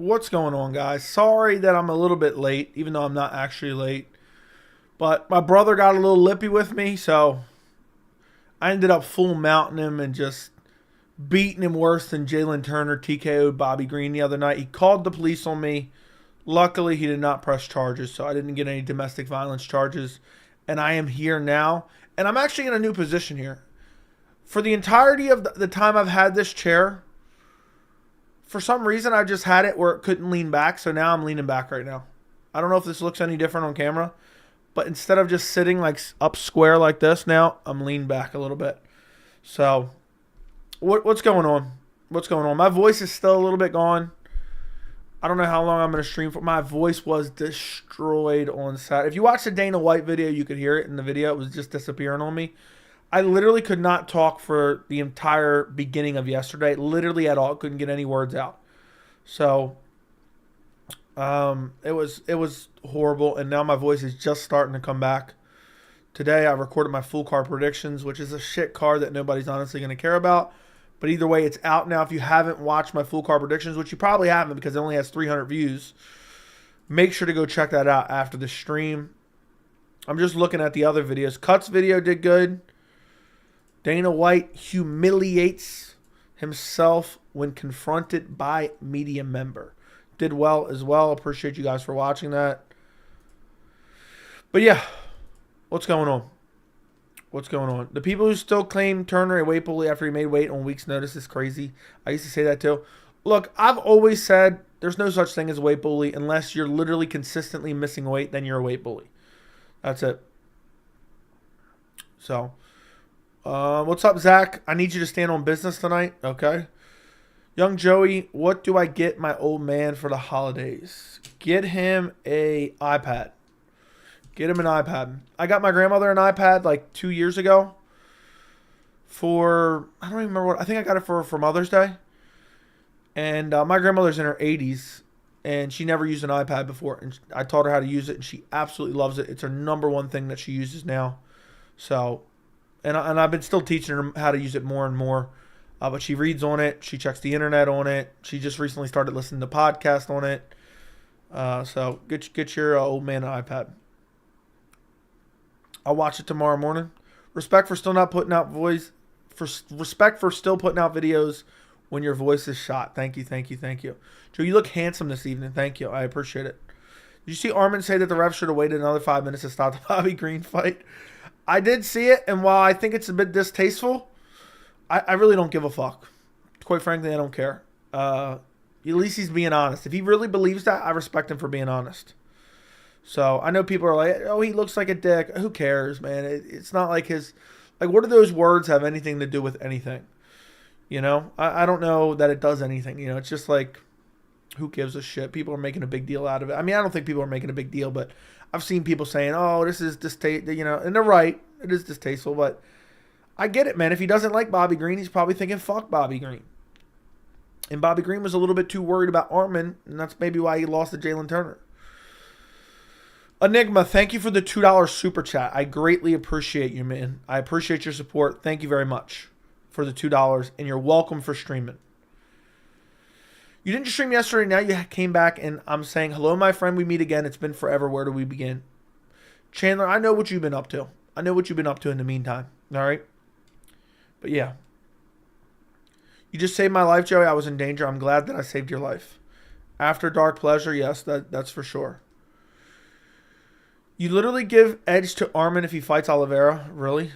What's going on, guys? Sorry that I'm a little bit late, even though I'm not actually late. But my brother got a little lippy with me, so I ended up full mounting him and just beating him worse than Jalen Turner TKO'd Bobby Green the other night. He called the police on me. Luckily, he did not press charges, so I didn't get any domestic violence charges. And I am here now, and I'm actually in a new position here. For the entirety of the time I've had this chair, for some reason, I just had it where it couldn't lean back, so now I'm leaning back right now. I don't know if this looks any different on camera, but instead of just sitting like up square like this, now I'm leaned back a little bit. So, what's going on? What's going on? My voice is still a little bit gone. I don't know how long I'm going to stream for. My voice was destroyed on Saturday. If you watch the Dana White video, you could hear it in the video. It was just disappearing on me. I literally could not talk for the entire beginning of yesterday. Literally at all. Couldn't get any words out. So, it was horrible. And now my voice is just starting to come back. Today, I recorded my full card predictions, which is a shit card that nobody's honestly going to care about. But either way, it's out now. If you haven't watched my full card predictions, which you probably haven't because it only has 300 views, make sure to go check that out after the stream. I'm just looking at the other videos. Cut's video did good. Dana White humiliates himself when confronted by media member. Did well as well. Appreciate you guys for watching that. But yeah, what's going on? What's going on? The people who still claim Turner a weight bully after he made weight on week's notice is crazy. I used to say that too. Look, I've always said there's no such thing as a weight bully unless you're literally consistently missing weight, then you're a weight bully. That's it. So, what's up, Zach? I need you to stand on business tonight, okay? Young Joey, what do I get my old man for the holidays? Get him a iPad. Get him an iPad. I got my grandmother an iPad like 2 years ago for, I don't even remember what, I think I got it for Mother's Day. And my grandmother's in her 80s, and she never used an iPad before. And I taught her how to use it, and she absolutely loves it. It's her number one thing that she uses now. So, and I've been still teaching her how to use it more and more. But she reads on it. She checks the internet on it. She just recently started listening to podcasts on it. So get your old man an iPad. I'll watch it tomorrow morning. Respect for still not putting out respect for still putting out videos when your voice is shot. Thank you, thank you, thank you. Joe, you look handsome this evening. Thank you. I appreciate it. Did you see Armin say that the ref should have waited another 5 minutes to stop the Bobby Green fight? I did see it, and while I think it's a bit distasteful, I really don't give a fuck. Quite frankly, I don't care. At least he's being honest. If he really believes that, I respect him for being honest. So, I know people are like, oh, he looks like a dick. Who cares, man? It's not like his... Like, what do those words have anything to do with anything? You know? I don't know that it does anything. You know, it's just like, who gives a shit? People are making a big deal out of it. I mean, I don't think people are making a big deal, but I've seen people saying, oh, this is distasteful, you know, and they're right. It is distasteful, but I get it, man. If he doesn't like Bobby Green, he's probably thinking, fuck Bobby Green. And Bobby Green was a little bit too worried about Armin, and that's maybe why he lost to Jalen Turner. Enigma, thank you for the $2 super chat. I greatly appreciate you, man. I appreciate your support. Thank you very much for the $2, and you're welcome for streaming. You didn't stream yesterday. Now you came back, and I'm saying, hello, my friend. We meet again. It's been forever. Where do we begin? Chandler, I know what you've been up to. I know what you've been up to in the meantime. All right? But, yeah. You just saved my life, Joey. I was in danger. I'm glad that I saved your life. After dark pleasure, yes, that's for sure. You literally give edge to Armin if he fights Oliveira? Really?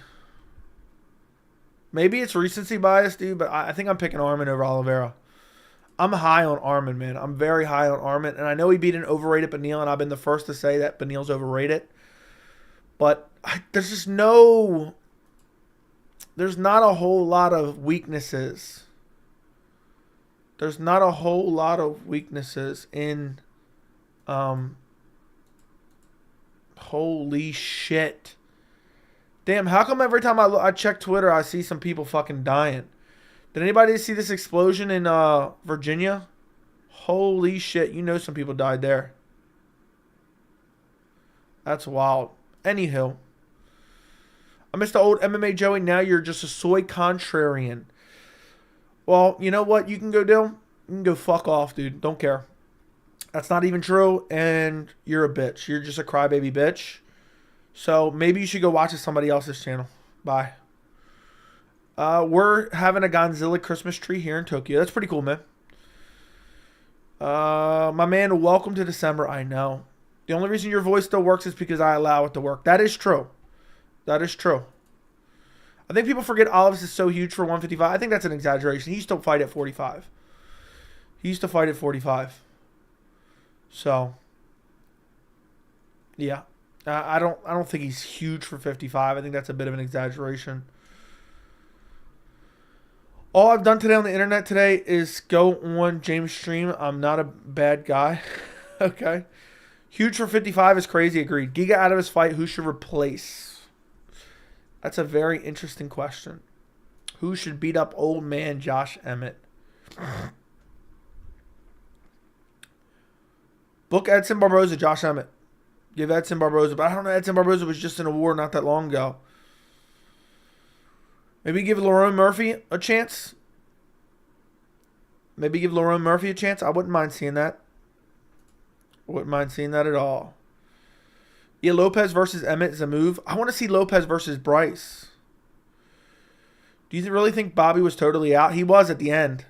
Maybe it's recency bias, dude, but I think I'm picking Armin over Oliveira. I'm high on Armin, man. I'm very high on Armin, and I know he beat an overrated Beneil, and I've been the first to say that Beneil's overrated. But there's just no... There's not a whole lot of weaknesses. There's not a whole lot of weaknesses in... Holy shit. Damn, how come every time I check Twitter, I see some people fucking dying? Did anybody see this explosion in Virginia? Holy shit, you know some people died there. That's wild. Anywho. I miss the old MMA Joey. Now you're just a soy contrarian. Well, you know what you can go do? You can go fuck off, dude. Don't care. That's not even true, and you're a bitch. You're just a crybaby bitch. So maybe you should go watch it somebody else's channel. Bye. We're having a Godzilla Christmas tree here in Tokyo. That's pretty cool, man. My man, welcome to December. I know. The only reason your voice still works is because I allow it to work. That is true. That is true. I think people forget Olives is so huge for 155. I think that's an exaggeration. He used to fight at 45. He used to fight at 45. So, yeah. I don't think he's huge for 55. I think that's a bit of an exaggeration. All I've done today on the internet today is go on James' stream. I'm not a bad guy. Okay. Huge for 55 is crazy. Agreed. Giga out of his fight. Who should replace? That's a very interesting question. Who should beat up old man Josh Emmett? Book Edson Barboza, Josh Emmett. Give Edson Barboza. But I don't know. Edson Barboza was just in a war not that long ago. Maybe give Lerone Murphy a chance. Maybe give Lerone Murphy a chance. I wouldn't mind seeing that. Wouldn't mind seeing that at all. Yeah, Lopez versus Emmett is a move. I want to see Lopez versus Bryce. Do you really think Bobby was totally out? He was at the end.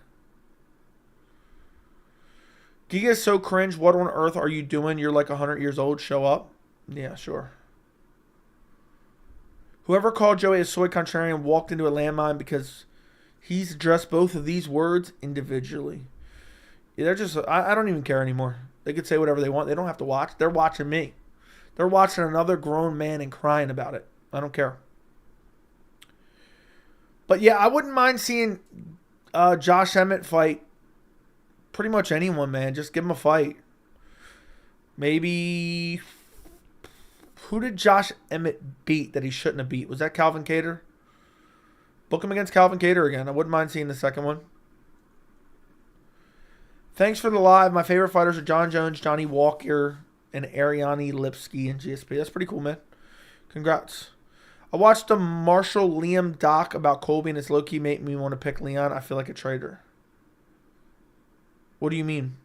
Giga is so cringe. What on earth are you doing? You're like 100 years old. Show up. Yeah, sure. Whoever called Joey a soy contrarian walked into a landmine because he's addressed both of these words individually. Yeah, they're just, I don't even care anymore. They could say whatever they want. They don't have to watch. They're watching me. They're watching another grown man and crying about it. I don't care. But yeah, I wouldn't mind seeing Josh Emmett fight pretty much anyone, man. Just give him a fight. Maybe... Who did Josh Emmett beat that he shouldn't have beat? Was that Calvin Kattar? Book him against Calvin Kattar again. I wouldn't mind seeing the second one. Thanks for the live. My favorite fighters are John Jones, Johnny Walker, and Ariane Lipsky and GSP. That's pretty cool, man. Congrats. I watched a Marshall Liam doc about Colby, and it's low-key made me want to pick Leon. I feel like a traitor. What do you mean?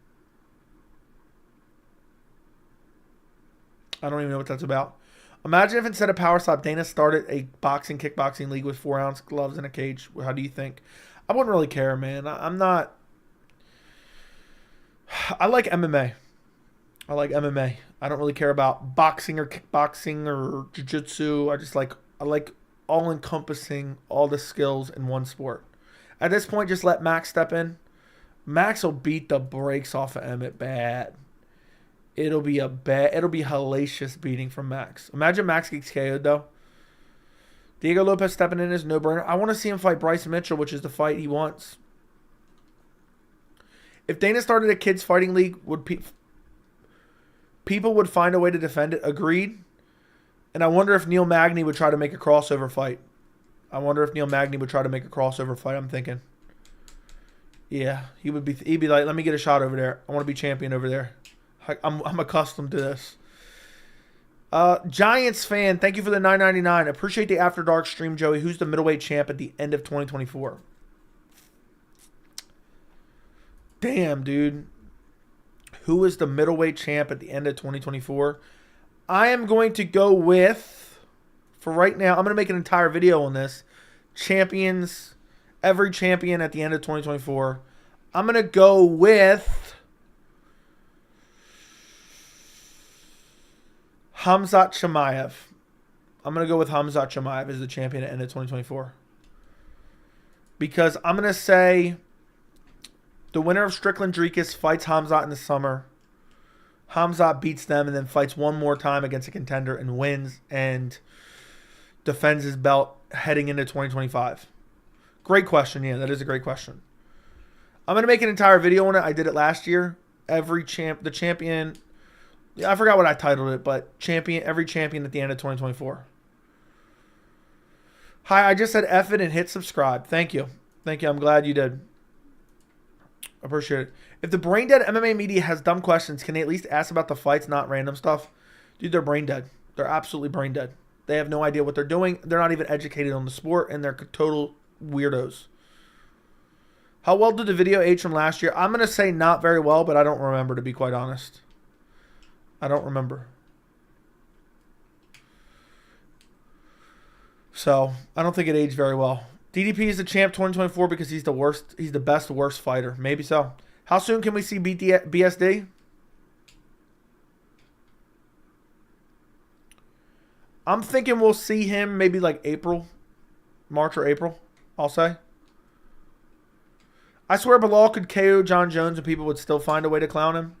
I don't even know what that's about. Imagine if instead of Power Slap, Dana started a boxing, kickboxing league with 4-ounce gloves and a cage. How do you think? I wouldn't really care, man. I'm not... I like MMA. I like MMA. I don't really care about boxing or kickboxing or jiu-jitsu. I like all-encompassing all the skills in one sport. At this point, just let Max step in. Max will beat the brakes off of Emmett bad. It'll be hellacious beating from Max. Imagine Max gets KO'd though. Diego Lopez stepping in is no-brainer. I want to see him fight Bryce Mitchell, which is the fight he wants. If Dana started a kids fighting league, would people would find a way to defend it? Agreed. And I wonder if Neil Magny would try to make a crossover fight. I'm thinking. Yeah, he'd be like, let me get a shot over there. I want to be champion over there. I'm accustomed to this. Giants fan, thank you for the $9.99. Appreciate the After Dark stream, Joey. Who's the middleweight champ at the end of 2024? Damn, dude. Who is the middleweight champ at the end of 2024? I am going to go with, for right now, I'm going to make an entire video on this. Champions, every champion at the end of 2024. I'm going to go with Khamzat Chimaev. I'm going to go with Khamzat Chimaev as the champion at the end of 2024. Because I'm going to say the winner of Strickland Dricus fights Khamzat in the summer. Khamzat beats them and then fights one more time against a contender and wins and defends his belt heading into 2025. Great question. Yeah, that is a great question. I'm going to make an entire video on it. I did it last year. The champion... Yeah, I forgot what I titled it, but every champion at the end of 2024. Hi, I just said F it and hit subscribe. Thank you. I'm glad you did. Appreciate it. If the brain dead MMA media has dumb questions, can they at least ask about the fights, not random stuff? Dude, they're brain dead. They're absolutely brain dead. They have no idea what they're doing. They're not even educated on the sport, and they're total weirdos. How well did the video age from last year? I'm going to say not very well, but I don't remember, to be quite honest. I don't remember. So, I don't think it aged very well. DDP is the champ 2024 because he's the worst. He's the best worst fighter. Maybe so. How soon can we see BSD? I'm thinking we'll see him maybe like April. March or April, I'll say. I swear Bilal could KO John Jones and people would still find a way to clown him.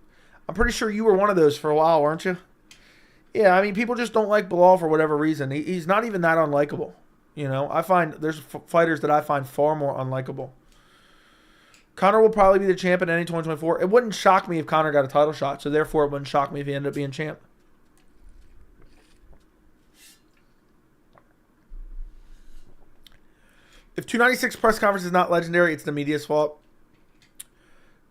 I'm pretty sure you were one of those for a while, weren't you? Yeah, I mean, people just don't like Bilal for whatever reason. He's not even that unlikable. You know, I find there's fighters that I find far more unlikable. Conor will probably be the champ in any 2024. It wouldn't shock me if Conor got a title shot, so therefore it wouldn't shock me if he ended up being champ. If 296 press conference is not legendary, it's the media's fault.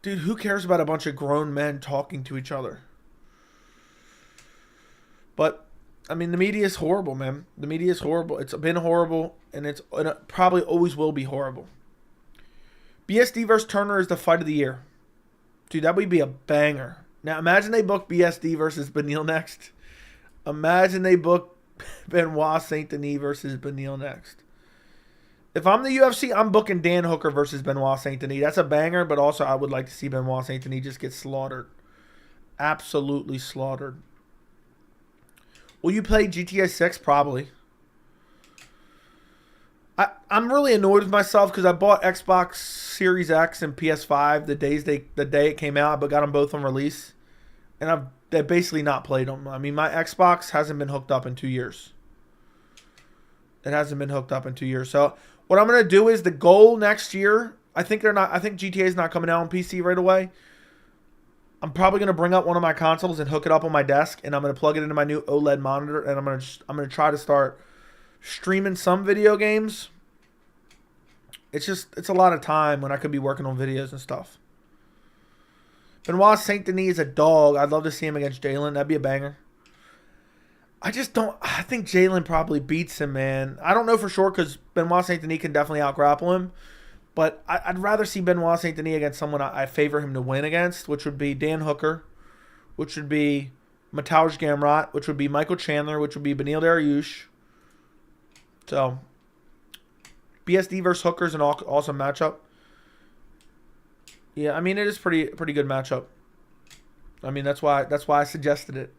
Dude, who cares about a bunch of grown men talking to each other? But, I mean, the media is horrible, man. The media is horrible. It's been horrible, and it probably always will be horrible. BSD versus Turner is the fight of the year. Dude, that would be a banger. Now, imagine they book BSD versus Beneil next. Imagine they book Benoit Saint Denis versus Beneil next. If I'm the UFC, I'm booking Dan Hooker versus Benoit Saint Denis. That's a banger, but also I would like to see Benoit Saint Denis just get slaughtered. Absolutely slaughtered. Will you play GTA 6? Probably. I'm really annoyed with myself because I bought Xbox Series X and PS5 the day it came out, but got them both on release. And I've basically not played them. I mean, my Xbox hasn't been hooked up in 2 years. It hasn't been hooked up in 2 years. So what I'm gonna do is the goal next year. I think GTA is not coming out on PC right away. I'm probably gonna bring up one of my consoles and hook it up on my desk, and I'm gonna plug it into my new OLED monitor, and I'm gonna try to start streaming some video games. It's a lot of time when I could be working on videos and stuff. Benoit Saint Denis is a dog. I'd love to see him against Jalen. That'd be a banger. I think Jalen probably beats him, man. I don't know for sure because Benoit Saint Denis can definitely out-grapple him. But I'd rather see Benoit Saint Denis against someone I favor him to win against, which would be Dan Hooker, which would be Mateusz Gamrot, which would be Michael Chandler, which would be Beneil Dariush. So, BSD versus Hooker is an awesome matchup. Yeah, I mean, it is pretty good matchup. I mean, that's why I suggested it.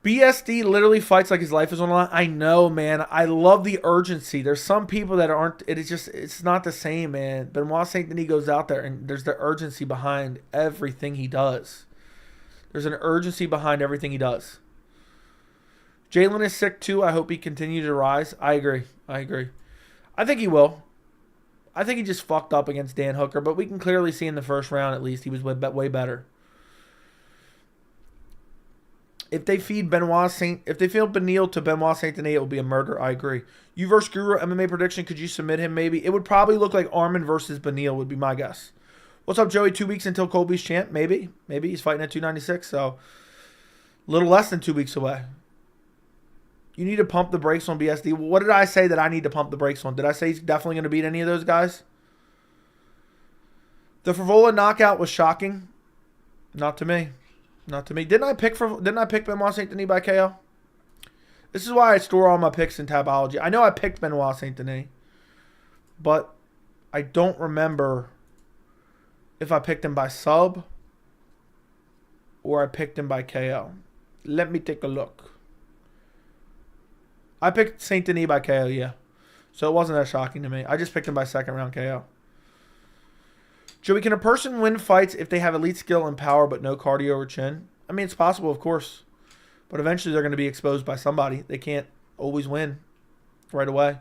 BSD literally fights like his life is on the line. I know, man. I love the urgency. There's some people that aren't. It's not the same, man. Benoit Saint Denis goes out there, and there's the urgency behind everything he does. There's an urgency behind everything he does. Jalen is sick too. I hope he continues to rise. I agree. I think he will. I think he just fucked up against Dan Hooker, but we can clearly see in the first round at least he was way better. If they feed Beneil to Benoit Saint Denis, it will be a murder. I agree. You versus Guru MMA prediction. Could you submit him? Maybe it would probably look like Armin versus Beneil would be my guess. What's up, Joey? 2 weeks until Colby's champ. Maybe he's fighting at 296. So a little less than 2 weeks away. You need to pump the brakes on BSD. What did I say that I need to pump the brakes on? Did I say he's definitely going to beat any of those guys? The Favola knockout was shocking. Not to me. Didn't I pick Benoit Saint Denis by KO? This is why I store all my picks in Tabology. I know I picked Benoit Saint Denis, but I don't remember if I picked him by sub or I picked him by KO. Let me take a look. I picked Saint Denis by KO, yeah. So it wasn't that shocking to me. I just picked him by second round KO. Joey, can a person win fights if they have elite skill and power but no cardio or chin? I mean, it's possible, of course. But eventually they're going to be exposed by somebody. They can't always win right away.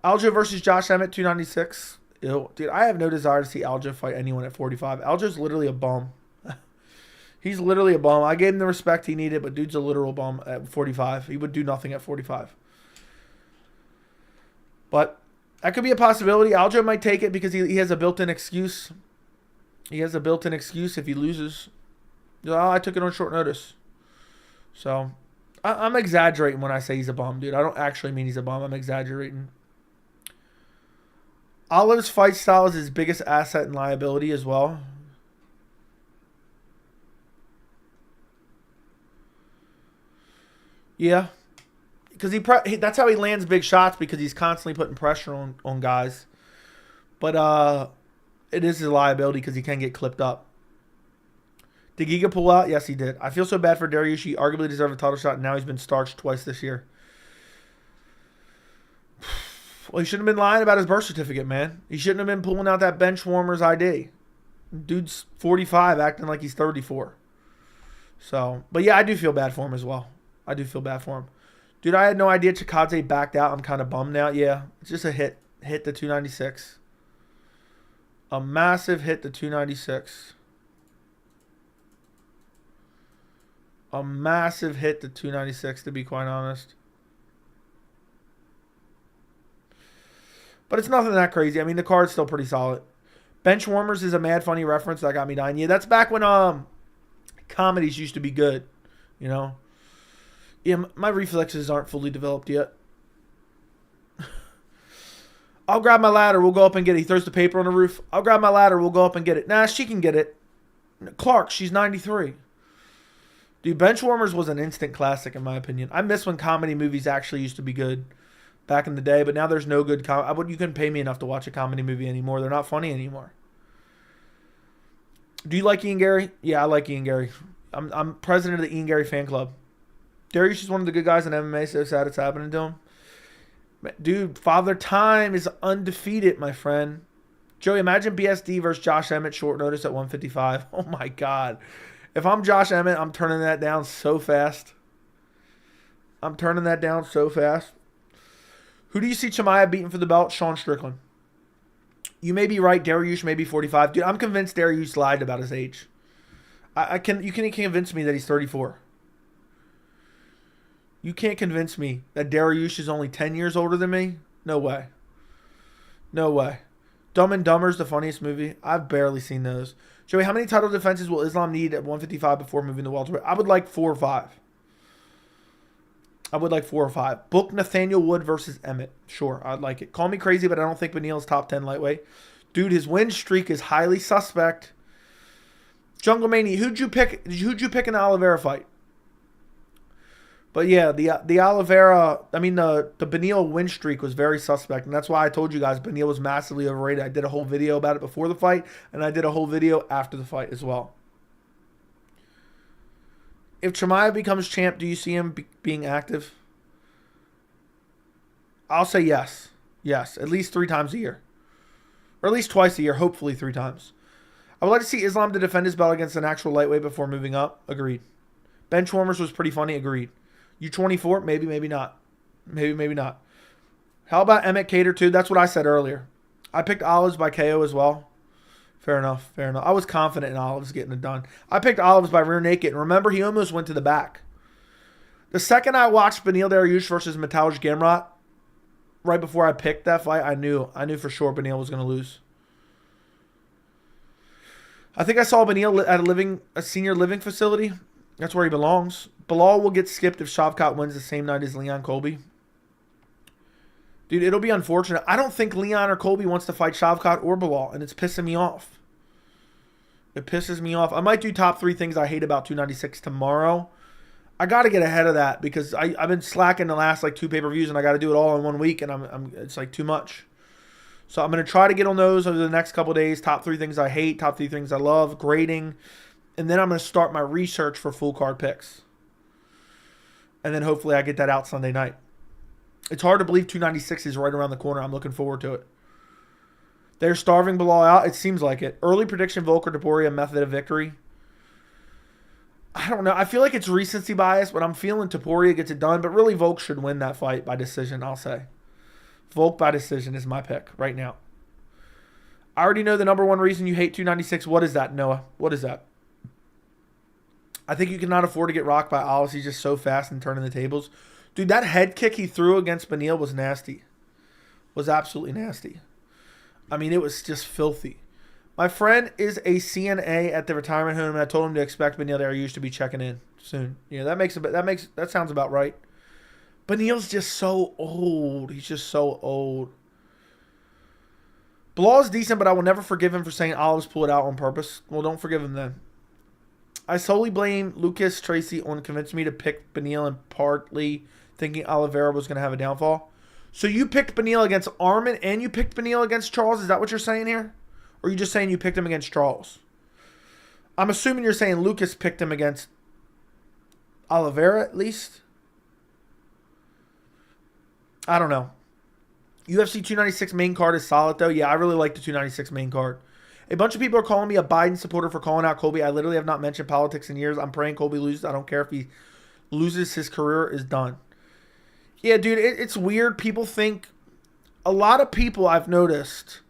Aljo versus Josh Emmett, 296. Ew. Dude, I have no desire to see Aljo fight anyone at 45. Aljo's literally a bum. He's literally a bum. I gave him the respect he needed, but dude's a literal bum at 45. He would do nothing at 45. But that could be a possibility. Aljo might take it because he has a built-in excuse. He has a built-in excuse if he loses. Oh, I took it on short notice. So, I'm exaggerating when I say he's a bum, dude. I don't actually mean he's a bum. I'm exaggerating. Olive's fight style is his biggest asset and liability as well. Yeah, because that's how he lands big shots, because he's constantly putting pressure on guys. But it is his liability because he can get clipped up. Did Giga pull out? Yes, he did. I feel so bad for Dariush. He arguably deserved a title shot, and now he's been starched twice this year. Well, he shouldn't have been lying about his birth certificate, man. He shouldn't have been pulling out that bench warmer's ID. Dude's 45, acting like he's 34. So, but yeah, I do feel bad for him as well. I do feel bad for him. Dude, I had no idea Chikadze backed out. I'm kind of bummed now. Yeah, it's just a hit to 296. A massive hit to 296. A massive hit to 296, to be quite honest. But it's nothing that crazy. I mean, the card's still pretty solid. Bench warmers is a mad funny reference that got me dying. Yeah, that's back when comedies used to be good. You know? Yeah, my reflexes aren't fully developed yet. I'll grab my ladder. We'll go up and get it. He throws the paper on the roof. I'll grab my ladder. We'll go up and get it. Nah, she can get it. Clark, she's 93. Dude, Benchwarmers was an instant classic in my opinion. I miss when comedy movies actually used to be good back in the day, but now there's no good comedy. You couldn't pay me enough to watch a comedy movie anymore. They're not funny anymore. Do you like Ian Gary? Yeah, I like Ian Gary. I'm president of the Ian Gary fan club. Dariush is one of the good guys in MMA. So sad it's happening to him. Dude, Father Time is undefeated, my friend. Joey, imagine BSD versus Josh Emmett short notice at 155. Oh, my God. If I'm Josh Emmett, I'm turning that down so fast. I'm turning that down so fast. Who do you see Chimaev beating for the belt? Sean Strickland. You may be right. Dariush may be 45. Dude, I'm convinced Dariush lied about his age. You can't convince me that he's 34. You can't convince me that Dariush is only 10 years older than me. No way. No way. Dumb and Dumber is the funniest movie. I've barely seen those. Joey, how many title defenses will Islam need at 155 before moving to welterweight? I would like 4 or 5. I would like 4 or 5. Book Nathaniel Wood versus Emmett. Sure, I'd like it. Call me crazy, but I don't think Beneil's top 10 lightweight. Dude, his win streak is highly suspect. Jungle Mania, who'd you pick in the Oliveira fight? But yeah, the Oliveira, I mean the Beneil win streak was very suspect, and that's why I told you guys Beneil was massively overrated. I did a whole video about it before the fight, and I did a whole video after the fight as well. If Chimaev becomes champ, do you see him being active? I'll say yes. Yes, at least 3 times a year. Or at least twice a year, hopefully 3 times. I would like to see Islam to defend his belt against an actual lightweight before moving up. Agreed. Benchwarmers was pretty funny. Agreed. U24? Maybe, maybe not. Maybe, maybe not. How about Emmett Cater too? That's what I said earlier. I picked Olives by KO as well. Fair enough. Fair enough. I was confident in Olives getting it done. I picked Olives by rear naked. And remember, he almost went to the back. The second I watched Beneil Dariush versus Mateusz Gamrot, right before I picked that fight, I knew for sure Beneil was going to lose. I think I saw Beneil at a senior living facility. That's where he belongs. Bilal will get skipped if Shavkat wins the same night as Leon Colby. Dude, it'll be unfortunate. I don't think Leon or Colby wants to fight Shavkat or Bilal, and it's pissing me off. It pisses me off. I might do top 3 things I hate about 296 tomorrow. I got to get ahead of that because I've been slacking the last 2 pay-per-views, and I got to do it all in 1 week, and it's too much. So I'm going to try to get on those over the next couple of days. Top 3 things I hate, top 3 things I love, grading. And then I'm going to start my research for full card picks. And then hopefully I get that out Sunday night. It's hard to believe 296 is right around the corner. I'm looking forward to it. They're starving Bilal out. It seems like it. Early prediction, Volker Topuria, method of victory. I don't know. I feel like it's recency bias, but I'm feeling Topuria gets it done. But really, Volk should win that fight by decision, I'll say. Volk by decision is my pick right now. I already know the number 1 reason you hate 296. What is that, Noah? What is that? I think you cannot afford to get rocked by Alice. He's just so fast and turning the tables. Dude, that head kick he threw against Beneil was nasty. Was absolutely nasty. I mean, it was just filthy. My friend is a CNA at the retirement home, and I told him to expect Beneil Dariush to be checking in soon. Yeah, that sounds about right. Beneil's just so old. He's just so old. Bilal is decent, but I will never forgive him for saying Olives pull it out on purpose. Well, don't forgive him then. I solely blame Lucas Tracy on convincing me to pick Beneil and partly thinking Oliveira was going to have a downfall. So you picked Beneil against Arman and you picked Beneil against Charles? Is that what you're saying here? Or are you just saying you picked him against Charles? I'm assuming you're saying Lucas picked him against Oliveira at least. I don't know. UFC 296 main card is solid though. Yeah, I really like the 296 main card. A bunch of people are calling me a Biden supporter for calling out Colby. I literally have not mentioned politics in years. I'm praying Colby loses. I don't care if he loses. His career is done. Yeah, dude, it's weird. People think, a lot of people I've noticed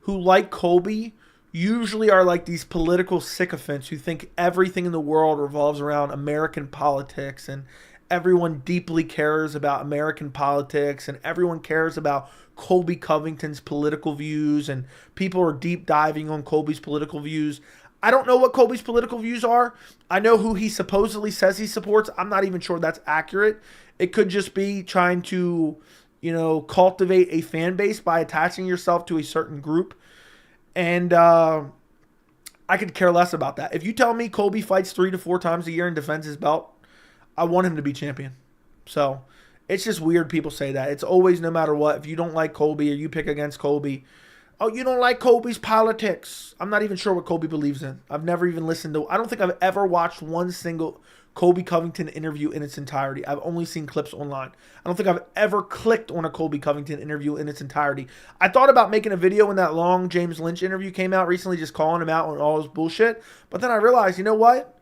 who like Colby usually are like these political sycophants who think everything in the world revolves around American politics and everyone deeply cares about American politics and everyone cares about Colby Covington's political views and people are deep diving on Colby's political views. I don't know what Colby's political views are. I know who he supposedly says he supports. I'm not even sure that's accurate. It could just be trying to, cultivate a fan base by attaching yourself to a certain group. And I could care less about that. If you tell me Colby fights 3 to 4 times a year and defends his belt, I want him to be champion. So it's just weird people say that. It's always, no matter what, if you don't like Colby or you pick against Colby, oh, you don't like Colby's politics. I'm not even sure what Colby believes in. I've never even listened to, I don't think I've ever watched one single Colby Covington interview in its entirety. I've only seen clips online. I don't think I've ever clicked on a Colby Covington interview in its entirety. I thought about making a video when that long James Lynch interview came out recently, just calling him out on all his bullshit. But then I realized, you know what?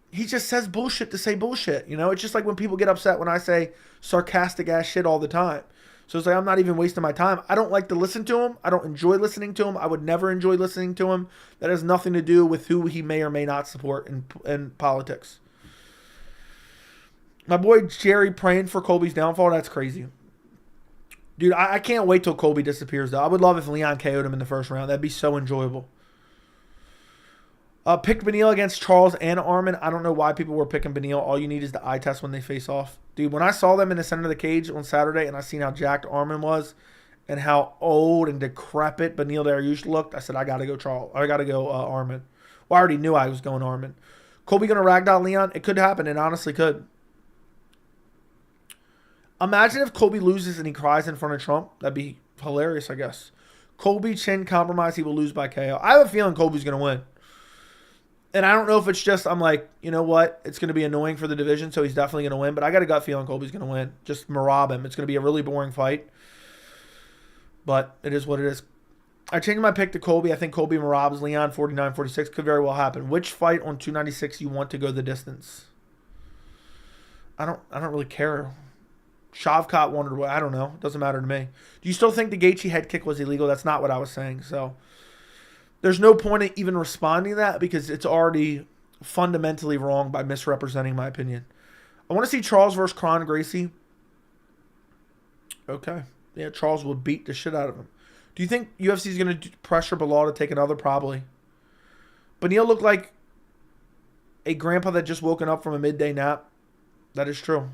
He just says bullshit to say bullshit. It's just like when people get upset when I say sarcastic ass shit all the time. So it's like, I'm not even wasting my time. I don't like to listen to him. I don't enjoy listening to him. I would never enjoy listening to him. That has nothing to do with who he may or may not support in politics. My boy Jerry praying for Colby's downfall. That's crazy. Dude, I can't wait till Colby disappears, though. I would love if Leon KO'd him in the first round. That'd be so enjoyable. Picked Beneil against Charles and Arman. I don't know why people were picking Beneil. All you need is the eye test when they face off. Dude, when I saw them in the center of the cage on Saturday and I seen how jacked Arman was and how old and decrepit Beneil Dariush looked, I said, I got to go Charles. I got to go Arman. Well, I already knew I was going Arman. Colby going to ragdoll Leon? It could happen. It honestly could. Imagine if Colby loses and he cries in front of Trump. That'd be hilarious, I guess. Colby chin compromise. He will lose by KO. I have a feeling Colby's going to win. And I don't know if it's just, I'm like, you know what? It's going to be annoying for the division, so he's definitely going to win. But I got a gut feeling Colby's going to win. Just marob him. It's going to be a really boring fight. But it is what it is. I changed my pick to Colby. I think Colby marobs Leon 49-46. Could very well happen. Which fight on 296 you want to go the distance? I don't really care. Shavkat wondered what. I don't know. It doesn't matter to me. Do you still think the Gaethje head kick was illegal? That's not what I was saying. So there's no point in even responding to that because it's already fundamentally wrong by misrepresenting my opinion. I want to see Charles versus Kron Gracie. Okay. Yeah, Charles will beat the shit out of him. Do you think UFC is going to pressure Bilal to take another? Probably. Beneil looked like a grandpa that just woken up from a midday nap. That is true.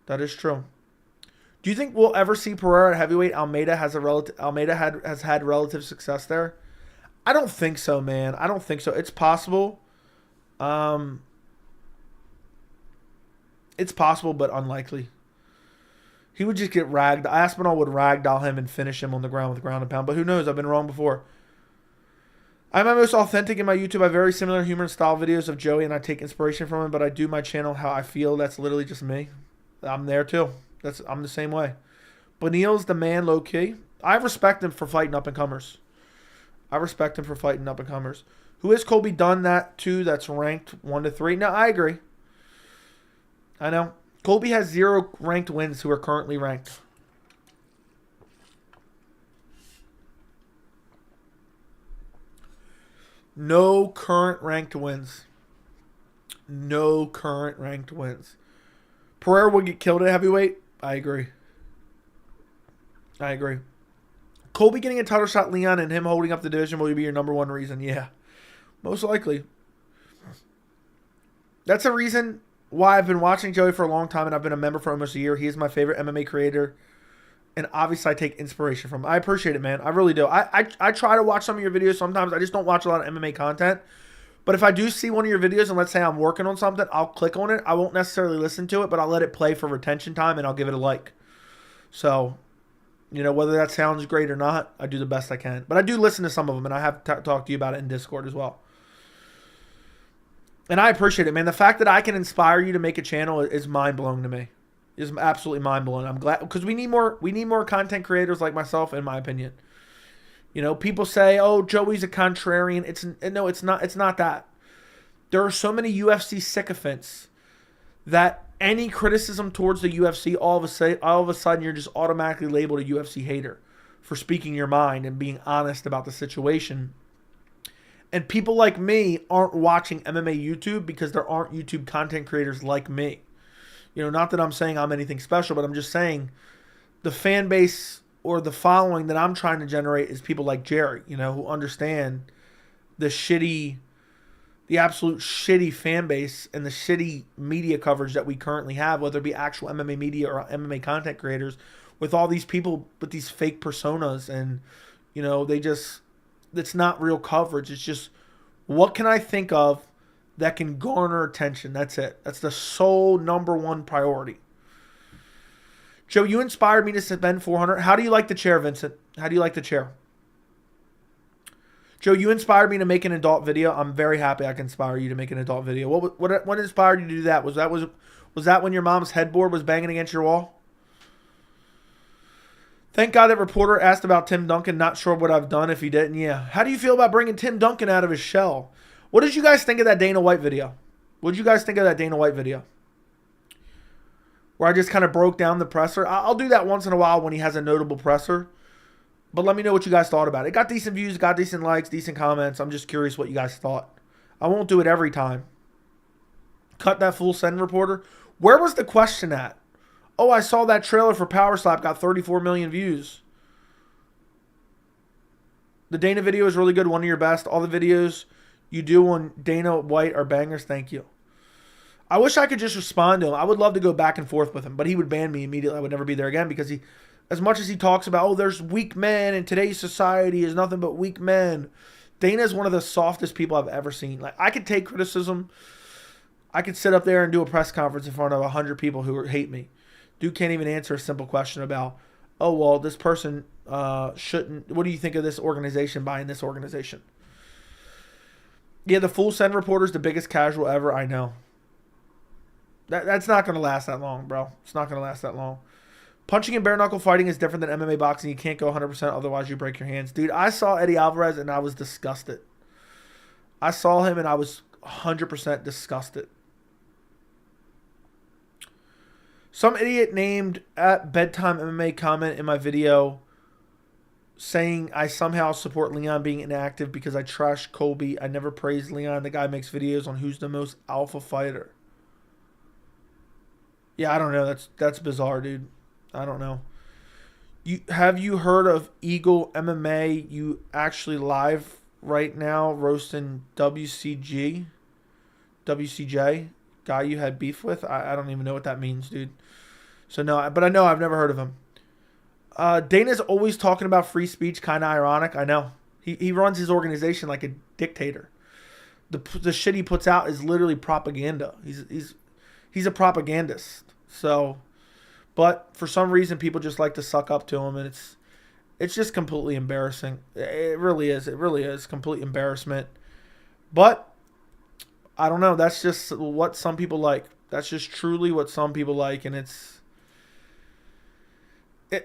That is true. Do you think we'll ever see Pereira at heavyweight? Almeida has had relative success there. I don't think so, man. I don't think so. It's possible. It's possible, but unlikely. He would just get ragged. Aspinall would ragdoll him and finish him on the ground with ground and pound. But who knows? I've been wrong before. I'm my most authentic in my YouTube. I have very similar humor and style videos of Joey, and I take inspiration from him. But I do my channel how I feel. That's literally just me. I'm there too. I'm the same way. Beneil's the man, low key. I respect him for fighting up and comers. Who has Colby done that to? That's ranked 1 to 3. No, I agree. I know. Colby has 0 ranked wins who are currently ranked. No current ranked wins. Pereira will get killed at heavyweight. I agree. Colby getting a title shot, Leon, and him holding up the division will be your number one reason. Yeah, most likely. That's a reason why I've been watching Joey for a long time, and I've been a member for almost a year. He is my favorite MMA creator And obviously I take inspiration from it. I appreciate it, man. I really do. I try to watch some of your videos sometimes. I just don't watch a lot of MMA content. But if I do see one of your videos and let's say I'm working on something, I'll click on it. I won't necessarily listen to it, but I'll let it play for retention time and I'll give it a like. So, you know, whether that sounds great or not, I do the best I can. But I do listen to some of them, and I have talked to you about it in Discord as well. And I appreciate it, man. The fact that I can inspire you to make a channel is mind-blowing to me. It's absolutely mind-blowing. I'm glad, because we need more content creators like myself, in my opinion. You know, people say, "Oh, Joey's a contrarian." No, it's not. It's not that. There are so many UFC sycophants that any criticism towards the UFC, all of a sudden, you're just automatically labeled a UFC hater for speaking your mind and being honest about the situation. And people like me aren't watching MMA YouTube because there aren't YouTube content creators like me. You know, not that I'm saying I'm anything special, but I'm just saying the fan base or the following that I'm trying to generate is people like Jerry, you know, who understand the absolute shitty fan base and the shitty media coverage that we currently have, whether it be actual MMA media or MMA content creators, with all these people with these fake personas. And, you know, it's not real coverage. It's just, what can I think of that can garner attention? That's it. That's the sole number one priority. Joe, you inspired me to spend $400. How do you like the chair, Vincent? How do you like the chair? Joe, you inspired me to make an adult video. I'm very happy I can inspire you to make an adult video. What inspired you to do that? Was that when your mom's headboard was banging against your wall? Thank God that reporter asked about Tim Duncan. Not sure what I've done if he didn't. Yeah. How do you feel about bringing Tim Duncan out of his shell? What did you guys think of that Dana White video? What did you guys think of that Dana White video? Where I just kind of broke down the presser. I'll do that once in a while when he has a notable presser. But let me know what you guys thought about it. It got decent views, got decent likes, decent comments. I'm just curious what you guys thought. I won't do it every time. Cut that full send, reporter. Where was the question at? Oh, I saw that trailer for Power Slap got 34 million views. The Dana video is really good. One of your best. All the videos you do on Dana White are bangers. Thank you. I wish I could just respond to him. I would love to go back and forth with him, but he would ban me immediately. I would never be there again because as much as he talks about, oh, there's weak men in today's society is nothing but weak men. Dana is one of the softest people I've ever seen. Like, I could take criticism. I could sit up there and do a press conference in front of 100 people who hate me. Dude can't even answer a simple question about, oh, well, this person shouldn't. What do you think of this organization buying this organization? Yeah, the full send reporter is the biggest casual ever. I know. That's not going to last that long, bro. It's not going to last that long. Punching and bare knuckle fighting is different than MMA boxing. You can't go 100%, otherwise you break your hands. Dude, I saw Eddie Alvarez and I was disgusted. I saw him and I was 100% disgusted. Some idiot named at bedtime MMA comment in my video saying I somehow support Leon being inactive because I trash Colby. I never praised Leon. The guy makes videos on who's the most alpha fighter. Yeah, I don't know. That's bizarre, dude. I don't know. Have you heard of Eagle MMA? You actually live right now roasting WCJ guy you had beef with. I don't even know what that means, dude. So no, but I know I've never heard of him. Dana's always talking about free speech, kind of ironic. I know. He runs his organization like a dictator. The shit he puts out is literally propaganda. He's a propagandist. So, but for some reason people just like to suck up to him, and it's just completely embarrassing. It really is. It really is complete embarrassment. But I don't know. That's just what some people like. That's just truly what some people like, and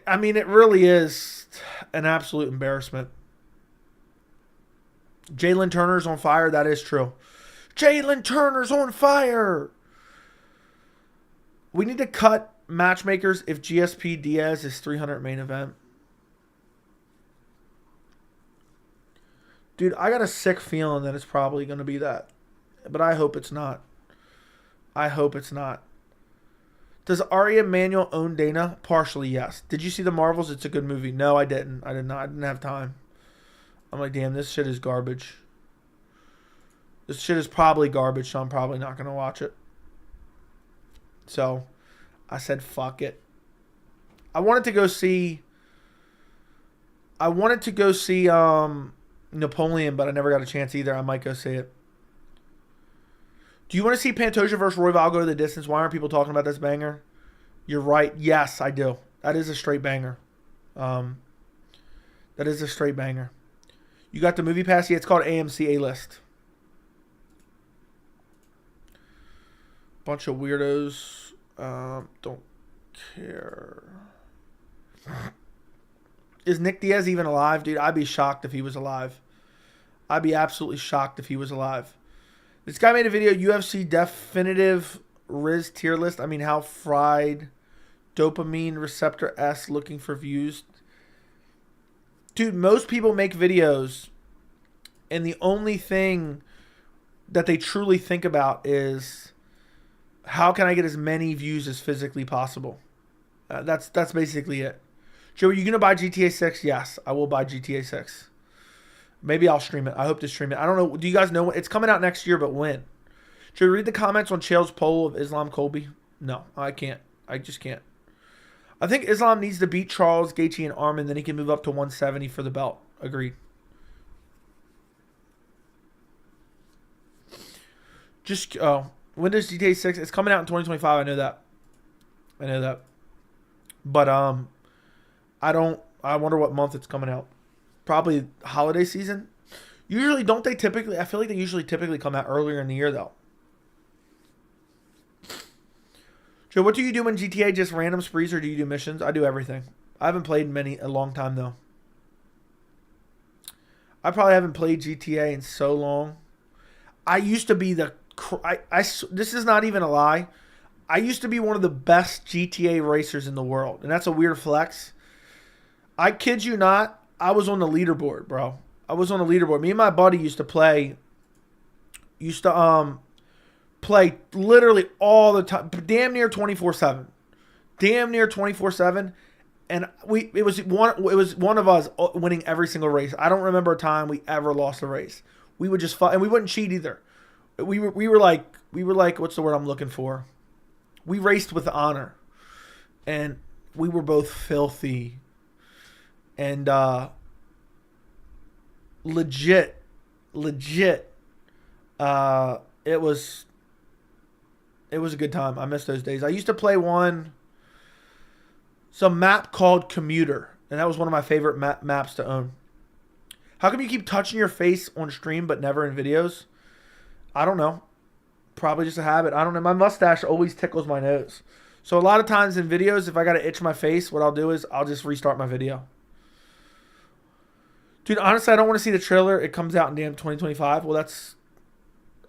I mean, it really is an absolute embarrassment. Jalen Turner's on fire. That is true. Jalen Turner's on fire. We need to cut matchmakers if GSP Diaz is 300 main event. Dude, I got a sick feeling that it's probably going to be that. But I hope it's not. I hope it's not. Does Ari Emanuel own Dana? Partially, yes. Did you see The Marvels? It's a good movie. No, I didn't. I did not. I didn't have time. I'm like, damn, this shit is garbage. This shit is probably garbage, so I'm probably not going to watch it. So, I said, fuck it. I wanted to go see. Napoleon, but I never got a chance either. I might go see it. Do you want to see Pantoja versus Royval go to the distance? Why aren't people talking about this banger? You're right. Yes, I do. That is a straight banger. That is a straight banger. You got the movie pass? Yeah, it's called AMC A-List. Bunch of weirdos. Don't care. Is Nick Diaz even alive? Dude, I'd be shocked if he was alive. I'd be absolutely shocked if he was alive. This guy made a video, UFC definitive Riz tier list. I mean, how fried dopamine receptor S looking for views. Dude, most people make videos and the only thing that they truly think about is how can I get as many views as physically possible? That's basically it. Joe, are you going to buy GTA 6? Yes, I will buy GTA 6. Maybe I'll stream it. I hope to stream it. I don't know. Do you guys know when? It's coming out next year, but when? Should we read the comments on Chael's poll of Islam Colby? No, I can't. I just can't. I think Islam needs to beat Charles, Gaethje, and Arman, then he can move up to 170 for the belt. Agreed. When does GTA 6? It's coming out in 2025. I know that. But I wonder what month it's coming out. Probably holiday season. Usually, don't they typically? I feel like they usually typically come out earlier in the year, though. Joe, what do you do in GTA? Just random sprees, or do you do missions? I do everything. I haven't played a long time, though. I probably haven't played GTA in so long. I used to be this is not even a lie. I used to be one of the best GTA racers in the world, and that's a weird flex. I kid you not, I was on the leaderboard, bro. I was on the leaderboard. Me and my buddy used to play literally all the time, damn near 24/7. Damn near 24/7. And it was one of us winning every single race. I don't remember a time we ever lost a race. We would just fight, and we wouldn't cheat either. We were like what's the word I'm looking for? We raced with honor. And we were both filthy. And legit, it was a good time. I miss those days. I used to play some map called Commuter, and that was one of my favorite maps to own. How come you keep touching your face on stream but never in videos? I don't know. Probably just a habit. I don't know. My mustache always tickles my nose. So a lot of times in videos, if I got to itch my face, what I'll do is I'll just restart my video. Dude, honestly, I don't want to see the trailer. It comes out in damn 2025. Well,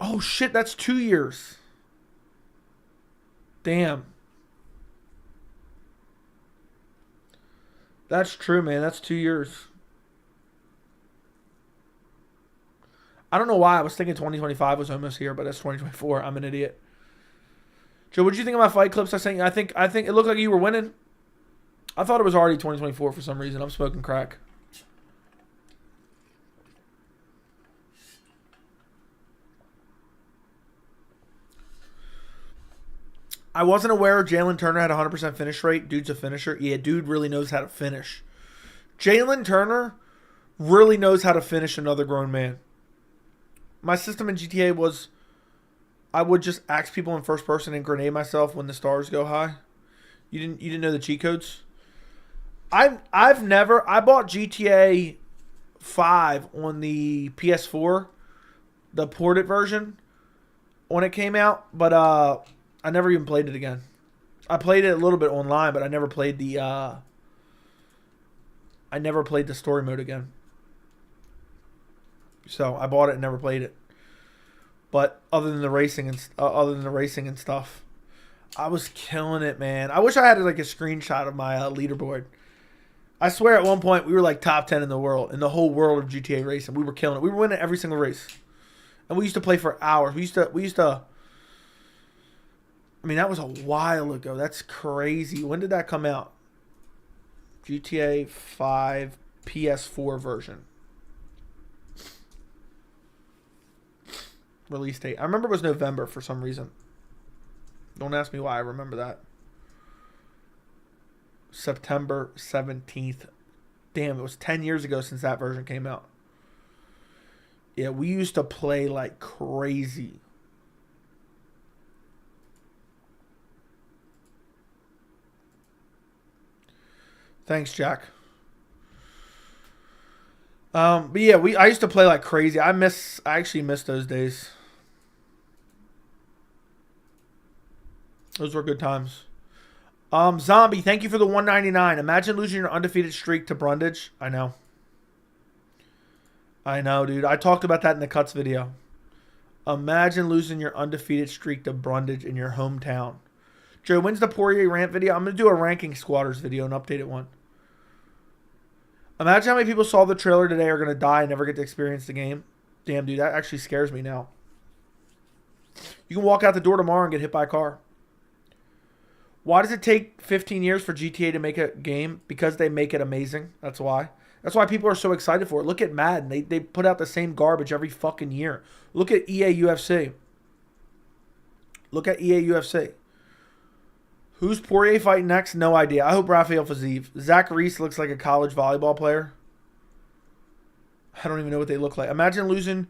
oh shit, that's 2 years. Damn. That's true, man. That's 2 years. I don't know why. I was thinking 2025 was almost here, but that's 2024. I'm an idiot. Joe, what did you think of my fight clips I sent you? I think it looked like you were winning. I thought it was already 2024 for some reason. I'm smoking crack. I wasn't aware Jalen Turner had a 100% finish rate. Dude's a finisher. Yeah, dude really knows how to finish. Jalen Turner really knows how to finish another grown man. My system in GTA was I would just axe people in first person and grenade myself when the stars go high. You didn't know the cheat codes? I bought GTA 5 on the PS4, the ported version when it came out, but I never even played it again. I played it a little bit online, but I never played the story mode again. So I bought it and never played it. But other than the racing and stuff, I was killing it, man. I wish I had like a screenshot of my leaderboard. I swear at one point we were like top 10 in the world, in the whole world of GTA racing. We were killing it. We were winning every single race. And we used to play for hours. We used to I mean, that was a while ago. That's crazy. When did that come out? GTA 5 PS4 version. Release date. I remember it was November for some reason. Don't ask me why I remember that. September 17th. Damn, it was 10 years ago since that version came out. Yeah, we used to play like crazy. Thanks, Jack. But yeah, I used to play like crazy. I actually miss those days. Those were good times. Zombie, thank you for the $1.99. Imagine losing your undefeated streak to Brundage. I know. I know, dude. I talked about that in the Cuts video. Imagine losing your undefeated streak to Brundage in your hometown. Joe, when's the Poirier rant video? I'm going to do a ranking squatters video, an updated one. Imagine how many people saw the trailer today are going to die and never get to experience the game. Damn, dude, that actually scares me now. You can walk out the door tomorrow and get hit by a car. Why does it take 15 years for GTA to make a game? Because they make it amazing. That's why. That's why people are so excited for it. Look at Madden. They put out the same garbage every fucking year. Look at EA UFC. Look at EA UFC. Who's Poirier fighting next? No idea. I hope Rafael Fiziev. Zach Reese looks like a college volleyball player. I don't even know what they look like. Imagine losing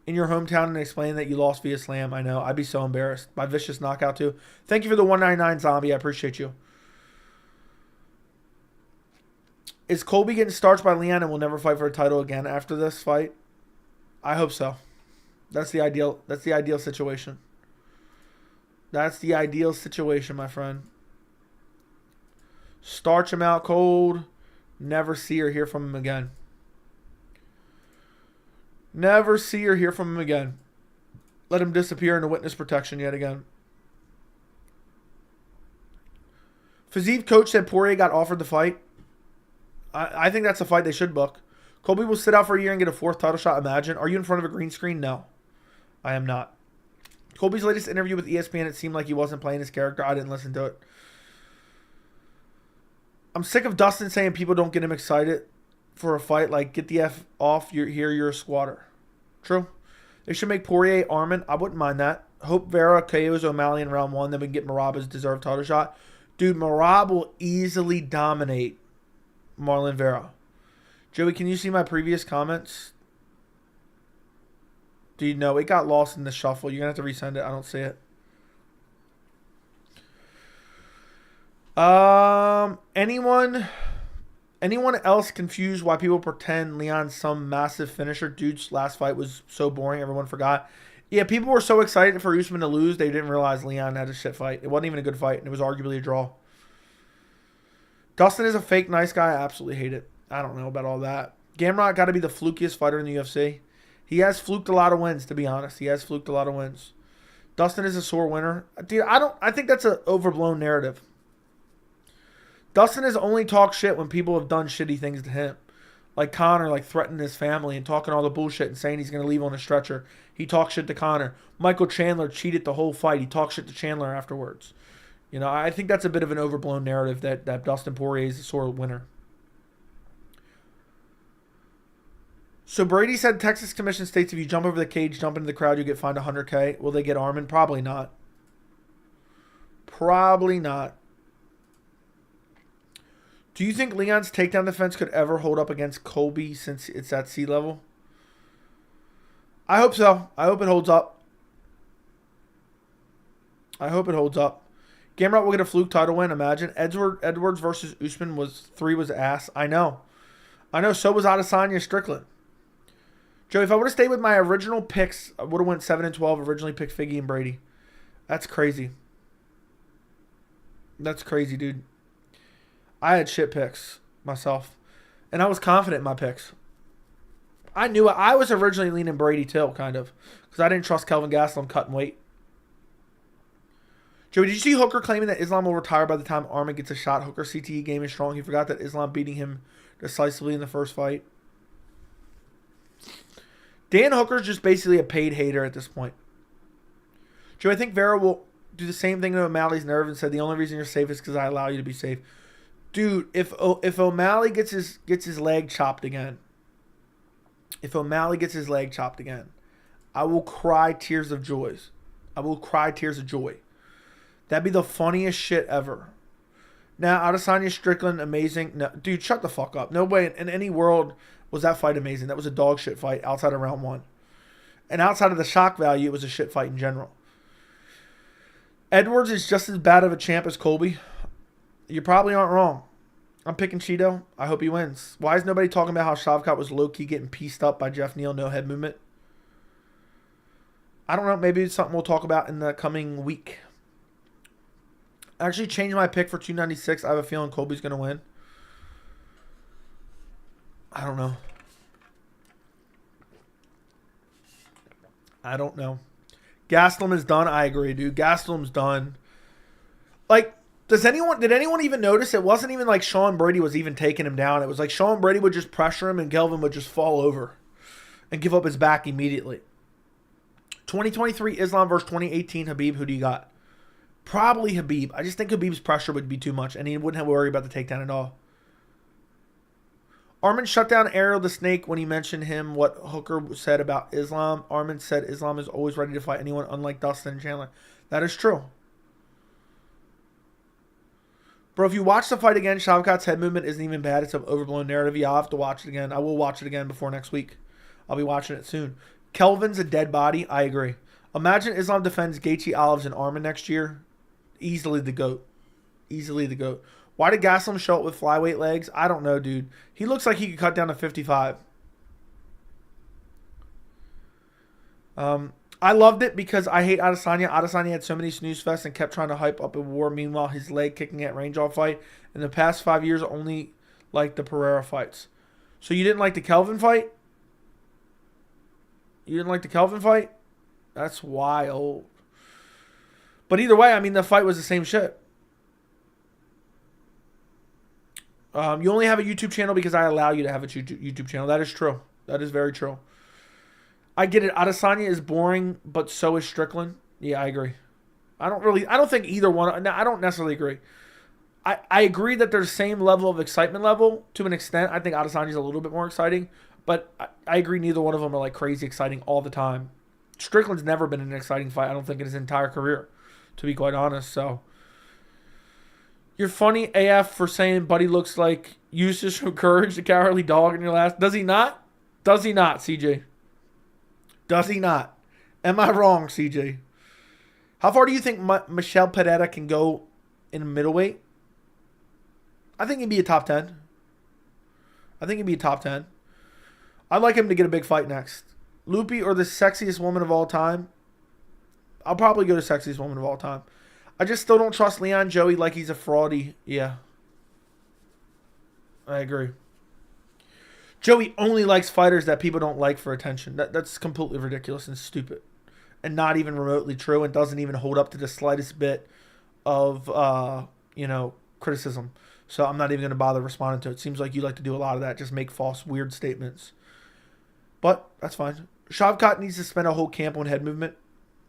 in your hometown and explaining that you lost via slam. I know. I'd be so embarrassed. By vicious knockout, too. Thank you for the 199 Zombie. I appreciate you. Is Colby getting starched by Leon and will never fight for a title again after this fight? I hope so. That's the ideal situation. That's the ideal situation, my friend. Starch him out cold. Never see or hear from him again. Never see or hear from him again. Let him disappear into witness protection yet again. Fiziev coach said Poirier got offered the fight. I think that's a fight they should book. Colby will sit out for a year and get a 4th title shot, imagine. Are you in front of a green screen? No. I am not. Colby's latest interview with ESPN, it seemed like he wasn't playing his character. I didn't listen to it. I'm sick of Dustin saying people don't get him excited for a fight. Like, get the F off. You're a squatter. True. They should make Poirier Armin. I wouldn't mind that. Hope Vera KOs O'Malley in round 1. Then we can get Maraba's deserved title shot. Dude, Marab will easily dominate Marlon Vera. Joey, can you see my previous comments? Dude, no, it got lost in the shuffle. You're going to have to resend it. I don't see it. Anyone else confused why people pretend Leon's some massive finisher? Dude's last fight was so boring, everyone forgot. Yeah, people were so excited for Usman to lose, they didn't realize Leon had a shit fight. It wasn't even a good fight, and it was arguably a draw. Dustin is a fake nice guy. I absolutely hate it. I don't know about all that. Gamrot got to be the flukiest fighter in the UFC. He has fluked a lot of wins, to be honest. He has fluked a lot of wins. Dustin is a sore winner. Dude, I think that's an overblown narrative. Dustin has only talked shit when people have done shitty things to him. Like Conor, like threatening his family and talking all the bullshit and saying he's going to leave on a stretcher. He talked shit to Conor. Michael Chandler cheated the whole fight. He talked shit to Chandler afterwards. You know, I think that's a bit of an overblown narrative that Dustin Poirier is a sore winner. So Brady said Texas Commission states if you jump over the cage, jump into the crowd, you get fined $100K. Will they get Armin? Probably not. Probably not. Do you think Leon's takedown defense could ever hold up against Colby since it's at sea level? I hope so. I hope it holds up. I hope it holds up. Gamrot will get a fluke title win. Imagine. Edwards versus Usman was ass. I know. So was Adesanya Strickland. Joe, if I would have stayed with my original picks, I would have went 7-12. Originally picked Figgy and Brady. That's crazy. That's crazy, dude. I had shit picks myself. And I was confident in my picks. I knew it. I was originally leaning Brady too, kind of. Because I didn't trust Kelvin Gastelum cutting weight. Joey, did you see Hooker claiming that Islam will retire by the time Armin gets a shot? Hooker CTE game is strong. He forgot that Islam beating him decisively in the first fight. Dan Hooker's just basically a paid hater at this point. Joe, I think Vera will do the same thing to O'Malley's nerve and said the only reason you're safe is because I allow you to be safe. Dude, if O'Malley gets his leg chopped again, I will cry tears of joy. That'd be the funniest shit ever. Now, Adesanya Strickland, amazing. No, dude, shut the fuck up. No way in any world was that fight amazing. That was a dog shit fight outside of round 1. And outside of the shock value, it was a shit fight in general. Edwards is just as bad of a champ as Colby. You probably aren't wrong. I'm picking Cheeto. I hope he wins. Why is nobody talking about how Shavkat was low-key getting pieced up by Jeff Neal, no head movement? I don't know. Maybe it's something we'll talk about in the coming week. I actually changed my pick for 296. I have a feeling Colby's going to win. I don't know. I don't know. Gastelum is done. I agree, dude. Gastelum's done. Like, did anyone even notice? It wasn't even like Sean Brady was even taking him down. It was like Sean Brady would just pressure him and Kelvin would just fall over and give up his back immediately. 2023 Islam versus 2018 Habib. Who do you got? Probably Habib. I just think Habib's pressure would be too much and he wouldn't have to worry about the takedown at all. Armin shut down Ariel the Snake when he mentioned him, what Hooker said about Islam. Armin said Islam is always ready to fight anyone, unlike Dustin and Chandler. That is true. Bro, if you watch the fight again, Shavkat's head movement isn't even bad. It's an overblown narrative. Yeah, I'll have to watch it again. I will watch it again before next week. I'll be watching it soon. Kelvin's a dead body. I agree. Imagine Islam defends Gaethje, Olives, and Armin next year. Easily the GOAT. Easily the GOAT. Why did Gastelum show up with flyweight legs? I don't know, dude. He looks like he could cut down to 55. I loved it because I hate Adesanya. Adesanya had so many snooze fests and kept trying to hype up a war. Meanwhile, his leg kicking at range all fight. In the past 5 years, only like the Pereira fights. So you didn't like the Kelvin fight? You didn't like the Kelvin fight? That's wild. But either way, I mean, the fight was the same shit. You only have a YouTube channel because I allow you to have a YouTube channel. That is true. That is very true. I get it. Adesanya is boring, but so is Strickland. Yeah, I agree. I don't think either one. I don't necessarily agree. I agree that there's the same level of excitement level to an extent. I think Adesanya's a little bit more exciting, but I agree neither one of them are like crazy exciting all the time. Strickland's never been an exciting fight, I don't think, in his entire career, to be quite honest. So you're funny AF for saying Buddy looks like Eustace from Courage, the Cowardly Dog in your last. Does he not? Does he not, CJ? Does he not? Am I wrong, CJ? How far do you think Michael Pereira can go in middleweight? I think he'd be a top 10. I think he'd be a top 10. I'd like him to get a big fight next. Loopy or the sexiest woman of all time? I'll probably go to sexiest woman of all time. I just still don't trust Leon Joey like he's a fraudy. Yeah. I agree. Joey only likes fighters that people don't like for attention. That's completely ridiculous and stupid. And not even remotely true and doesn't even hold up to the slightest bit of, criticism. So I'm not even going to bother responding to it. Seems like you like to do a lot of that. Just make false, weird statements. But that's fine. Shavkat needs to spend a whole camp on head movement.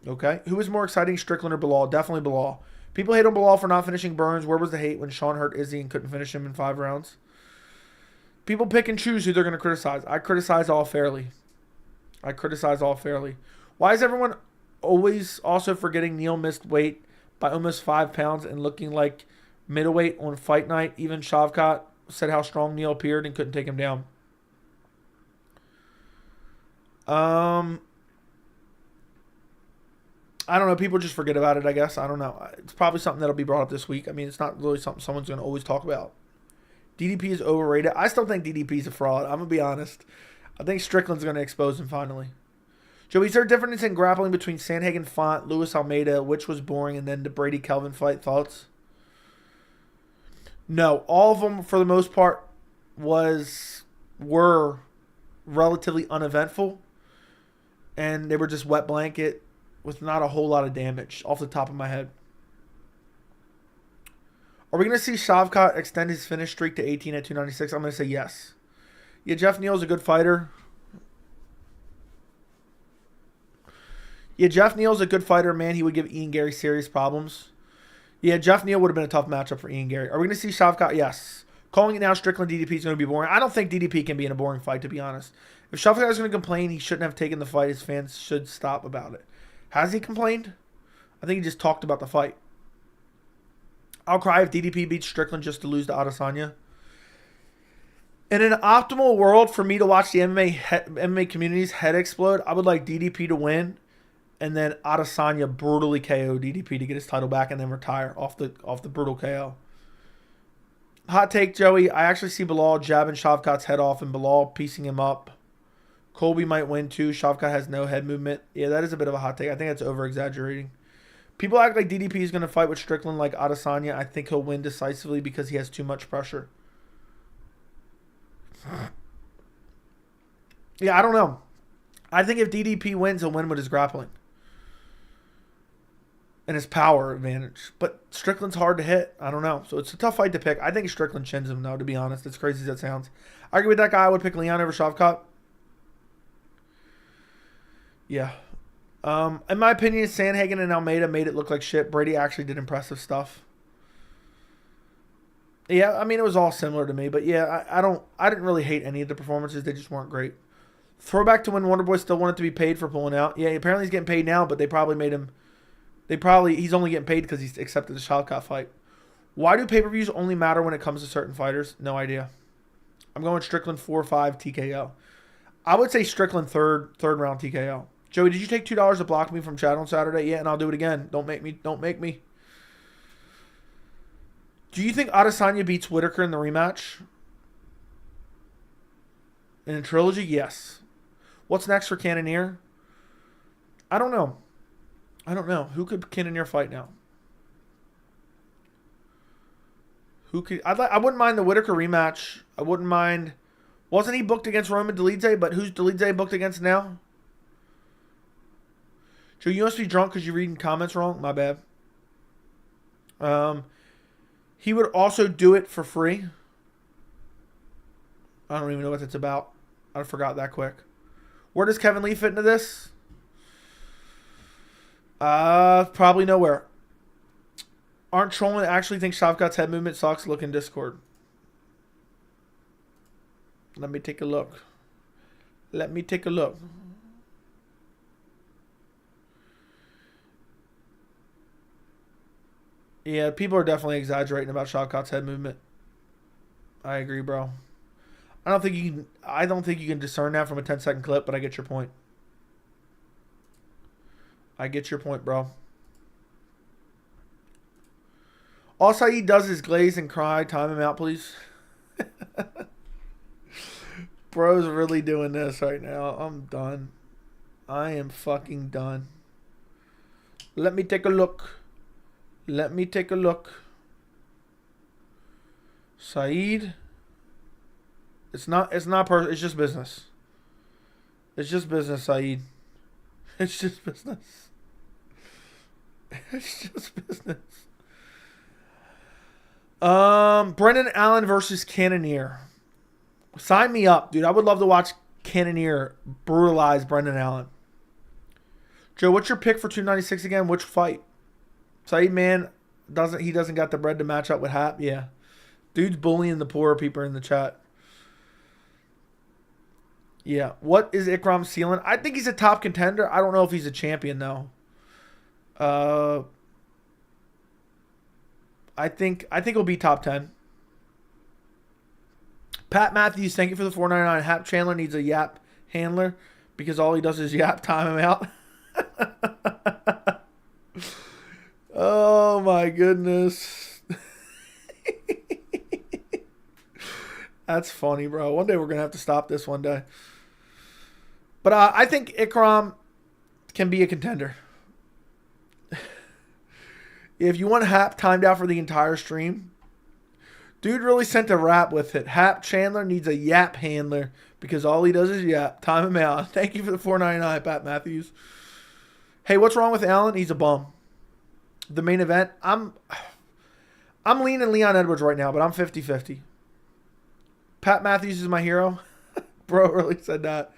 Okay. Who is more exciting, Strickland or Bilal? Definitely Bilal. People hate on Bilal for not finishing Burns. Where was the hate when Sean hurt Izzy and couldn't finish him in 5 rounds? People pick and choose who they're going to criticize. I criticize all fairly. Why is everyone always also forgetting Neal missed weight by almost 5 pounds and looking like middleweight on fight night? Even Shavkat said how strong Neal appeared and couldn't take him down. I don't know. People just forget about it, I guess. I don't know. It's probably something that'll be brought up this week. I mean, it's not really something someone's going to always talk about. DDP is overrated. I still think DDP is a fraud. I'm going to be honest. I think Strickland's going to expose him finally. Joey, is there a difference in grappling between Sandhagen Font, Luis Almeida, which was boring, and then the Brady Kelvin fight? Thoughts? No. All of them, for the most part, were relatively uneventful. And they were just wet blanket with not a whole lot of damage off the top of my head. Are we going to see Shavkat extend his finish streak to 18 at 296? I'm going to say yes. Yeah, Jeff Neal's a good fighter. Man, he would give Ian Gary serious problems. Yeah, Jeff Neal would have been a tough matchup for Ian Gary. Are we going to see Shavkat? Yes. Calling it now Strickland DDP is going to be boring. I don't think DDP can be in a boring fight, to be honest. If Shavkat is going to complain, he shouldn't have taken the fight. His fans should stop about it. Has he complained? I think he just talked about the fight. I'll cry if DDP beats Strickland just to lose to Adesanya. In an optimal world for me to watch the MMA community's head explode, I would like DDP to win, and then Adesanya brutally KO DDP to get his title back and then retire off the brutal KO. Hot take, Joey. I actually see Bilal jabbing Shavkat's head off and Bilal piecing him up. Colby might win too. Shavkat has no head movement. Yeah, that is a bit of a hot take. I think that's over-exaggerating. People act like DDP is going to fight with Strickland like Adesanya. I think he'll win decisively because he has too much pressure. Yeah, I don't know. I think if DDP wins, he'll win with his grappling and his power advantage. But Strickland's hard to hit. I don't know. So it's a tough fight to pick. I think Strickland chins him, though, to be honest. As crazy as that sounds. I agree with that guy. I would pick Leon over Shavkat. Yeah. In my opinion, Sandhagen and Almeida made it look like shit. Brady actually did impressive stuff. Yeah, I mean, it was all similar to me. But yeah, I didn't really hate any of the performances. They just weren't great. Throwback to when Wonderboy still wanted to be paid for pulling out. Yeah, apparently he's getting paid now, but they probably made him... He's only getting paid because he's accepted the Shavkat fight. Why do pay-per-views only matter when it comes to certain fighters? No idea. I'm going Strickland 4-5 TKO. I would say Strickland third round TKO. Joey, did you take $2 to block me from chat on Saturday? Yeah, and I'll do it again. Don't make me. Do you think Adesanya beats Whitaker in the rematch? In a trilogy? Yes. What's next for Cannonier? I don't know. Who could Cannonier fight now? Who could... I wouldn't mind the Whitaker rematch. I wouldn't mind... Wasn't he booked against Roman Dolidze? But who's Dolidze booked against now? Joe, you must be drunk because you're reading comments wrong. My bad. He would also do it for free. I don't even know what that's about. I forgot that quick. Where does Kevin Lee fit into this? Probably nowhere. Aren't trolling actually think Shavkat's head movement sucks? Look in Discord. Let me take a look. Yeah, people are definitely exaggerating about Shavkat's head movement. I agree, bro. I don't think you can discern that from a 10-second clip, but I get your point. Bro. All Saeed does is glaze and cry. Time him out, please. Bro's really doing this right now. I'm done. I am fucking done. Let me take a look. Saeed. It's just business. It's just business, Saeed. It's just business. Brendan Allen versus Cannonier. Sign me up, dude. I would love to watch Cannonier brutalize Brendan Allen. Joe, what's your pick for 296 again? Which fight? Saeed, man, doesn't got the bread to match up with Hap? Yeah. Dude's bullying the poorer people in the chat. Yeah. What is Ikram's ceiling? I think he's a top contender. I don't know if he's a champion, though. I think he'll be top 10. Pat Matthews, thank you for the $4.99. Hap Chandler needs a yap handler because all he does is yap. Time him out. Oh my goodness. That's funny, bro. One day we're gonna have to stop this one day. But I think Ikram can be a contender. If you want Hap timed out for the entire stream, dude really sent a rap with it. Hap Chandler needs a yap handler because all he does is yap. Time him out. Thank you for the $4.99, Pat Matthews. Hey, what's wrong with Allen? He's a bum. The main event, I'm leaning Leon Edwards right now, but I'm 50-50. Pat Matthews is my hero. Bro really said that.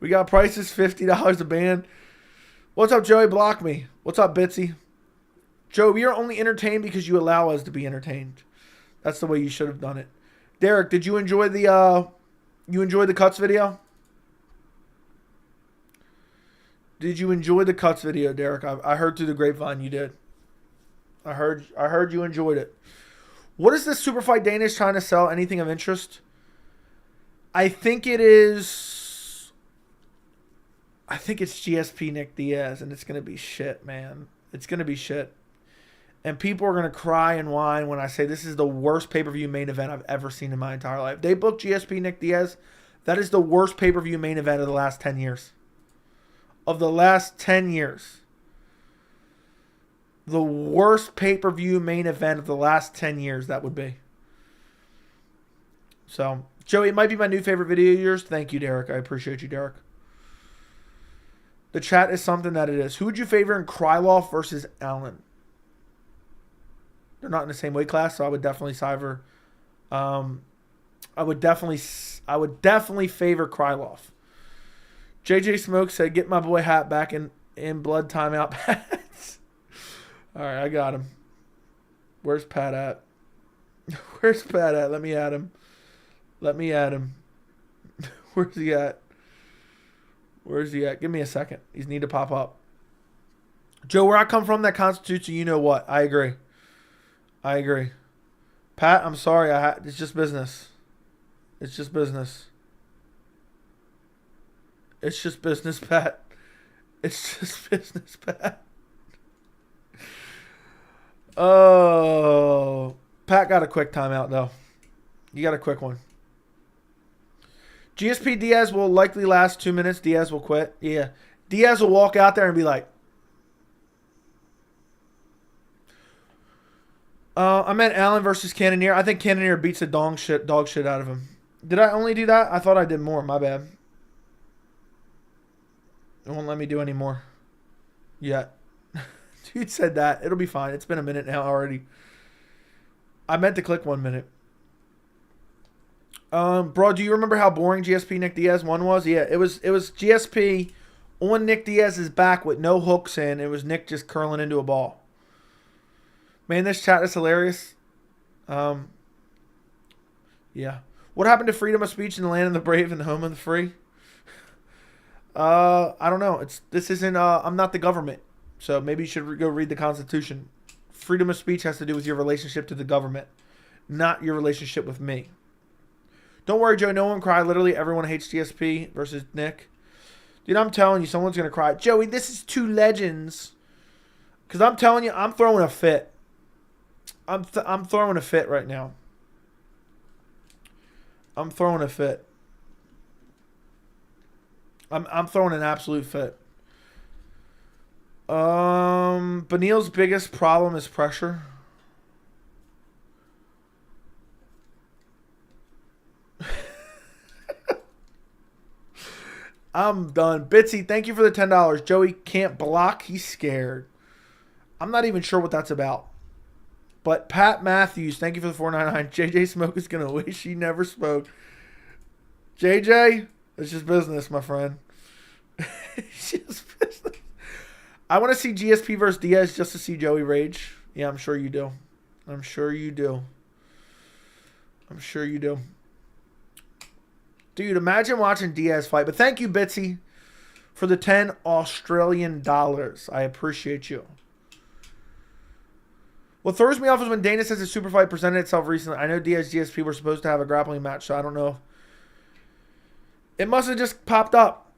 We got prices $50 a band. What's up, Joey? Block me. What's up, Bitsy? Joe, we are only entertained because you allow us to be entertained. That's the way you should have done it. Derek, did you enjoy the cuts video? Did you enjoy the cuts video, Derek? I heard through the grapevine you did. I heard you enjoyed it. What is this super fight Danish trying to sell? Anything of interest? I think it's GSP Nick Diaz, and it's gonna be shit, man. It's gonna be shit. And people are going to cry and whine when I say this is the worst pay-per-view main event I've ever seen in my entire life. They booked GSP Nick Diaz. That is the worst pay-per-view main event of the last 10 years. Of the last 10 years. The worst pay-per-view main event of the last 10 years, that would be. So, Joey, it might be my new favorite video of yours. Thank you, Derek. I appreciate you, Derek. The chat is something that it is. Who would you favor in Krylov versus Allen? They're not in the same weight class, so I would definitely favor. I would definitely favor Krylov. JJ Smoke said, "Get my boy Hat back in blood timeout pads." All right, I got him. Where's Pat at? Where's Pat at? Let me at him. Where's he at? Give me a second. He's need to pop up. Joe, where I come from, that constitutes a you know what. I agree. Pat, I'm sorry. It's just business. It's just business, Pat. It's just business, Pat. Oh, Pat got a quick timeout, though. You got a quick one. GSP Diaz will likely last 2 minutes. Diaz will quit. Yeah. Diaz will walk out there and be like, I meant Allen versus Cannonier. I think Cannonier beats the dog shit out of him. Did I only do that? I thought I did more. My bad. It won't let me do any more yet. Dude said that. It'll be fine. It's been a minute now already. I meant to click 1 minute. Bro, do you remember how boring GSP Nick Diaz 1 was? Yeah, it was GSP on Nick Diaz's back with no hooks in. It was Nick just curling into a ball. Man, this chat is hilarious. Yeah. What happened to freedom of speech in the land of the brave and the home of the free? I don't know. This isn't. I'm not the government, so maybe you should go read the Constitution. Freedom of speech has to do with your relationship to the government, not your relationship with me. Don't worry, Joe. No one cry. Literally, everyone hates GSP versus Nick. Dude, I'm telling you, someone's gonna cry. Joey, this is two legends. Because I'm telling you, I'm throwing a fit. I'm throwing a fit right now. I'm throwing a fit. I'm throwing an absolute fit. Benil's biggest problem is pressure. I'm done. Bitsy, thank you for the $10. Joey can't block. He's scared. I'm not even sure what that's about. But Pat Matthews, thank you for the $4.99. JJ Smoke is going to wish he never spoke. JJ, it's just business, my friend. It's just business. I want to see GSP versus Diaz just to see Joey rage. Yeah, I'm sure you do. I'm sure you do. Dude, imagine watching Diaz fight. But thank you, Bitsy, for the 10 Australian dollars. I appreciate you. What throws me off is when Dana says a super fight presented itself recently. I know Diaz GSP were supposed to have a grappling match, so I don't know. It must have just popped up.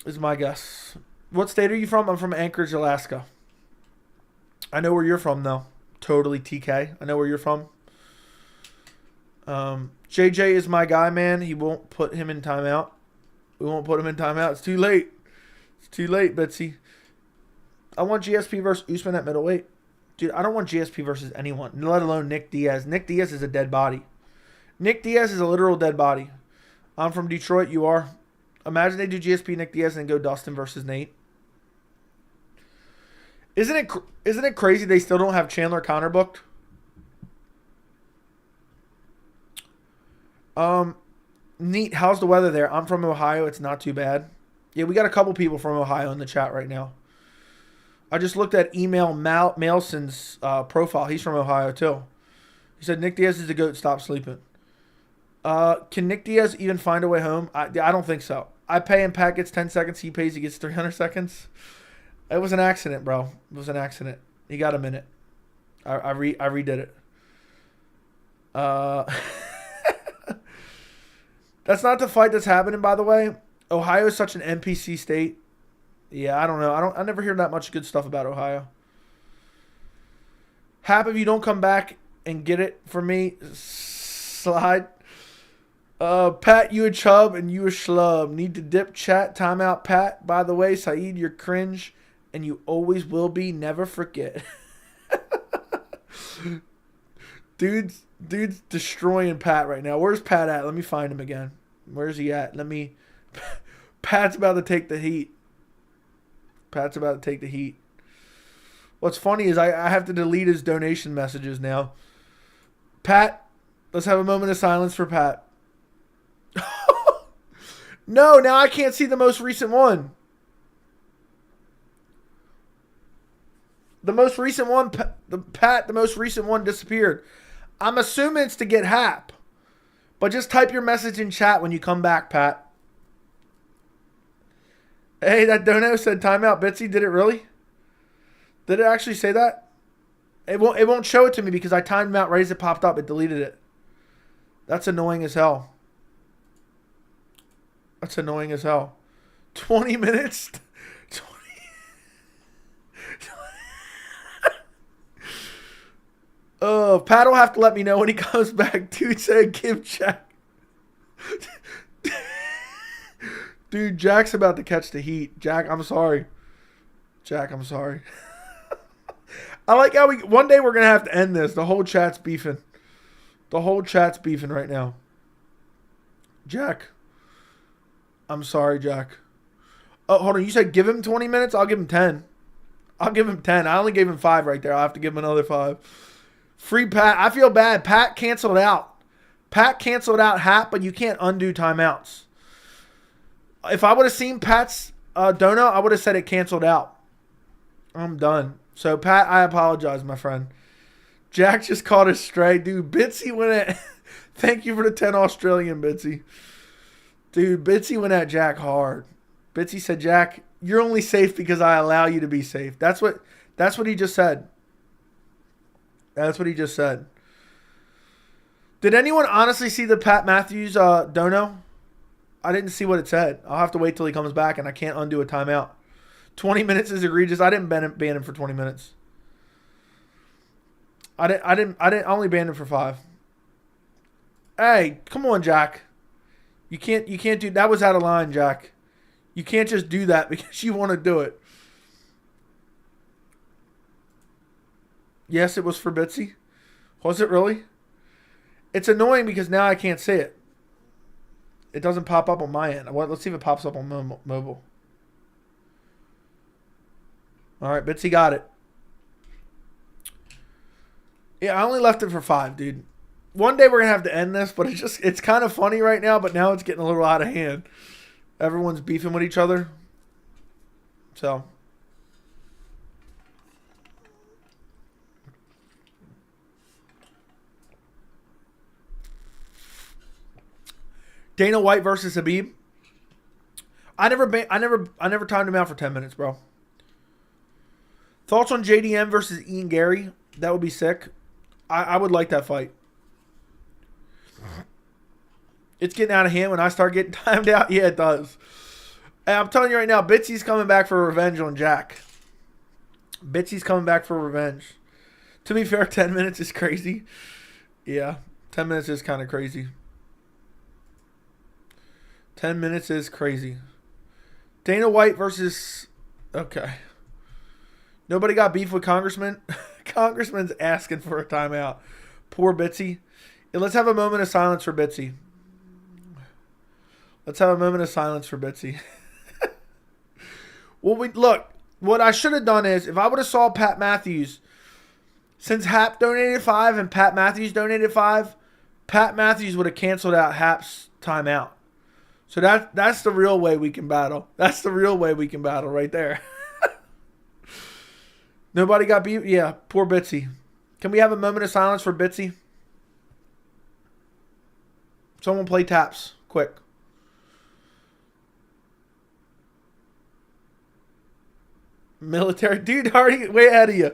Is my guess. What state are you from? I'm from Anchorage, Alaska. I know where you're from, though. Totally TK. I know where you're from. JJ is my guy, man. He won't put him in timeout. We won't put him in timeout. It's too late. Betsy. I want GSP versus Usman at middleweight. Dude, I don't want GSP versus anyone, let alone Nick Diaz. Nick Diaz is a dead body. Nick Diaz is a literal dead body. I'm from Detroit. You are. Imagine they do GSP Nick Diaz and go Dustin versus Nate. Isn't it crazy they still don't have Chandler Conor booked? Neat. How's the weather there? I'm from Ohio. It's not too bad. Yeah, we got a couple people from Ohio in the chat right now. I just looked at Malson's profile. He's from Ohio too. He said Nick Diaz is the GOAT. Stop sleeping. Can Nick Diaz even find a way home? I don't think so. I pay him. Pat gets 10 seconds. He pays. He gets 300 seconds. It was an accident, bro. It was an accident. You got a minute. I redid it. That's not the fight that's happening, by the way. Ohio is such an NPC state. Yeah, I don't know. I never hear that much good stuff about Ohio. Hap, if you don't come back and get it for me, slide. Pat, you a chub and you a schlub. Need to dip chat. Timeout, Pat. By the way, Saeed, you're cringe and you always will be. Never forget. Dude's destroying Pat right now. Where's Pat at? Let me find him again. Where's he at? Pat's about to take the heat. Pat's about to take the heat. What's funny is I have to delete his donation messages now. Pat, let's have a moment of silence for Pat. No, now I can't see the most recent one. The most recent one, the most recent one disappeared. I'm assuming it's to get Hap. But just type your message in chat when you come back, Pat. Hey, that dono said timeout. Bitsy, did it really? Did it actually say that? It won't show it to me because I timed out right as it popped up. It deleted it. That's annoying as hell. That's annoying as hell. 20 minutes? 20. Oh, Pat will have to let me know when he comes back. Dude said give Jack. Dude, Jack's about to catch the heat. Jack, I'm sorry. Jack, I'm sorry. I like how one day we're going to have to end this. The whole chat's beefing. The whole chat's beefing right now. Jack. I'm sorry, Jack. Oh, hold on. You said give him 20 minutes? I'll give him 10. I'll give him 10. I only gave him 5 right there. I'll have to give him another 5. Free Pat. I feel bad. Pat canceled out. Pat canceled out Hap, but you can't undo timeouts. If I would have seen Pat's dono, I would have said it canceled out. I'm done. So, Pat, I apologize, my friend. Jack just caught a stray. Dude, Bitsy went at... Thank you for the 10 Australian, Bitsy. Dude, Bitsy went at Jack hard. Bitsy said, Jack, you're only safe because I allow you to be safe. That's what he just said. That's what he just said. Did anyone honestly see the Pat Matthews dono? I didn't see what it said. I'll have to wait till he comes back, and I can't undo a timeout. 20 minutes is egregious. I didn't ban him for 20 minutes. I only banned him for 5. Hey, come on, Jack. You can't do that. Was out of line, Jack. You can't just do that because you want to do it. Yes, it was for Bitsy. Was it really? It's annoying because now I can't see it. It doesn't pop up on my end. Let's see if it pops up on mobile. All right, Bitsy got it. Yeah, I only left it for 5, dude. One day we're going to have to end this, but it's kind of funny right now, but now it's getting a little out of hand. Everyone's beefing with each other. So. Dana White versus Habib. I never timed him out for 10 minutes, bro. Thoughts on JDM versus Ian Gary? That would be sick. I would like that fight. It's getting out of hand when I start getting timed out. Yeah, it does. And I'm telling you right now, Bitsy's coming back for revenge on Jack. Bitsy's coming back for revenge. To be fair, 10 minutes is crazy. Yeah, 10 minutes is kind of crazy. 10 minutes is crazy. Dana White versus... Okay. Nobody got beef with Congressman? Congressman's asking for a timeout. Poor Bitsy. Yeah, let's have a moment of silence for Bitsy. Let's have a moment of silence for Bitsy. Well, look, what I should have done is, if I would have saw Pat Matthews, since Hap donated 5 and Pat Matthews donated 5, Pat Matthews would have canceled out Hap's timeout. So that's the real way we can battle. That's the real way we can battle right there. Nobody got beat? Yeah, poor Bitsy. Can we have a moment of silence for Bitsy? Someone play taps. Quick. Military. Dude, already way ahead of you.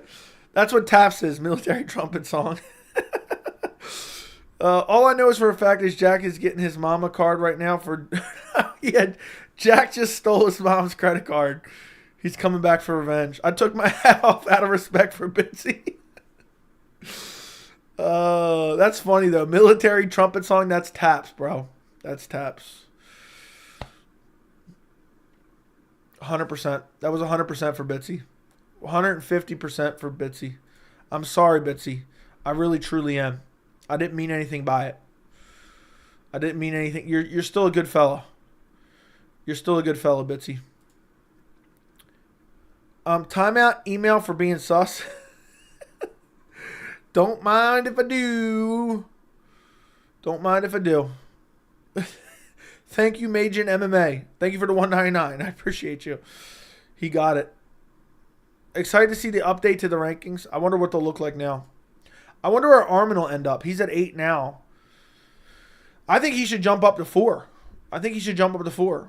That's what TAPS is. Military trumpet song. All I know is for a fact is Jack is getting his mama card right now for... yeah, Jack just stole his mom's credit card. He's coming back for revenge. I took my hat off out of respect for Bitsy. That's funny, though. Military trumpet song, that's TAPS, bro. That's TAPS. 100%. That was 100% for Bitsy. 150% for Bitsy. I'm sorry, Bitsy. I really, truly am. I didn't mean anything by it. I didn't mean anything. You're still a good fella. You're still a good fella, Bitsy. Timeout email for being sus. Don't mind if I do. Don't mind if I do. Thank you, Majin MMA. Thank you for the $1.99. I appreciate you. He got it. Excited to see the update to the rankings. I wonder what they'll look like now. I wonder where Armin will end up. He's at 8 now. I think he should jump up to 4. I think he should jump up to 4.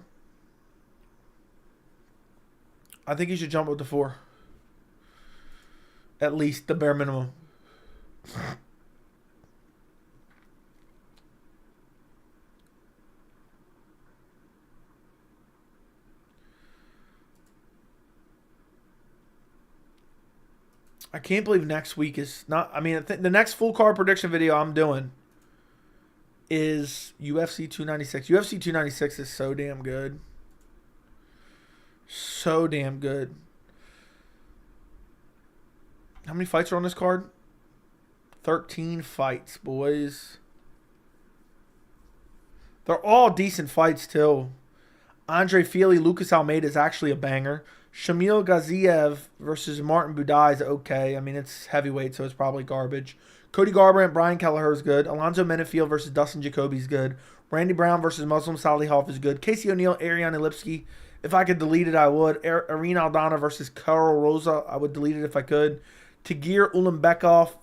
I think he should jump up to 4. At least the bare minimum. I can't believe next week is not... I mean, the next full card prediction video I'm doing is UFC 296. UFC 296 is so damn good. So damn good. How many fights are on this card? 13 fights, boys. They're all decent fights, too. Andre Fili, Lucas Almeida is actually a banger. Shamil Gaziev versus Martin Budai is okay. I mean, it's heavyweight, so it's probably garbage. Cody Garbrandt, Brian Kelleher is good. Alonzo Menefield versus Dustin Jacoby is good. Randy Brown versus Muslim Salihov is good. Casey O'Neill, Ariane Lipsky. If I could delete it, I would. Irene Aldana versus Carl Rosa. I would delete it if I could. Tagir Ulanbekov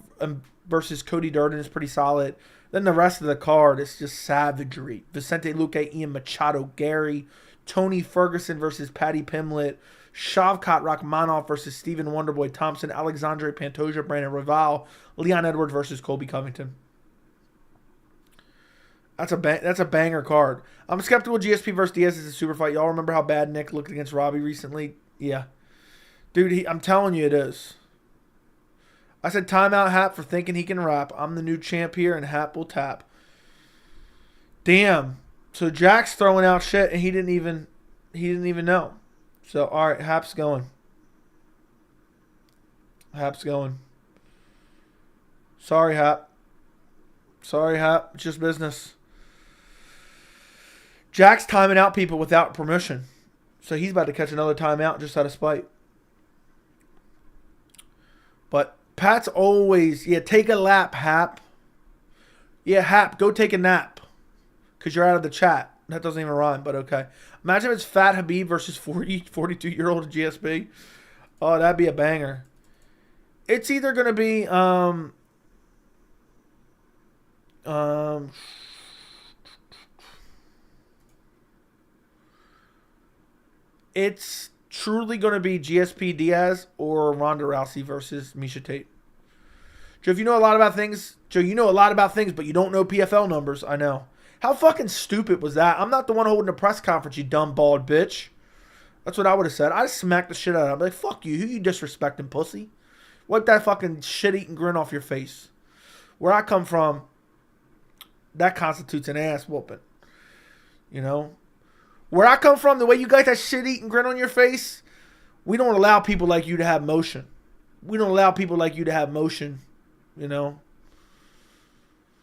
versus Cody Durden is pretty solid. Then the rest of the card is just savagery. Vicente Luque, Ian Machado, Gary. Tony Ferguson versus Paddy Pimblett. Shavkat Rakhmonov versus Stephen Wonderboy Thompson. Alexandre Pantoja, Brandon Royval. Leon Edwards versus Colby Covington. That's a banger card. I'm skeptical GSP versus Diaz is a super fight. Y'all remember how bad Nick looked against Robbie recently? Yeah. Dude, I'm telling you it is. I said timeout Hap for thinking he can rap. I'm the new champ here and Hap will tap. Damn. So Jack's throwing out shit and he didn't even know. So all right, Hap's going. Hap's going. Sorry, Hap. Sorry, Hap. It's just business. Jack's timing out people without permission. So he's about to catch another timeout just out of spite. But Pat's always, take a lap, Hap. Yeah, Hap, go take a nap. Because you're out of the chat. That doesn't even rhyme, but okay. Imagine if it's Fat Habib versus 42-year-old GSP. Oh, that'd be a banger. It's either going to be... it's truly going to be GSP Diaz or Ronda Rousey versus Miesha Tate. Joe, if you know a lot about things, you know a lot about things, but you don't know PFL numbers. I know. How fucking stupid was that? I'm not the one holding a press conference, you dumb bald bitch. That's what I would have said. I'd smack the shit out of him. I'd be like, fuck you. Who you disrespecting, pussy? Wipe that fucking shit-eating grin off your face. Where I come from, that constitutes an ass whooping. You know? Where I come from, the way you got that shit-eating grin on your face, we don't allow people like you to have motion. We don't allow people like you to have motion, you know?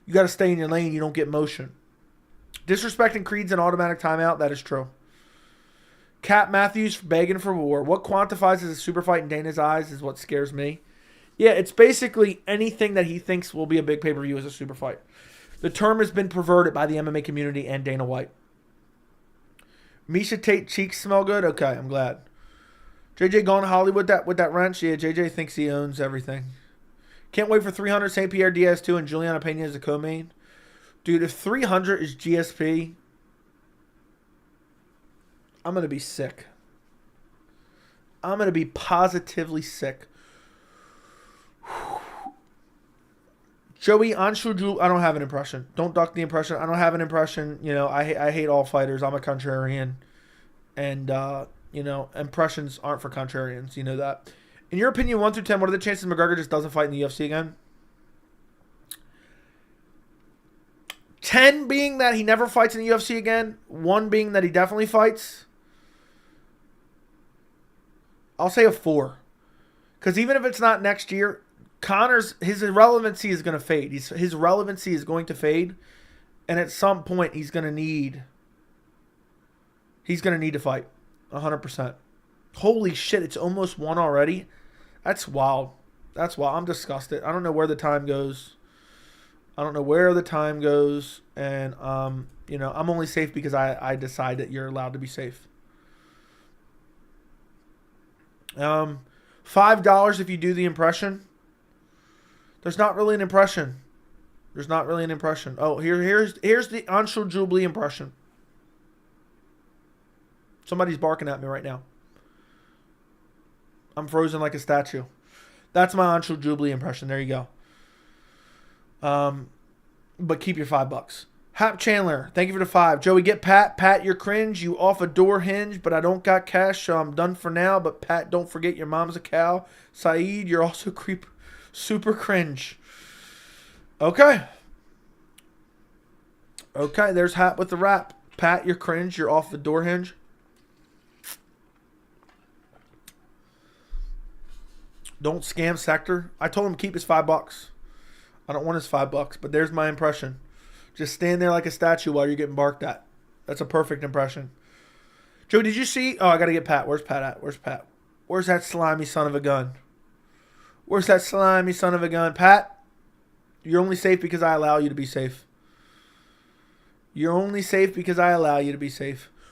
You got to stay in your lane. You don't get motion. Disrespecting Creed's an automatic timeout. That is true. Cat Matthews begging for war. What quantifies as a super fight in Dana's eyes is what scares me. Yeah, it's basically anything that he thinks will be a big pay-per-view as a super fight. The term has been perverted by the MMA community and Dana White. Miesha Tate cheeks smell good? Okay, I'm glad. JJ going to Hollywood with that wrench? Yeah, JJ thinks he owns everything. Can't wait for 300 St. Pierre Diaz 2 and Juliana Pena as a co-main. Dude, if 300 is GSP, I'm going to be sick. I'm going to be positively sick. Joey Anshuju, I don't have an impression. Don't duck the impression. I don't have an impression. You know, I hate all fighters. I'm a contrarian. And, you know, impressions aren't for contrarians. You know that. In your opinion, 1 through 10, what are the chances McGregor just doesn't fight in the UFC again? 10 being that he never fights in the UFC again. 1 being that he definitely fights. I'll say a 4. Because even if it's not next year, his irrelevancy is going to fade. His relevancy is going to fade. And at some point, he's going to need to fight. 100%. Holy shit, it's almost 1 already. That's wild. That's wild. I'm disgusted. I don't know where the time goes. And, you know, I'm only safe because I decide that you're allowed to be safe. $5 if you do the impression. There's not really an impression. Oh, here's the Anshul Jubilee impression. Somebody's barking at me right now. I'm frozen like a statue. That's my Anshul Jubilee impression. There you go. But keep your $5. Hap Chandler, thank you for the 5. Joey, get Pat. Pat, you're cringe. You off a door hinge, but I don't got cash, so I'm done for now. But Pat, don't forget your mom's a cow. Saeed, you're also super cringe. Okay, there's Hap with the rap. Pat, you're cringe. You're off the door hinge. Don't scam Sector. I told him to keep his $5. I don't want his $5, but there's my impression. Just stand there like a statue while you're getting barked at. That's a perfect impression. Joe, did you see? Oh, I got to get Pat. Where's Pat at? Where's that slimy son of a gun? Pat, you're only safe because I allow you to be safe.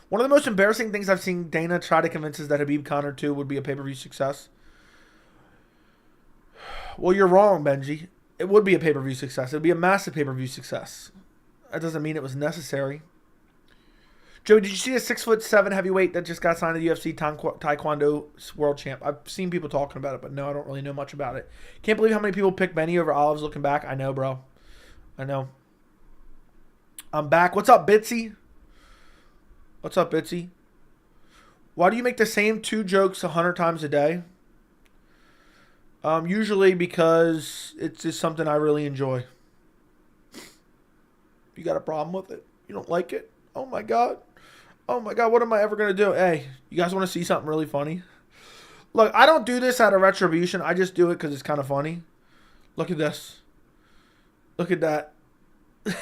One of the most embarrassing things I've seen Dana try to convince us that Khabib Conor 2 would be a pay-per-view success. Well, you're wrong, Benji. It would be a pay-per-view success. It would be a massive pay-per-view success. That doesn't mean it was necessary. Joey, did you see a 6'7" heavyweight that just got signed to the UFC Taekwondo world champ? I've seen people talking about it, but no, I don't really know much about it. Can't believe how many people picked Benny over Olives looking back. I know, bro. I know. I'm back. What's up, Bitsy? Why do you make the same 2 jokes 100 times a day? Usually because it's just something I really enjoy. You got a problem with it? You don't like it? Oh my God, what am I ever going to do? Hey, you guys want to see something really funny? Look, I don't do this out of retribution. I just do it because it's kind of funny. Look at this. Look at that. Look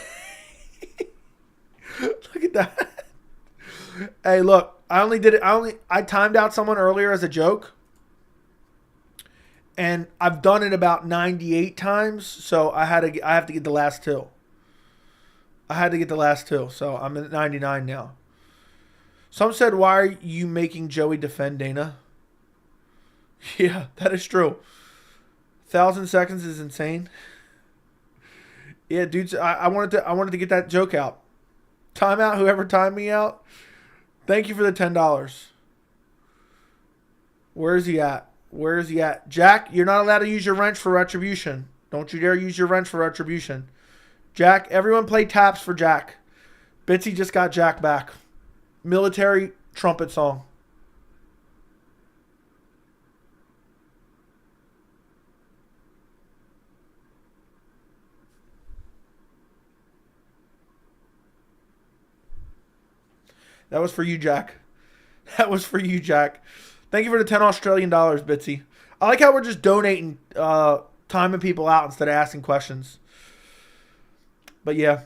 at that. Hey, look, I timed out someone earlier as a joke. And I've done it about 98 times, so I have to get the last 2. So I'm at 99 now. Some said, why are you making Joey defend Dana? Yeah, that is true. 1,000 seconds is insane. Yeah, dudes, I wanted to get that joke out. Timeout, whoever timed me out. Thank you for the $10. Where is he at? Jack, you're not allowed to use your wrench for retribution. Don't you dare use your wrench for retribution. Jack, everyone play taps for Jack. Bitsy just got Jack back. Military trumpet song. That was for you, Jack. Thank you for the 10 Australian dollars, Bitsy. I like how we're just donating, timing people out instead of asking questions. But yeah.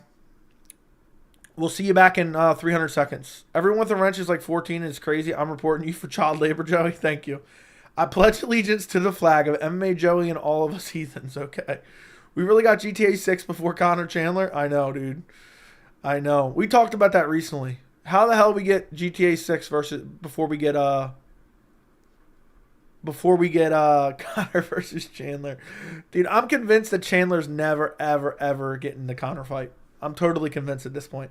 We'll see you back in 300 seconds. Everyone with a wrench is like 14 and it's crazy. I'm reporting you for child labor, Joey. Thank you. I pledge allegiance to the flag of MMA Joey and all of us heathens. Okay. We really got GTA 6 before Conor Chandler? I know, dude. I know. We talked about that recently. How the hell we get GTA 6 before we get Conor versus Chandler. Dude, I'm convinced that Chandler's never, ever, ever getting the Conor fight. I'm totally convinced at this point.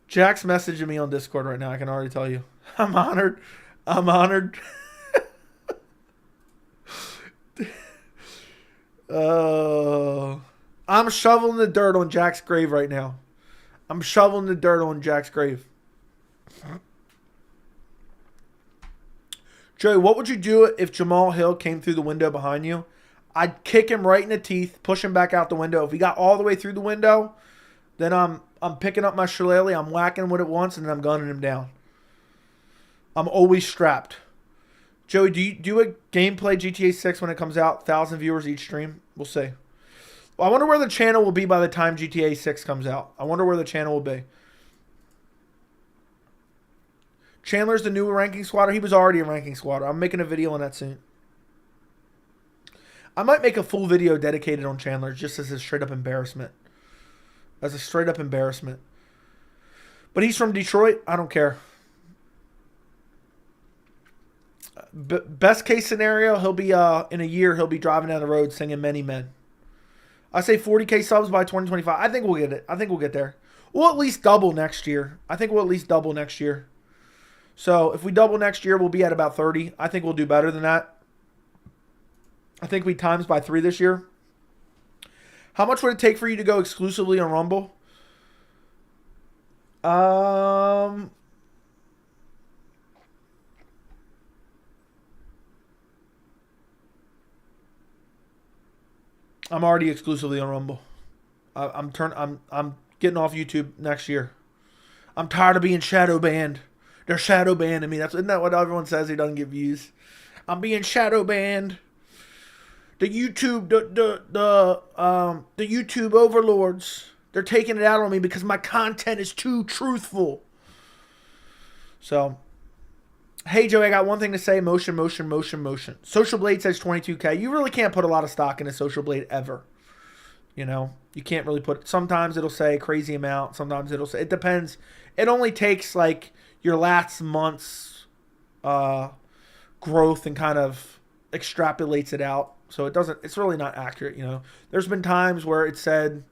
Jack's messaging me on Discord right now. I can already tell you. I'm honored. I'm shoveling the dirt on Jack's grave right now. I'm shoveling the dirt on Jack's grave. Joey, what would you do if Jamal Hill came through the window behind you? I'd kick him right in the teeth, push him back out the window. If he got all the way through the window, then I'm picking up my shillelagh, I'm whacking him with it once, and then I'm gunning him down. I'm always strapped. Joey, do you do a gameplay GTA 6 when it comes out? 1,000 viewers each stream? We'll see. Well, I wonder where the channel will be by the time GTA 6 comes out. I wonder where the channel will be. Chandler's the new ranking squatter. He was already a ranking squatter. I'm making a video on that soon. I might make a full video dedicated on Chandler just as a straight up embarrassment. As a straight up embarrassment. But he's from Detroit. I don't care. Best case scenario, he'll be in a year, he'll be driving down the road singing Many Men. I say 40K subs by 2025. I think we'll get it. I think we'll get there. We'll at least double next year. I think we'll at least double next year. So if we double next year, we'll be at about 30. I think we'll do better than that. I think we times by 3 this year. How much would it take for you to go exclusively on Rumble? I'm already exclusively on Rumble. I'm getting off YouTube next year. I'm tired of being shadow banned. They're shadow banning me. Isn't that what everyone says? He doesn't get views. I'm being shadow banned. The YouTube the YouTube overlords, they're taking it out on me because my content is too truthful. So, hey Joey, I got one thing to say. Motion. Social Blade says 22K. You really can't put a lot of stock in a Social Blade ever. You know, you can't really put. Sometimes it'll say crazy amount. Sometimes it'll say. It depends. It only takes like your last month's growth and kind of extrapolates it out. So it doesn't. It's really not accurate. You know, there's been times where it said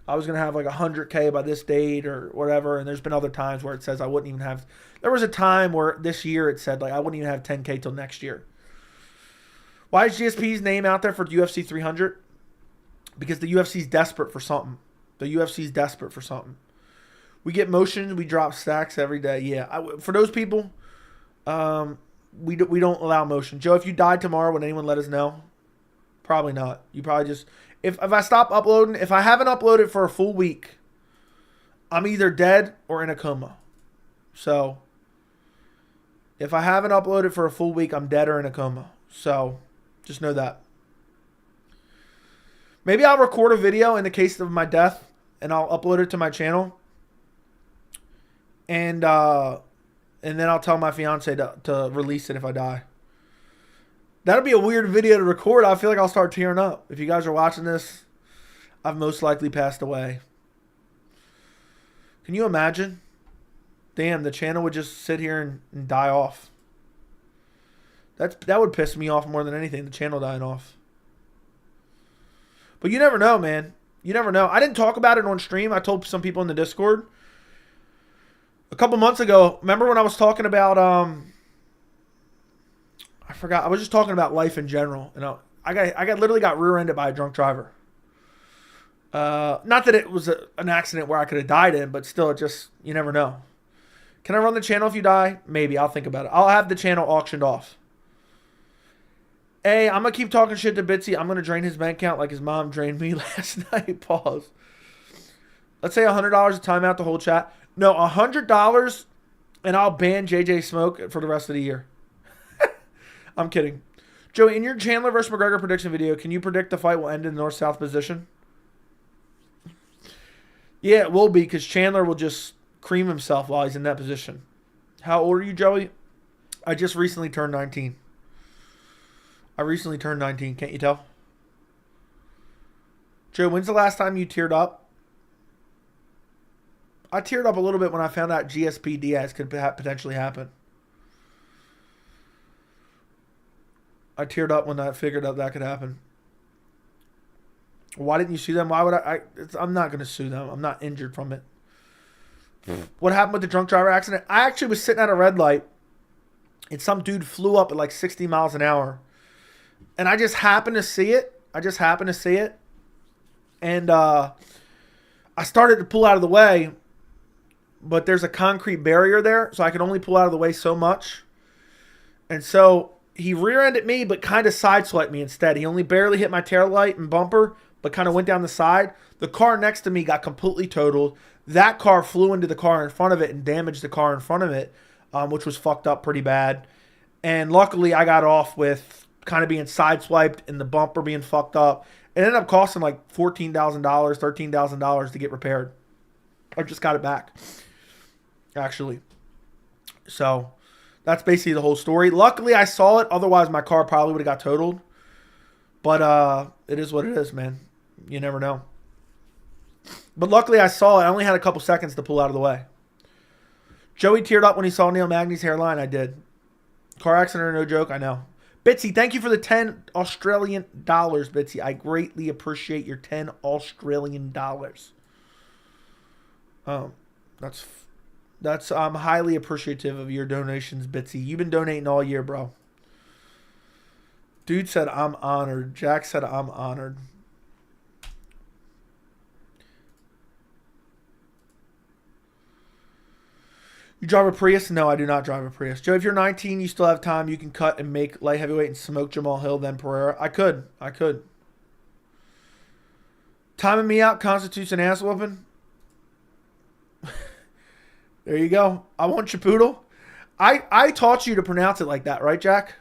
I was gonna have like 100K by this date or whatever, and there's been other times where it says I wouldn't even have. There was a time where this year it said like I wouldn't even have 10K till next year. Why is GSP's name out there for UFC 300? Because the UFC's desperate for something. The UFC's desperate for something. We get motions, we drop stacks every day. Yeah, for those people, we don't allow motion. Joe, if you died tomorrow, would anyone let us know? Probably not. You probably just if I stop uploading, if I haven't uploaded for a full week, I'm either dead or in a coma. So if I haven't uploaded for a full week, I'm dead or in a coma. So just know that. Maybe I'll record a video in the case of my death and I'll upload it to my channel. And then I'll tell my fiance to release it if I die. That'll be a weird video to record. I feel like I'll start tearing up. If you guys are watching this, I've most likely passed away. Can you imagine? Damn, the channel would just sit here and die off. That would piss me off more than anything, the channel dying off. But you never know, man. You never know. I didn't talk about it on stream. I told some people in the Discord. A couple months ago, remember when I was talking about, I forgot. I was just talking about life in general. You know, I literally got rear-ended by a drunk driver. Not that it was an accident where I could have died in, but still, it just, you never know. Can I run the channel if you die? Maybe. I'll think about it. I'll have the channel auctioned off. Hey, I'm going to keep talking shit to Bitsy. I'm going to drain his bank account like his mom drained me last night. Pause. Let's say $100 a timeout the whole chat. No, $100 and I'll ban JJ Smoke for the rest of the year. I'm kidding. Joey, in your Chandler versus McGregor prediction video, can you predict the fight will end in the north-south position? Yeah, it will be because Chandler will just cream himself while he's in that position. How old are you, Joey? I just recently turned 19. I recently turned 19. Can't you tell? Joe, when's the last time you teared up? I teared up a little bit when I found out GSP Diaz could potentially happen. I teared up when I figured out that could happen. Why didn't you sue them? Why would I'm not going to sue them. I'm not injured from it. What happened with the drunk driver accident? I actually was sitting at a red light, and some dude flew up at like 60 miles an hour. And I just happened to see it. And I started to pull out of the way, but there's a concrete barrier there, so I could only pull out of the way so much. And so he rear-ended me, but kind of sideswiped me instead. He only barely hit my tail light and bumper, but kind of went down the side. The car next to me got completely totaled. That car flew into the car in front of it and damaged the car in front of it, which was fucked up pretty bad. And luckily, I got off with kind of being sideswiped and the bumper being fucked up. It ended up costing like $14,000, $13,000 to get repaired. I just got it back, actually. So that's basically the whole story. Luckily, I saw it. Otherwise, my car probably would have got totaled. But it is what it is, man. You never know. But luckily, I saw it. I only had a couple seconds to pull out of the way. Joey teared up when he saw Neil Magny's hairline. I did. Car accident or no joke? I know. Bitsy, thank you for the 10 Australian dollars, Bitsy. I greatly appreciate your 10 Australian dollars. That's I'm highly appreciative of your donations, Bitsy. You've been donating all year, bro. Dude said I'm honored. Jack said I'm honored. You drive a Prius? No, I do not drive a Prius. Joe, if you're 19, you still have time. You can cut and make light heavyweight and smoke Jamal Hill, then Pereira. I could. Timing me out constitutes an ass whooping. There you go. I want Chipoodle. I taught you to pronounce it like that, right, Jack?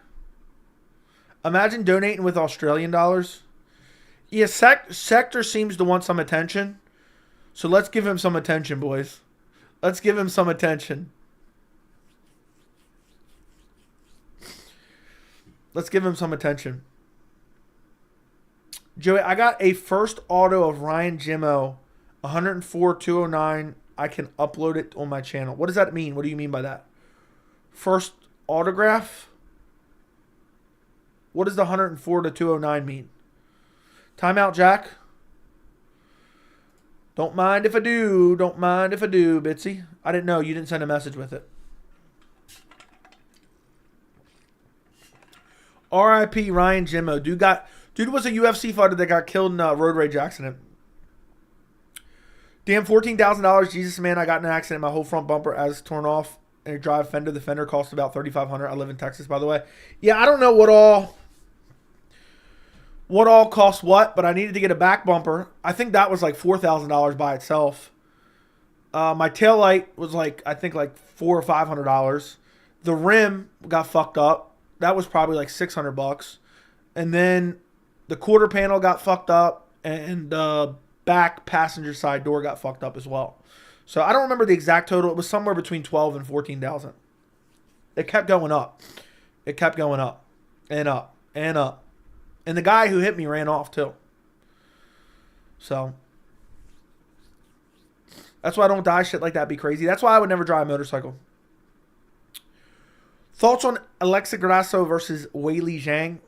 Imagine donating with Australian dollars. Yeah, Sector seems to want some attention. So let's give him some attention, boys. Let's give him some attention. Let's give him some attention. Joey, I got a first auto of Ryan Jimmo, 104-209. I can upload it on my channel. What does that mean? What do you mean by that? First autograph? What does the 104-209 mean? Timeout, Jack. Don't mind if I do. Don't mind if I do, Bitsy. I didn't know. You didn't send a message with it. R.I.P. Ryan Jimmo. Dude was a UFC fighter that got killed in a road rage accident. Damn, $14,000. Jesus, man, I got in an accident. My whole front bumper as torn off. And a drive fender. The fender cost about $3,500. I live in Texas, by the way. Yeah, I don't know what all costs what, but I needed to get a back bumper. I think that was like $4,000 by itself. My tail light was I think like $400 or $500. The rim got fucked up. That was probably like $600. And then the quarter panel got fucked up, and the back passenger side door got fucked up as well. So I don't remember the exact total. It was somewhere between $12,000 and $14,000. It kept going up. It kept going up and up and up. And the guy who hit me ran off too. So that's why I don't die shit like that. Be crazy. That's why I would never drive a motorcycle. Thoughts on Alexa Grasso versus Weili Zhang?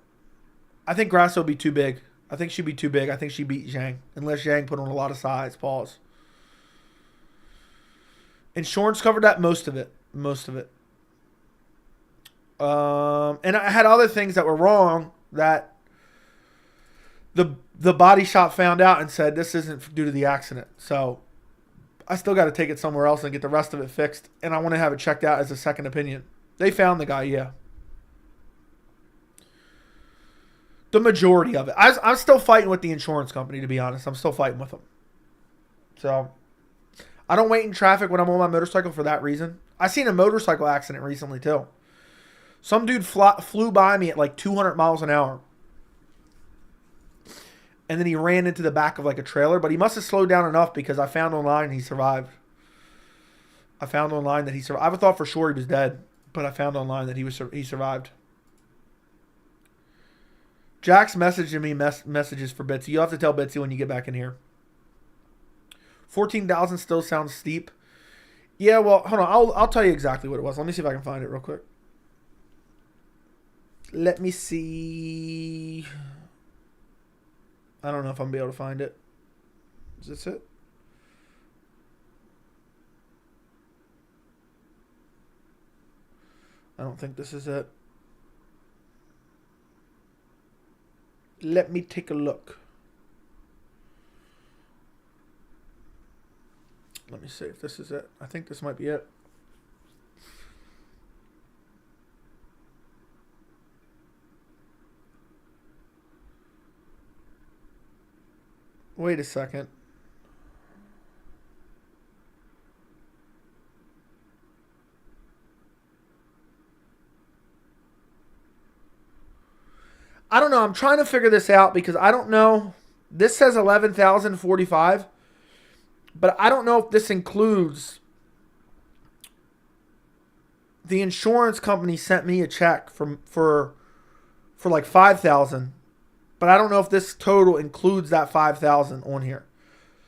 I think Grasso would be too big. I think she'd be too big. I think she'd beat Zhang. Unless Zhang put on a lot of size. Pause. Insurance covered that. Most of it. And I had other things that were wrong that the body shop found out and said this isn't due to the accident. So I still got to take it somewhere else and get the rest of it fixed. And I want to have it checked out as a second opinion. They found the guy, yeah. The majority of it. I'm still fighting with the insurance company, to be honest. I'm still fighting with them. So I don't wait in traffic when I'm on my motorcycle for that reason. I seen a motorcycle accident recently, too. Some dude flew by me at like 200 miles an hour. And then he ran into the back of like a trailer. But he must have slowed down enough because I found online he survived. I found online that he survived. I thought for sure he was dead. But I found online that he survived. Jack's messaging me messages for Bitsy. You'll have to tell Bitsy when you get back in here. 14,000 still sounds steep. Yeah, well, hold on. I'll tell you exactly what it was. Let me see if I can find it real quick. Let me see. I don't know if I'm going to be able to find it. Is this it? I don't think this is it. Let me take a look. Let me see if this is it. I think this might be it. Wait a second. I don't know. I'm trying to figure this out because I don't know. This says 11,045, but I don't know if this includes the insurance company sent me a check for like 5,000, but I don't know if this total includes that 5,000 on here.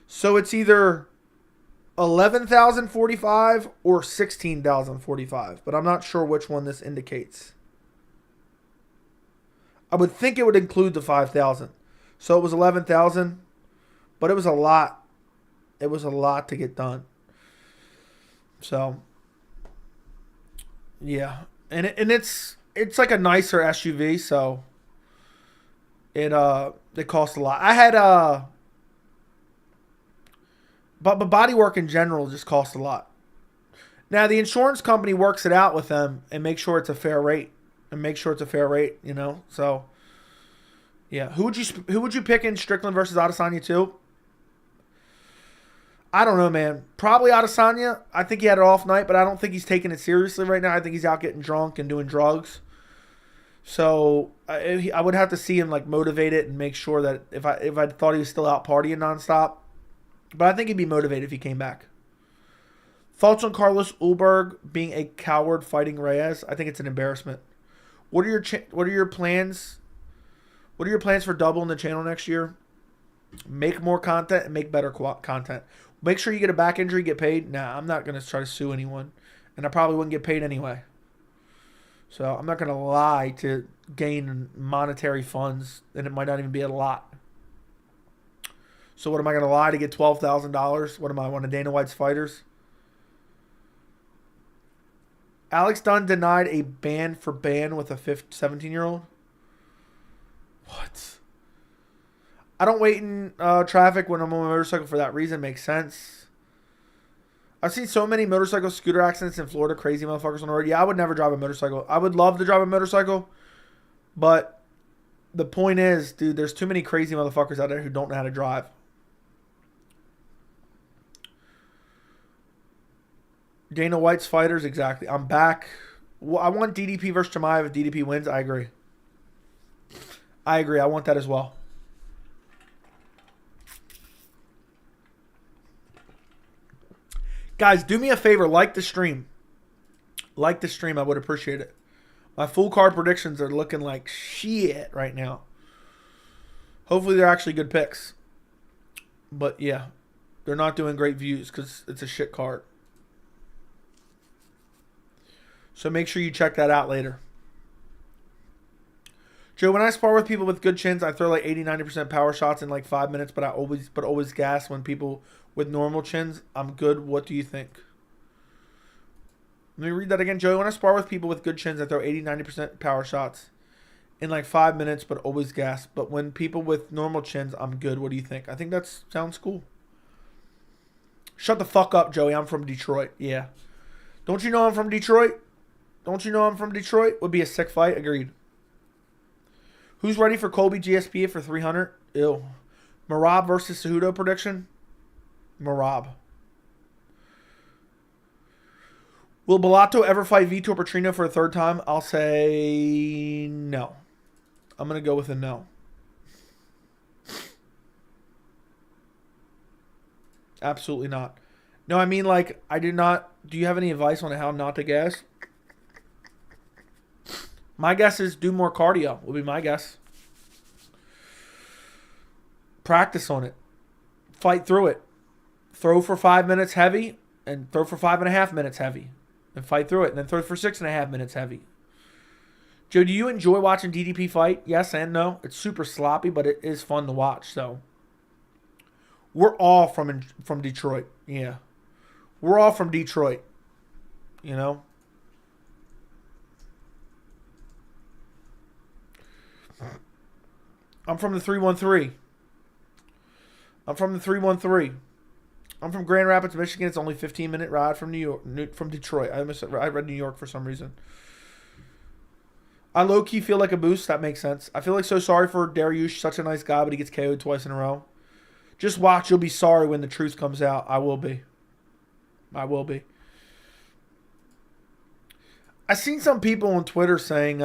So it's either 11,045 or 16,045, but I'm not sure which one this indicates. I would think it would include the 5,000. So it was 11,000, but it was a lot. It was a lot to get done. So yeah, and it's like a nicer SUV, so it cost a lot. I had but bodywork in general just costs a lot. Now the insurance company works it out with them and make sure it's a fair rate. You know. So, yeah. Who would you pick in Strickland versus Adesanya too? I don't know, man. Probably Adesanya. I think he had an off night, but I don't think he's taking it seriously right now. I think he's out getting drunk and doing drugs. So I would have to see him like motivated and make sure that if I thought he was still out partying nonstop, but I think he'd be motivated if he came back. Thoughts on Carlos Ulberg being a coward fighting Reyes? I think it's an embarrassment. What are your plans? What are your plans for doubling the channel next year? Make more content and make better content. Make sure you get a back injury, get paid. Nah, I'm not going to try to sue anyone. And I probably wouldn't get paid anyway. So I'm not going to lie to gain monetary funds. And it might not even be a lot. So what am I going to lie to get $12,000? What am I, one of Dana White's fighters? Alex Dunn denied a ban with a 17-year-old. What? I don't wait in traffic when I'm on a motorcycle for that reason. Makes sense. I've seen so many motorcycle scooter accidents in Florida. Crazy motherfuckers on the road. Yeah, I would never drive a motorcycle. I would love to drive a motorcycle. But the point is, dude, there's too many crazy motherfuckers out there who don't know how to drive. Dana White's fighters, exactly. I'm back. Well, I want DDP versus Chimaev. If DDP wins, I agree. I want that as well. Guys, do me a favor. Like the stream. I would appreciate it. My full card predictions are looking like shit right now. Hopefully they're actually good picks. But yeah, they're not doing great views because it's a shit card. So make sure you check that out later. Joe, when I spar with people with good chins, I throw like 80-90% power shots in like 5 minutes, but always gas when people with normal chins. I'm good. What do you think? Let me read that again, Joey. When I spar with people with good chins, I throw 80-90% power shots in like 5 minutes, but always gas. But when people with normal chins, I'm good. What do you think? I think that sounds cool. Shut the fuck up, Joey. I'm from Detroit. Yeah. Don't you know I'm from Detroit? Would be a sick fight. Agreed. Who's ready for Colby GSP for 300? Ew. Marab versus Cejudo prediction? Marab. Will Bellato ever fight Vitor Petrino for a third time? I'll say no. I'm going to go with a no. Absolutely not. No, I mean, like, I do not. Do you have any advice on how not to gas? My guess is do more cardio, will be my guess. Practice on it. Fight through it. Throw for 5 minutes heavy and throw for 5.5 minutes heavy. And fight through it. And then throw for 6.5 minutes heavy. Joe, do you enjoy watching DDP fight? Yes and no. It's super sloppy, but it is fun to watch. So we're all from Detroit. Yeah. We're all from Detroit. You know? I'm from the 313. I'm from the 313. I'm from Grand Rapids, Michigan. It's only a 15-minute ride from from Detroit. I read New York for some reason. I low-key feel like a boost. That makes sense. I feel like so sorry for Dariush. Such a nice guy, but he gets KO'd twice in a row. Just watch. You'll be sorry when the truth comes out. I will be. I will be. I seen some people on Twitter saying,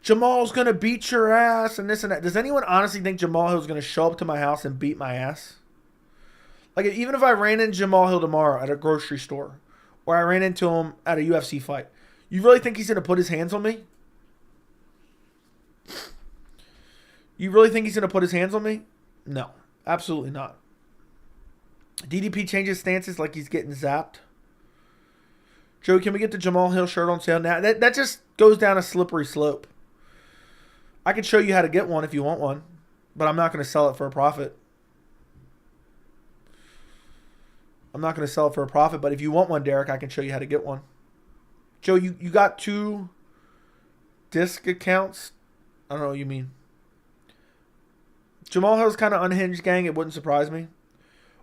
Jamal's going to beat your ass and this and that. Does anyone honestly think Jamal Hill's going to show up to my house and beat my ass? Like, even if I ran into Jamal Hill tomorrow at a grocery store, or I ran into him at a UFC fight, you really think he's going to put his hands on me? You really think he's going to put his hands on me? No, absolutely not. DDP changes stances like he's getting zapped. Joey, can we get the Jamal Hill shirt on sale now? That just goes down a slippery slope. I can show you how to get one if you want one, but I'm not going to sell it for a profit. I'm not going to sell it for a profit, but if you want one, Derek, I can show you how to get one. Joe, you got 2 disc accounts? I don't know what you mean. Jamal Hill's kind of unhinged, gang. It wouldn't surprise me.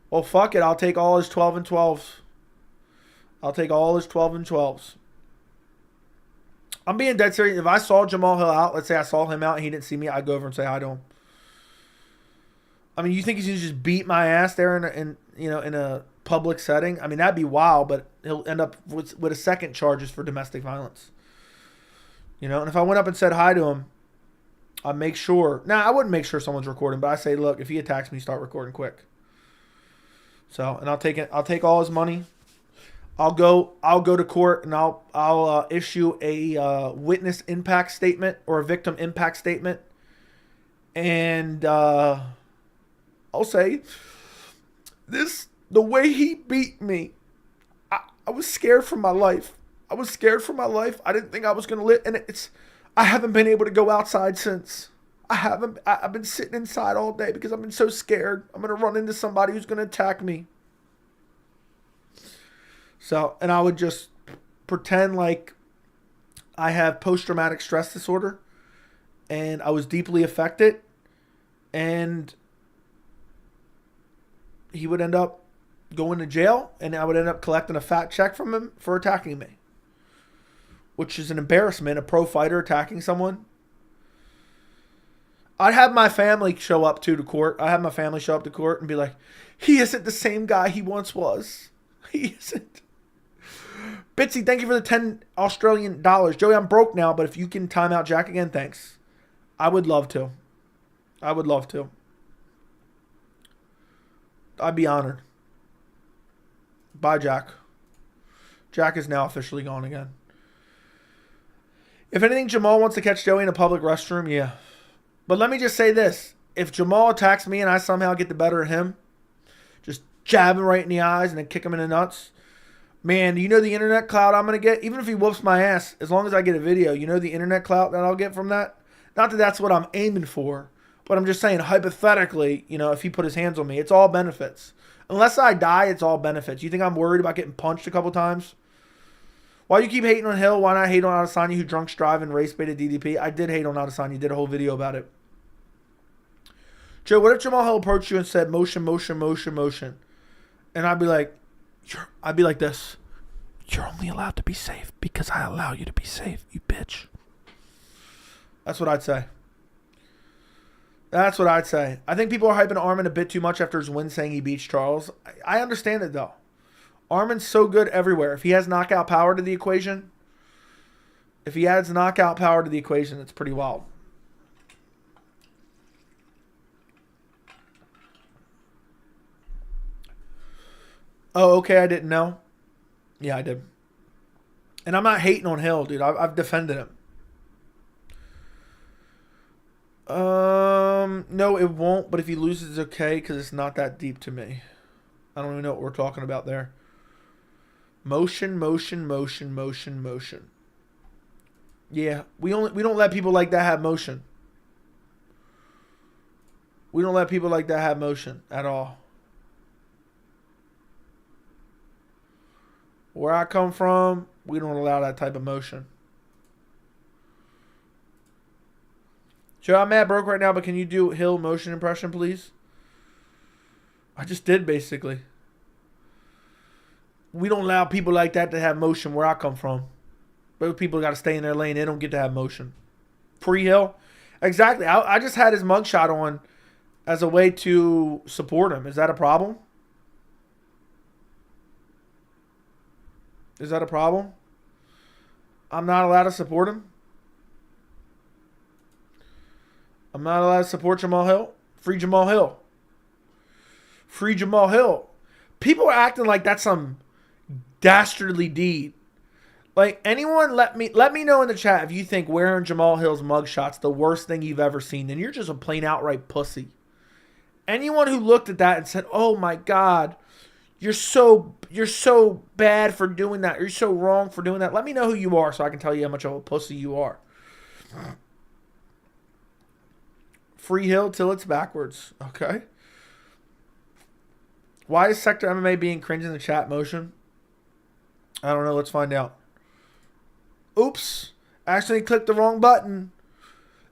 Well, fuck it. I'll take all his 12 and 12s. I'll take all his 12 and 12s. I'm being dead serious. If I saw Jamal Hill out, let's say I saw him out and he didn't see me, I'd go over and say hi to him. I mean, you think he's going to just beat my ass there in a public setting? I mean, that'd be wild, but he'll end up with a second charges for domestic violence. And if I went up and said hi to him, I'd make sure. Now, I wouldn't make sure someone's recording, but I say, look, if he attacks me, start recording quick. So, and I'll take all his money. I'll go to court and I'll issue a witness impact statement or a victim impact statement, and I'll say the way he beat me, I was scared for my life. I didn't think I was gonna live, and I haven't been able to go outside since. I've been sitting inside all day because I've been so scared. I'm gonna run into somebody who's gonna attack me. So, and I would just pretend like I have post-traumatic stress disorder and I was deeply affected, and he would end up going to jail and I would end up collecting a fat check from him for attacking me, which is an embarrassment, a pro fighter attacking someone. I'd have my family show up to court. I'd have my family show up to court and be like, he isn't the same guy he once was. He isn't. Bitsy, thank you for the 10 Australian dollars. Joey, I'm broke now, but if you can time out Jack again, thanks. I would love to. I'd be honored. Bye, Jack. Jack is now officially gone again. If anything, Jamal wants to catch Joey in a public restroom, yeah. But let me just say this. If Jamal attacks me and I somehow get the better of him, just jab him right in the eyes and then kick him in the nuts, man, do you know the internet clout I'm going to get? Even if he whoops my ass, as long as I get a video, you know the internet clout that I'll get from that? Not that that's what I'm aiming for, but I'm just saying, hypothetically, if he put his hands on me, it's all benefits. Unless I die, it's all benefits. You think I'm worried about getting punched a couple times? Why you keep hating on Hill? Why not hate on Adesanya, who drunk drive and race baited DDP? I did hate on Adesanya. Did a whole video about it. Joe, what if Jamal Hill approached you and said, motion, motion, motion, motion? And I'd be like this. You're only allowed to be safe because I allow you to be safe, you bitch. That's what I'd say. I think people are hyping Armin a bit too much after his win, saying he beats Charles. I understand it, though. Armin's so good everywhere. If he has knockout power to the equation, if he adds knockout power to the equation, it's pretty wild. Oh, okay, I didn't know. Yeah, I did. And I'm not hating on Hill, dude. I've defended him. No, it won't. But if he loses, it's okay because it's not that deep to me. I don't even know what we're talking about there. Motion, motion, motion, motion, motion. Yeah, we don't let people like that have motion. We don't let people like that have motion at all. Where I come from, we don't allow that type of motion. Joe, I'm mad broke right now, but can you do Hill motion impression, please? I just did, basically. We don't allow people like that to have motion where I come from. Those people got to stay in their lane. They don't get to have motion. Pre-Hill? Exactly. I just had his mugshot on as a way to support him. Is that a problem? Is that a problem? I'm not allowed to support him? I'm not allowed to support Jamal Hill? Free Jamal Hill. Free Jamal Hill. People are acting like that's some dastardly deed. Like, anyone, let me know in the chat if you think wearing Jamal Hill's mugshot's the worst thing you've ever seen. Then you're just a plain outright pussy. Anyone who looked at that and said, "Oh my God, you're so bad for doing that. You're so wrong for doing that." Let me know who you are so I can tell you how much of a pussy you are. Free Hill till it's backwards. Okay. Why is Sector MMA being cringe in the chat motion? I don't know. Let's find out. Oops. Accidentally clicked the wrong button.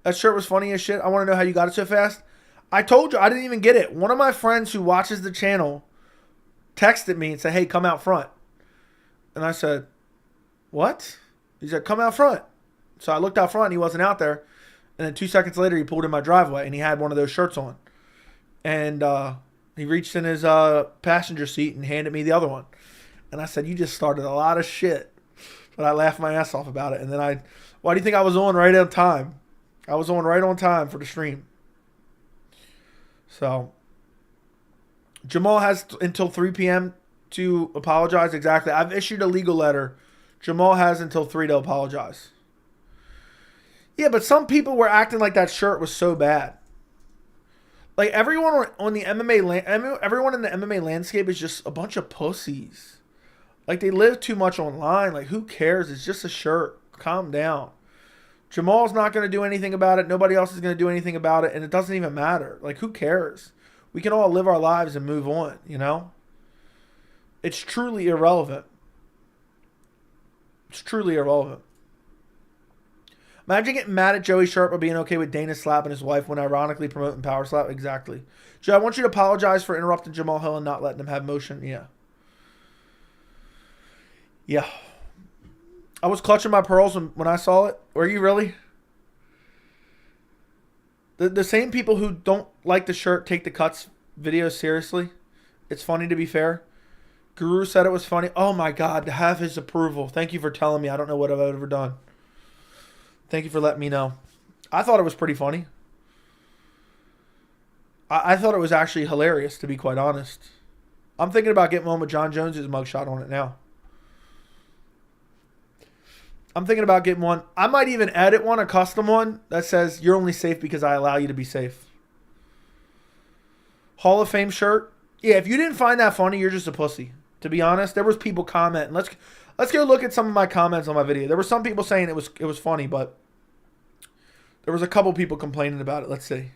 That shirt was funny as shit. I want to know how you got it so fast. I told you I didn't even get it. One of my friends who watches the channel texted me and said, "Hey, come out front." And I said, "What?" He said, "Come out front." So I looked out front and he wasn't out there. And then 2 seconds later, he pulled in my driveway and he had one of those shirts on. And he reached in his passenger seat and handed me the other one. And I said, "You just started a lot of shit." But I laughed my ass off about it. And then why do you think I was on right on time? I was on right on time for the stream. So, Jamal has until 3 p.m. to apologize. Exactly. I've issued a legal letter. Jamal has until 3 to apologize. Yeah, but some people were acting like that shirt was so bad. Like, everyone on the MMA, everyone in the MMA landscape is just a bunch of pussies. Like, they live too much online. Like, who cares? It's just a shirt. Calm down. Jamal's not going to do anything about it. Nobody else is going to do anything about it. And it doesn't even matter. Like, who cares? We can all live our lives and move on, you know? It's truly irrelevant. It's truly irrelevant. Imagine getting mad at Joey Sharp or being okay with Dana slapping his wife when ironically promoting Power Slap. Exactly. Joe, I want you to apologize for interrupting Jamal Hill and not letting him have motion. Yeah. Yeah. I was clutching my pearls when I saw it. Were you really? The same people who don't like the shirt take the cuts videos seriously. It's funny, to be fair. Guru said it was funny. Oh my God, to have his approval. Thank you for telling me. I don't know what I've ever done. Thank you for letting me know. I thought it was pretty funny. I thought it was actually hilarious, to be quite honest. I'm thinking about getting one with John Jones' mugshot on it now. I'm thinking about getting one. I might even edit one, a custom one, that says, "You're only safe because I allow you to be safe." Hall of Fame shirt. Yeah, if you didn't find that funny, you're just a pussy. To be honest, there was people commenting. Let's go look at some of my comments on my video. There were some people saying it was funny, but there was a couple people complaining about it. Let's see.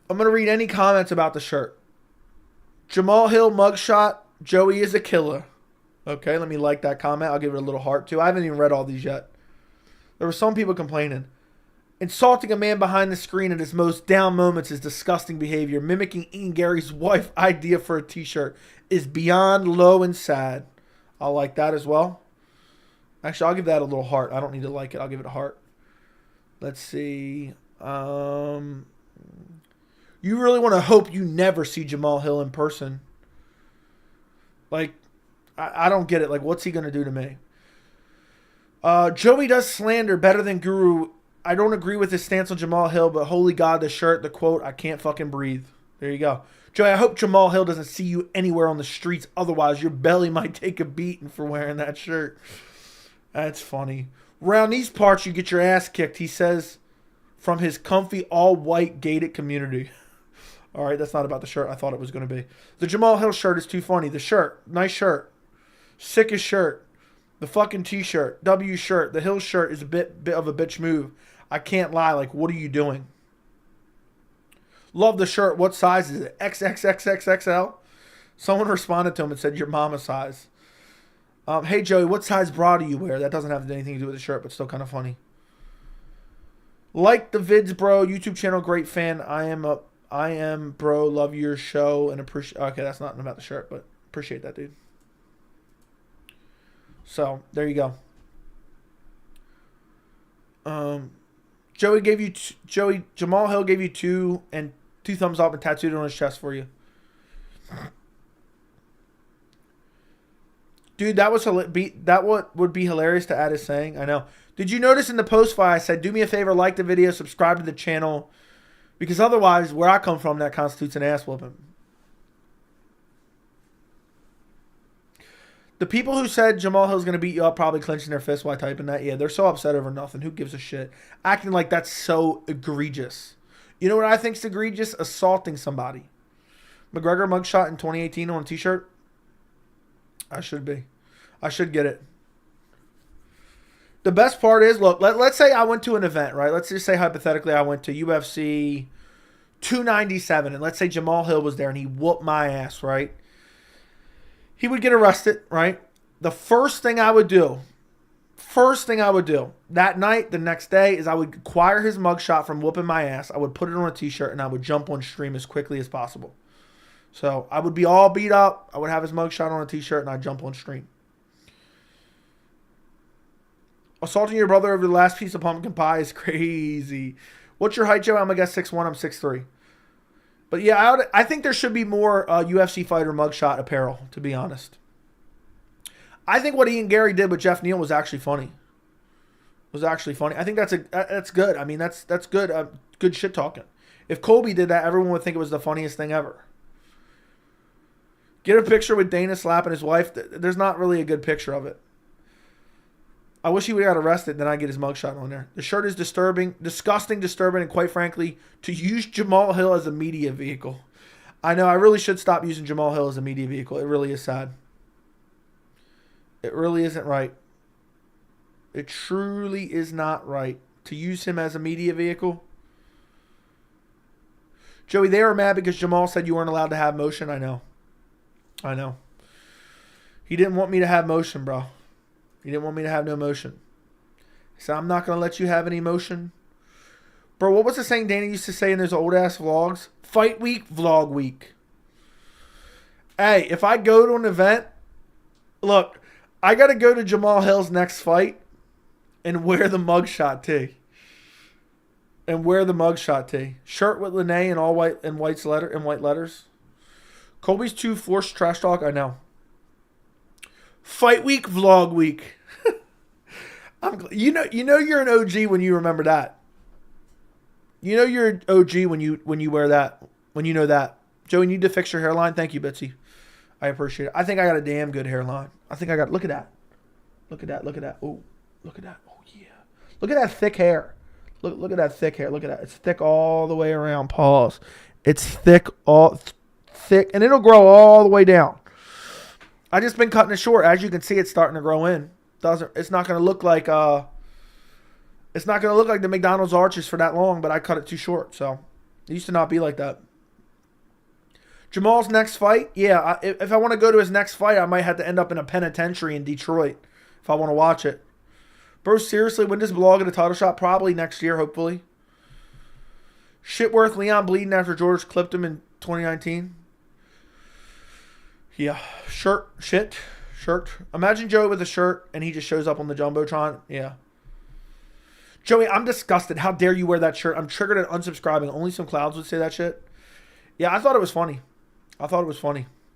I'm going to read any comments about the shirt. Jamal Hill mugshot. Joey is a killer. Okay, let me like that comment. I'll give it a little heart too. I haven't even read all these yet. There were some people complaining. Insulting a man behind the screen at his most down moments is disgusting behavior. Mimicking Ian Gary's wife idea for a t-shirt is beyond low and sad. I'll like that as well. Actually, I'll give that a little heart. I don't need to like it. I'll give it a heart. Let's see. You really want to hope you never see Jamal Hill in person. Like, I don't get it. Like, what's he going to do to me? Joey does slander better than Guru. I don't agree with his stance on Jamal Hill, but holy God, the shirt, the quote, "I can't fucking breathe." There you go. Joey, I hope Jamal Hill doesn't see you anywhere on the streets. Otherwise, your belly might take a beating for wearing that shirt. That's funny. Around these parts, you get your ass kicked, he says, from his comfy, all-white, gated community. All right, that's not about the shirt I thought it was going to be. The Jamal Hill shirt is too funny. The shirt, nice shirt. Sickest shirt. The fucking t-shirt. W shirt. The Hill shirt is a bit of a bitch move. I can't lie. Like, what are you doing? Love the shirt. What size is it? XXXXXL? Someone responded to him and said, "Your mama size." Hey, Joey, what size bra do you wear? That doesn't have anything to do with the shirt, but still kind of funny. Like the vids, bro. YouTube channel, great fan. I am, bro. Love your show and appreciate. Okay, that's not about the shirt, but appreciate that, dude. So there you go. Jamal Hill gave you two thumbs up and tattooed it on his chest for you. Dude, that would be hilarious to add as saying. I know. Did you notice in the post file I said, do me a favor, like the video, subscribe to the channel, because otherwise, where I come from, that constitutes an ass whooping. The people who said Jamal Hill's going to beat you up probably clenching their fists while typing that. Yeah, they're so upset over nothing. Who gives a shit? Acting like that's so egregious. You know what I think's egregious? Assaulting somebody. McGregor mugshot in 2018 on a t-shirt? I should be. I should get it. The best part is, look, let's say I went to an event, right? Let's just say hypothetically I went to UFC 297, and let's say Jamal Hill was there and he whooped my ass, right? He would get arrested, right? The first thing I would do that night, the next day, is I would acquire his mugshot from whooping my ass. I would put it on a t-shirt and I would jump on stream as quickly as possible. So I would be all beat up. I would have his mugshot on a t-shirt and I'd jump on stream. Assaulting your brother over the last piece of pumpkin pie is crazy. What's your height, Joe? I'm going to guess 6'1". I'm 6'3". But yeah, I think there should be more UFC fighter mugshot apparel, to be honest. I think what Ian Gary did with Jeff Neal was actually funny. I think that's good. I mean, that's good. Good shit talking. If Colby did that, everyone would think it was the funniest thing ever. Get a picture with Dana slapping his wife. There's not really a good picture of it. I wish he would have got arrested, then I'd get his mugshot on there. The shirt is disturbing, and quite frankly, to use Jamal Hill as a media vehicle. I know, I really should stop using Jamal Hill as a media vehicle. It really is sad. It really isn't right. It truly is not right to use him as a media vehicle. Joey, they were mad because Jamal said you weren't allowed to have motion. I know. He didn't want me to have motion, bro. He didn't want me to have no motion. He said, I'm not going to let you have any motion. Bro, what was the saying Dana used to say in those old-ass vlogs? Fight week, vlog week. Hey, if I go to an event, look, I got to go to Jamal Hill's next fight and wear the mugshot tee. Shirt with Lene in all white and white letters. Colby's too forced trash talk. I know. Fight week, vlog week. You know you're an OG when you remember that. You know you're an OG when you wear that. When you know that. Joey, you need to fix your hairline. Thank you, Bitsy. I appreciate it. I think I got a damn good hairline. Look at that. Look at that. Oh, look at that. Oh yeah. Look at that thick hair. Look at that thick hair. Look at that. It's thick all the way around. Pause. It's thick and it'll grow all the way down. I just been cutting it short. As you can see, it's starting to grow in. It's not going to look like the McDonald's arches for that long, but I cut it too short. So it used to not be like that. Jamal's next fight, yeah. If I want to go to his next fight, I might have to end up in a penitentiary in Detroit if I want to watch it. Bro, seriously, when does Blog get a title shot? Probably next year, hopefully. Shitworth, Leon bleeding after George clipped him in 2019. Yeah, shirt. Imagine Joey with a shirt and he just shows up on the Jumbotron. Yeah. Joey, I'm disgusted. How dare you wear that shirt? I'm triggered at unsubscribing. Only some clouds would say that shit. Yeah, I thought it was funny.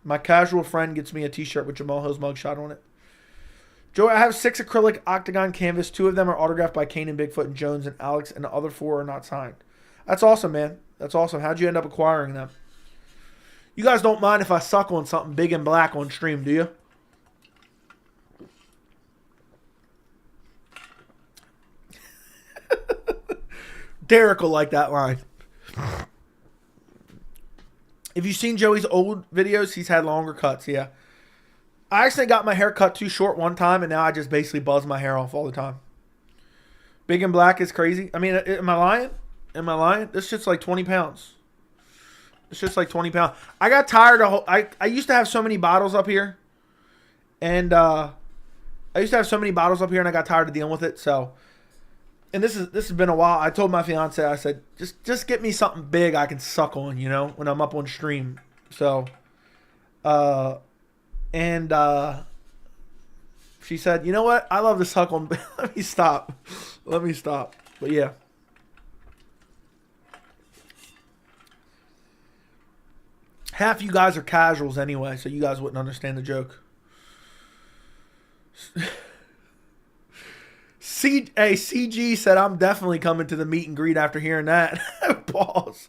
My casual friend gets me a t-shirt with Jamal Hill's mugshot on it. Joey, I have 6 acrylic octagon canvas. 2 of them are autographed by Kane and Bigfoot and Jones and Alex, and the other 4 are not signed. That's awesome, man. That's awesome. How'd you end up acquiring them? You guys don't mind if I suck on something big and black on stream, do you? Derek will like that line. If you've seen Joey's old videos, he's had longer cuts, yeah. I actually got my hair cut too short one time, and now I just basically buzz my hair off all the time. Big and black is crazy. I mean, am I lying? This shit's like 20 pounds. I got tired of... I used to have so many bottles up here. And I got tired of dealing with it, so... and this has been a while. I told my fiance, I said, just get me something big I can suck on, when I'm up on stream. So, and she said, you know what? I love to suck on. Let me stop. But yeah. Half you guys are casuals anyway, so you guys wouldn't understand the joke. CG said, I'm definitely coming to the meet and greet after hearing that. Pause.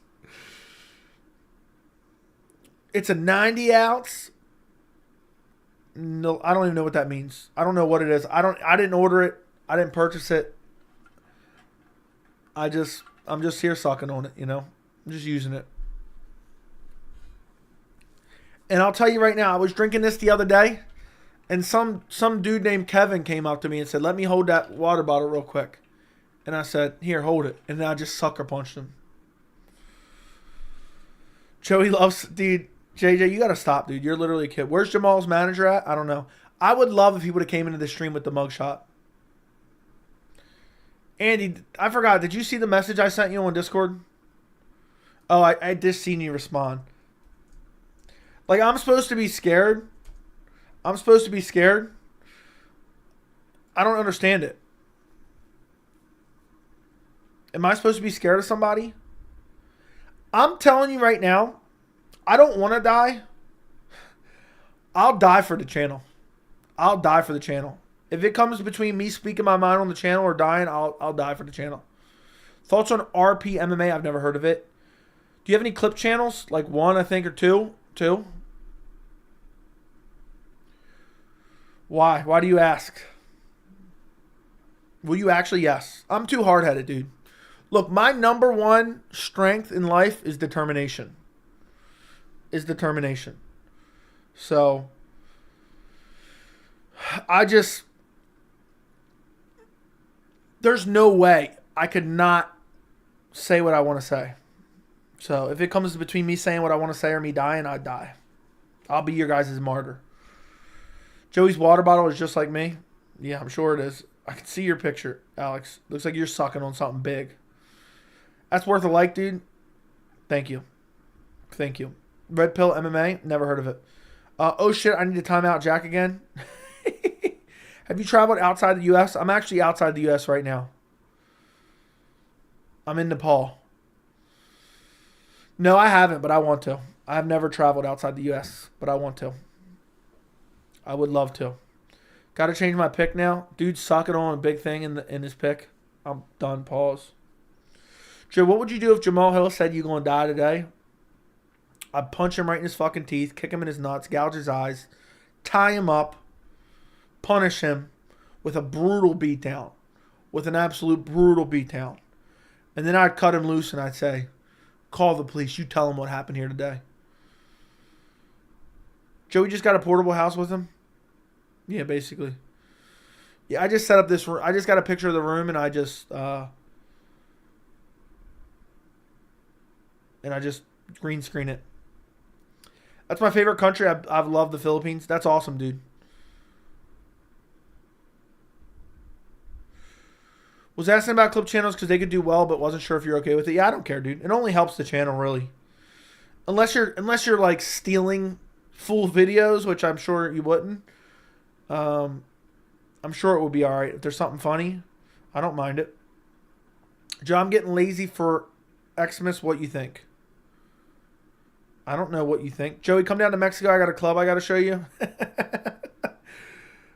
It's a 90 ounce. No, I don't even know what that means. I don't know what it is. I didn't order it. I didn't purchase it. I'm just here sucking on it, I'm just using it. And I'll tell you right now, I was drinking this the other day, and some dude named Kevin came up to me and said, let me hold that water bottle real quick. And I said, here, hold it. And then I just sucker punched him. Joey loves, dude, JJ, you got to stop, dude. You're literally a kid. Where's Jamal's manager at? I don't know. I would love if he would have came into the stream with the mugshot. Andy, I forgot. Did you see the message I sent you on Discord? Oh, I just seen you respond. Like, I'm supposed to be scared. I don't understand it. Am I supposed to be scared of somebody? I'm telling you right now, I don't want to die. I'll die for the channel. If it comes between me speaking my mind on the channel or dying, I'll die for the channel. Thoughts on RP MMA? I've never heard of it. Do you have any clip channels? Like one, I think, or two? Two? Why? Why do you ask? Will you actually? Yes. I'm too hard-headed, dude. Look, my number one strength in life is determination. So, there's no way I could not say what I want to say. So, if it comes between me saying what I want to say or me dying, I'd die. I'll be your guys' martyr. Joey's water bottle is just like me. Yeah, I'm sure it is. I can see your picture, Alex. Looks like you're sucking on something big. That's worth a like, dude. Thank you. Red Pill MMA? Never heard of it. Oh, shit. I need to time out Jack again. Have you traveled outside the U.S.? I'm actually outside the U.S. right now. I'm in Nepal. No, I haven't, but I want to. I have never traveled outside the U.S., but I want to. I would love to. Got to change my pick now. Dude, sucking on a big thing in his pick. I'm done. Pause. Joe, what would you do if Jamal Hill said you're going to die today? I'd punch him right in his fucking teeth, kick him in his nuts, gouge his eyes, tie him up, punish him with a brutal beatdown. With an absolute brutal beatdown. And then I'd cut him loose and I'd say, call the police. You tell them what happened here today. Joey just got a portable house with him? Yeah, basically. Yeah, I just set up this room. I just got a picture of the room and I just green screen it. That's my favorite country. I've loved the Philippines. That's awesome, dude. Was asking about clip channels because they could do well, but wasn't sure if you're okay with it. Yeah, I don't care, dude. It only helps the channel, really. Unless you're like stealing full videos, which I'm sure you wouldn't. I'm sure it will be all right. If there's something funny, I don't mind it. Joe, I'm getting lazy for Xmas. What you think? I don't know what you think. Joey, come down to Mexico. I got a club I got to show you.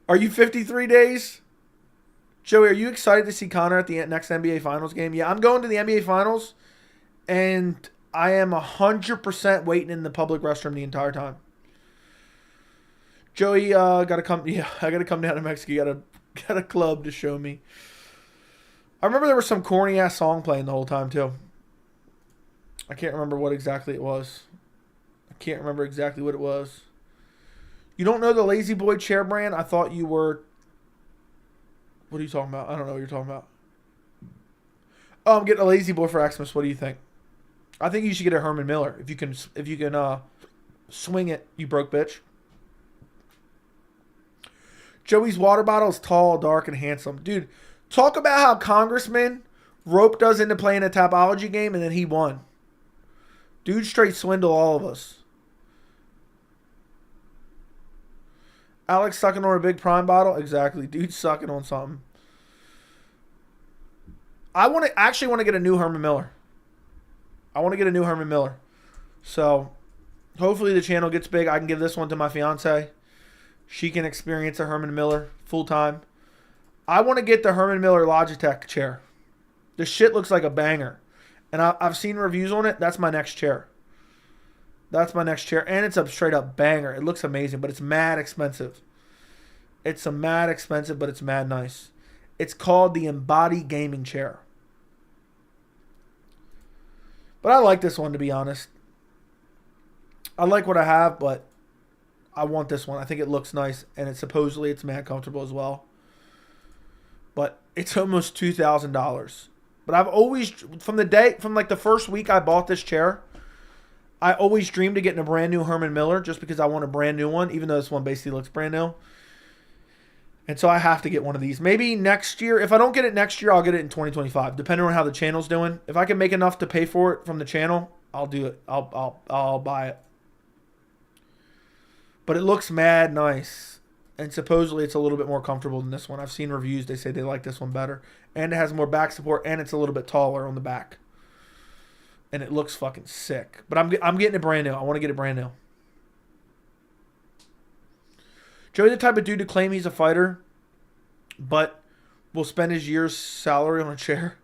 Are you 53 days? Joey, are you excited to see Conor at the next NBA Finals game? Yeah, I'm going to the NBA Finals, and I am 100% waiting in the public restroom the entire time. Joey, gotta come. Yeah, I gotta come down to Mexico. Got a club to show me. I remember there was some corny ass song playing the whole time too. I can't remember what exactly it was. You don't know the Lazy Boy chair brand? I thought you were. What are you talking about? I don't know what you're talking about. Oh, I'm getting a Lazy Boy for Xmas. What do you think? I think you should get a Herman Miller if you can swing it. You broke bitch. Joey's water bottle is tall, dark, and handsome. Dude, Talk about how Congressman roped us into playing a Tapology game and then he won. Dude straight swindle all of us. Alex sucking on a big prime bottle? Exactly. Dude sucking on something. I actually want to get a new Herman Miller. So hopefully the channel gets big. I can give this one to my fiance. She can experience a Herman Miller full time. I want to get the Herman Miller Logitech chair. The shit looks like a banger. And I've seen reviews on it. That's my next chair. And it's a straight up banger. It looks amazing, but it's mad expensive. But it's mad nice. It's called the Embody Gaming Chair. But I like this one, to be honest. I like what I have, but I want this one. I think it looks nice, and it's mad comfortable as well. But it's almost $2,000. But I've always, from like the first week I bought this chair, I always dreamed of getting a brand new Herman Miller just because I want a brand new one, even though this one basically looks brand new. And so I have to get one of these. Maybe next year. If I don't get it next year, I'll get it in 2025, depending on how the channel's doing. If I can make enough to pay for it from the channel, I'll do it. I'll buy it. But it looks mad nice. And supposedly it's a little bit more comfortable than this one. I've seen reviews. They say they like this one better. And it has more back support. And it's a little bit taller on the back. And it looks fucking sick. But I'm getting it brand new. I want to get it brand new. Joey the type of dude to claim he's a fighter, but will spend his year's salary on a chair.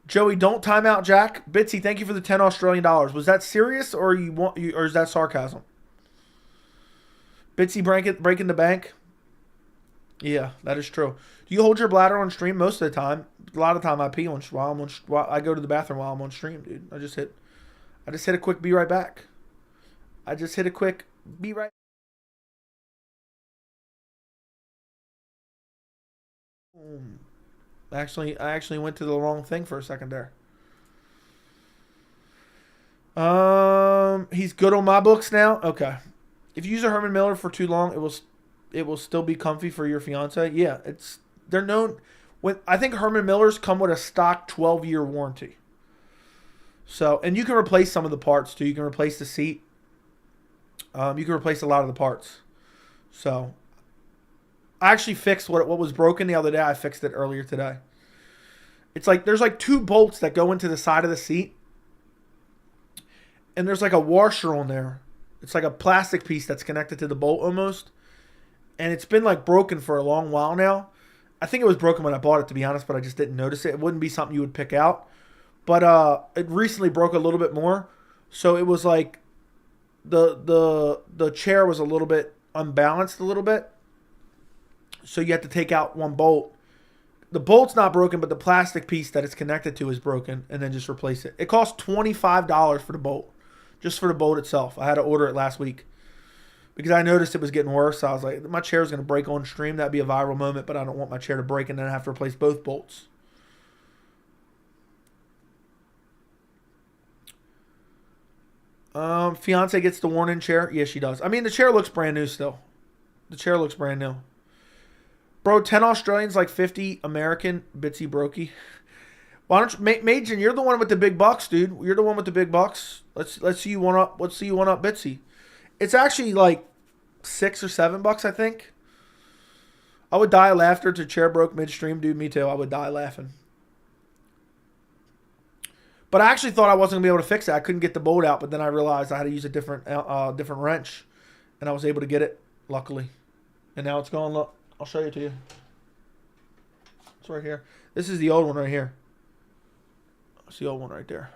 Joey, don't time out Jack. Bitsy, thank you for the 10 Australian dollars. Was that serious or or is that sarcasm? Bitsy breaking the bank. Yeah, that is true. Do you hold your bladder on stream most of the time? A lot of the time I pee while I go to the bathroom while I'm on stream, dude. I just hit a quick be right back. I actually went to the wrong thing for a second there. He's good on my books now. Okay. If you use a Herman Miller for too long, it will still be comfy for your fiance. Yeah, they're known. I think Herman Millers come with a stock 12-year warranty. So, and you can replace some of the parts too. You can replace the seat. You can replace a lot of the parts. So, I actually fixed what was broken the other day. I fixed it earlier today. It's like there's like 2 bolts that go into the side of the seat. And there's like a washer on there. It's like a plastic piece that's connected to the bolt almost. And it's been like broken for a long while now. I think it was broken when I bought it, to be honest, but I just didn't notice it. It wouldn't be something you would pick out. But it recently broke a little bit more. So it was like the chair was a little bit unbalanced a little bit. So you have to take out one bolt. The bolt's not broken, but the plastic piece that it's connected to is broken, and then just replace it. It costs $25 for the bolt, just for the bolt itself. I had to order it last week because I noticed it was getting worse. So I was like, my chair's going to break on stream. That'd be a viral moment, but I don't want my chair to break and then I have to replace both bolts. Fiance gets the worn-in chair. Yeah, she does. I mean, the chair looks brand new still. Bro, 10 Australians like 50 American. Bitsy Brokey. Why don't you, Majin, you're the one with the big bucks, dude. You're the one with the big bucks. Let's see you one up. Let's see you one up, Bitsy. It's actually like $6 or $7, I think. I would die of laughter to chair broke midstream, dude. Me too. I would die laughing. But I actually thought I wasn't gonna be able to fix it. I couldn't get the bolt out, but then I realized I had to use a different wrench, and I was able to get it, luckily. And now it's gone. Look, I'll show it to you. It's right here. This is the old one right here. It's the old one right there.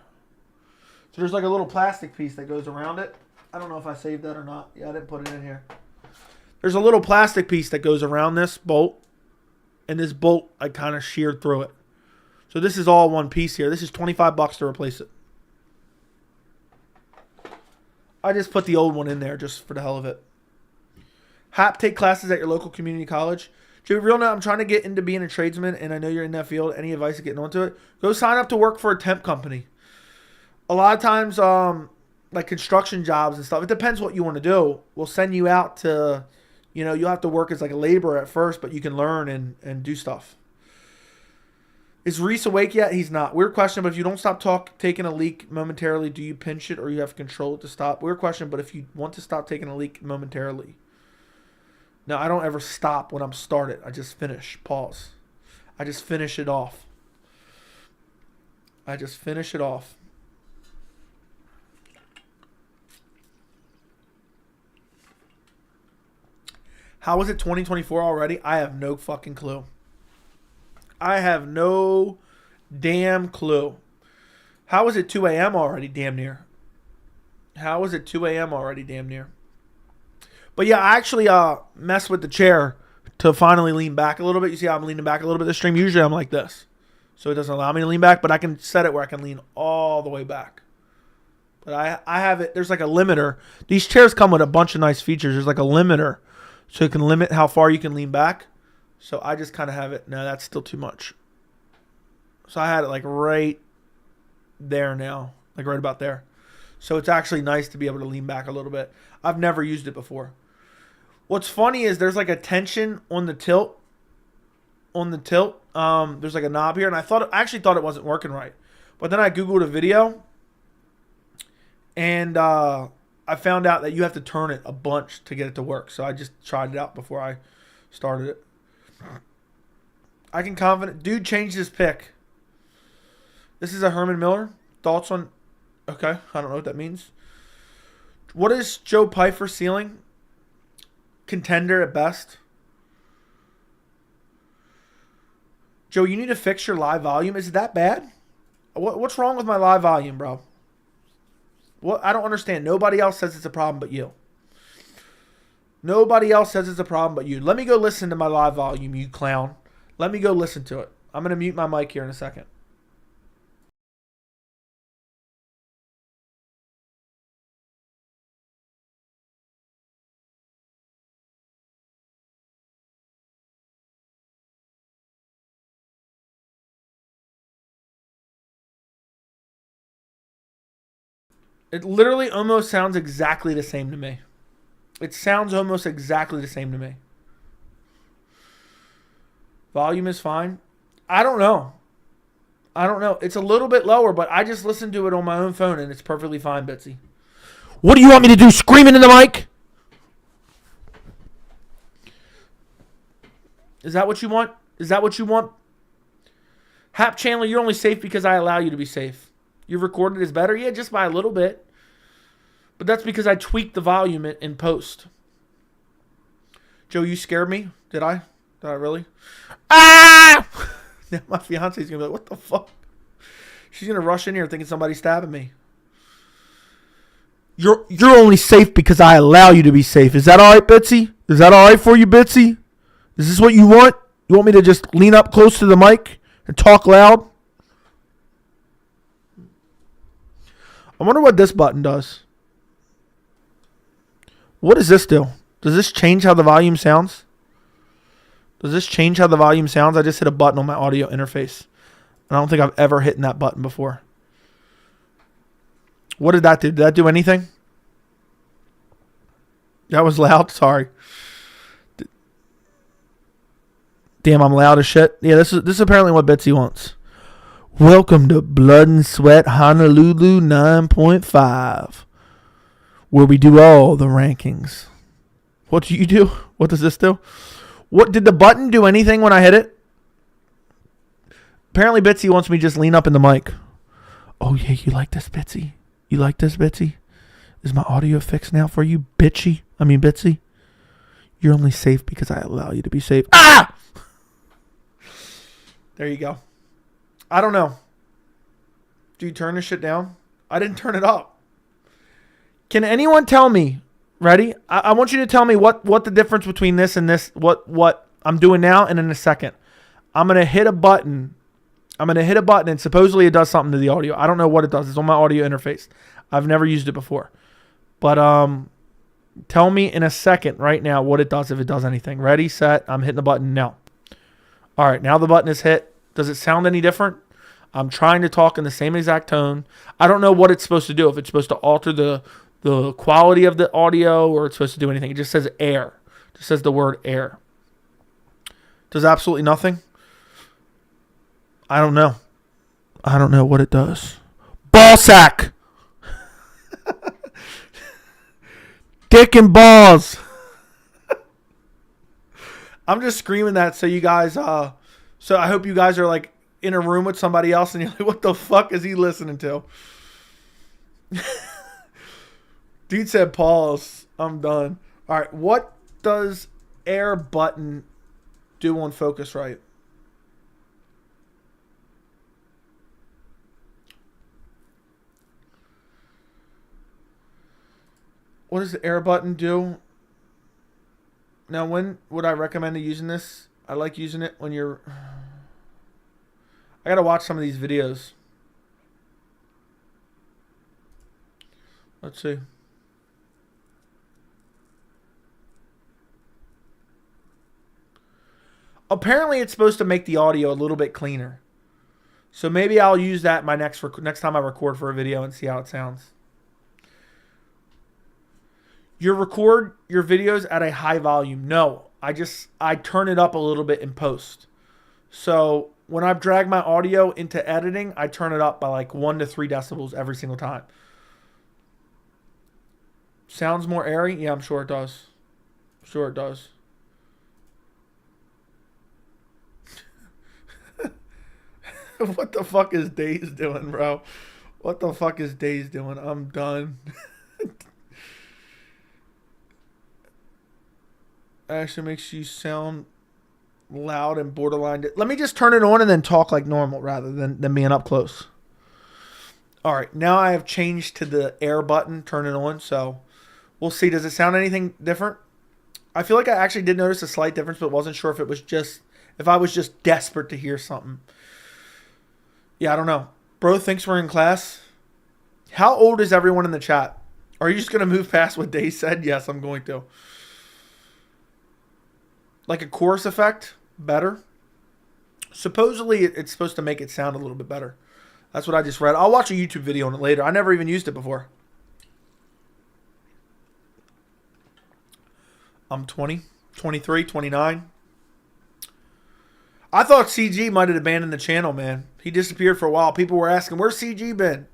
So there's like a little plastic piece that goes around it. I don't know if I saved that or not. Yeah, I didn't put it in here. There's a little plastic piece that goes around this bolt, and this bolt I kind of sheared through it. So this is all one piece here. This is $25 to replace it. I just put the old one in there just for the hell of it. Hap, take classes at your local community college. Joey, real now, I'm trying to get into being a tradesman, and I know you're in that field. Any advice to getting onto it? Go sign up to work for a temp company. A lot of times, like construction jobs and stuff, it depends what you want to do. We'll send you out to, you'll have to work as like a laborer at first, but you can learn and do stuff. Is Reese awake yet? He's not. Weird question, but if you don't stop taking a leak momentarily, do you pinch it or you have to control it to stop? Weird question, but if you want to stop taking a leak momentarily. No, I don't ever stop when I'm started. I just finish. Pause. I just finish it off. I just finish it off. How is it 2024 already? I have no fucking clue. I have no damn clue. How is it 2 a.m. already? Damn near. How is it 2 a.m. already? Damn near. But yeah, I actually messed with the chair to finally lean back a little bit. You see how I'm leaning back a little bit this stream? Usually I'm like this. So it doesn't allow me to lean back, but I can set it where I can lean all the way back. But I have it. There's like a limiter. These chairs come with a bunch of nice features. There's like a limiter. So it can limit how far you can lean back. So I just kind of have it. No, that's still too much. So I had it like right there now. Like right about there. So it's actually nice to be able to lean back a little bit. I've never used it before. What's funny is there's like a tension on the tilt. There's like a knob here. And I actually thought it wasn't working right. But then I Googled a video. And I found out that you have to turn it a bunch to get it to work. So I just tried it out before I started it. I can confident. Dude changed his pick. This is a Herman Miller. Thoughts on... Okay, I don't know what that means. What is Joe Pyfer ceiling? Contender at best. Joe, you need to fix your live volume. Is it that bad? What's wrong with my live volume, bro? What? I don't understand. Nobody else says it's a problem but you. Nobody else says it's a problem but you. Let me go listen to my live volume, you clown. Let me go listen to it. I'm going to mute my mic here in a second. It literally almost sounds exactly the same to me. It sounds almost exactly the same to me. Volume is fine. I don't know. It's a little bit lower, but I just listened to it on my own phone and it's perfectly fine, Bitsy. What do you want me to do? Screaming in the mic? Is that what you want? Is that what you want? Hap Chandler, you're only safe because I allow you to be safe. Your recorded is better? Yeah, just by a little bit. But that's because I tweaked the volume in post. Joe, you scared me? Did I? Did I really? Ah! Now my fiance's going to be like, what the fuck? She's going to rush in here thinking somebody's stabbing me. You're only safe because I allow you to be safe. Is that all right, Bitsy? Is that all right for you, Bitsy? Is this what you want? You want me to just lean up close to the mic and talk loud? I wonder what this button does. What does this do? Does this change how the volume sounds? I just hit a button on my audio interface. I don't think I've ever hit that button before. What did that do? Did that do anything? That was loud. Sorry. Damn, I'm loud as shit. Yeah, this is apparently what Bitsy wants. Welcome to Blood and Sweat Honolulu 9.5, where we do all the rankings. What do you do? What does this do? What did the button do anything when I hit it? Apparently Bitsy wants me to just lean up in the mic. Oh yeah, you like this, Bitsy? You like this, Bitsy? Is my audio fixed now for you, Bitsy? You're only safe because I allow you to be safe. Ah! There you go. I don't know. Do you turn this shit down? I didn't turn it up. Can anyone tell me? Ready? I want you to tell me what the difference between this and this, what I'm doing now and in a second. I'm going to hit a button. And supposedly it does something to the audio. I don't know what it does. It's on my audio interface. I've never used it before. But tell me in a second right now what it does, if it does anything. Ready, set. I'm hitting the button now. All right, now the button is hit. Does it sound any different? I'm trying to talk in the same exact tone. I don't know what it's supposed to do. If it's supposed to alter the quality of the audio or it's supposed to do anything. It just says air. It just says the word air. Does absolutely nothing. I don't know. I don't know what it does. Ball sack. Dick and balls. I'm just screaming that so you guys, so I hope you guys are like in a room with somebody else and you're like, what the fuck is he listening to? Dude said pause. I'm done. All right. What does air button do on Focusrite? What does the air button do? Now, when would I recommend using this? I like using it when you're... I gotta watch some of these videos. Let's see. Apparently, it's supposed to make the audio a little bit cleaner. So maybe I'll use that my next time I record for a video and see how it sounds. You record your videos at a high volume. No, I turn it up a little bit in post. So when I drag my audio into editing, I turn it up by like 1 to 3 decibels every single time. Sounds more airy? Yeah, I'm sure it does. Sure it does. What the fuck is Daze doing, bro? What the fuck is Daze doing? I'm done. Actually makes you sound loud and borderline. Let me just turn it on and then talk like normal rather than being up close. All right, now I have changed to the air button, turn it on, so we'll see. Does it sound anything different? I feel like I actually did notice a slight difference, but wasn't sure if it was just, if I was just desperate to hear something. Yeah, I don't know. Bro thinks we're in class. How old is everyone in the chat? Are you just going to move past what Dave said? Yes, I'm going to. Like a chorus effect? Better? Supposedly, it's supposed to make it sound a little bit better. That's what I just read. I'll watch a YouTube video on it later. I never even used it before. I'm 20, 23, 29. I thought CG might have abandoned the channel, man. He disappeared for a while. People were asking, where's CG been?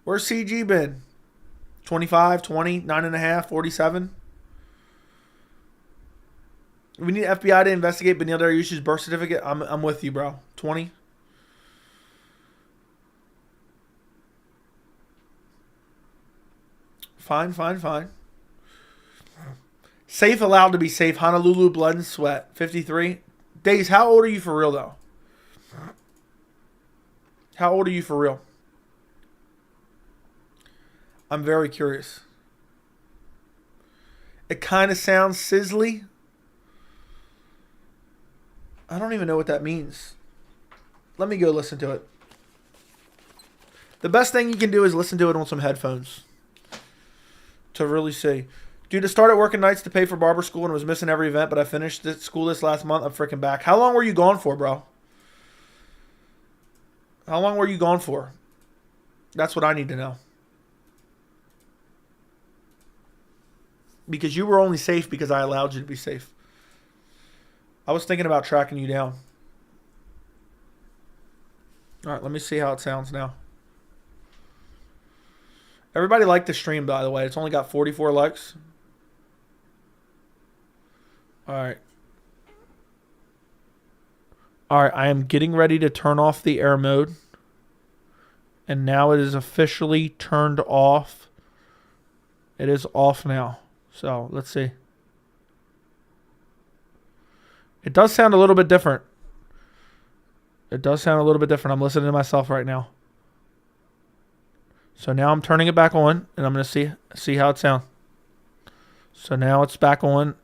Where's CG been? 25, 20, 9.5, 47. We need FBI to investigate Benil Dariush's birth certificate. I'm with you, bro. 20. Fine. Safe allowed to be safe. Honolulu blood and sweat. 53. Days, how old are you for real, though? How old are you for real? I'm very curious. It kind of sounds sizzly. I don't even know what that means. Let me go listen to it. The best thing you can do is listen to it on some headphones to really see. Dude, I started working nights to pay for barber school and was missing every event, but I finished school this last month. I'm freaking back. How long were you gone for, bro? How long were you gone for? That's what I need to know. Because you were only safe because I allowed you to be safe. I was thinking about tracking you down. All right, let me see how it sounds now. Everybody liked the stream, by the way. It's only got 44 likes. All right. I am getting ready to turn off the air mode. And now it is officially turned off. It is off now. So, let's see. It does sound a little bit different. It does sound a little bit different. I'm listening to myself right now. So now I'm turning it back on, and I'm going to see how it sounds. So now it's back on.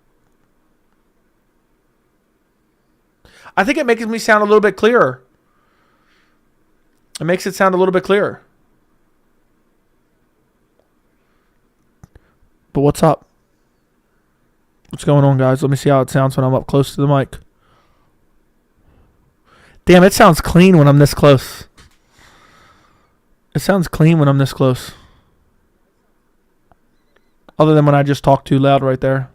I think it makes me sound a little bit clearer. It makes it sound a little bit clearer. But what's up? What's going on, guys? Let me see how it sounds when I'm up close to the mic. Damn, it sounds clean when I'm this close. It sounds clean when I'm this close. Other than when I just talk too loud right there.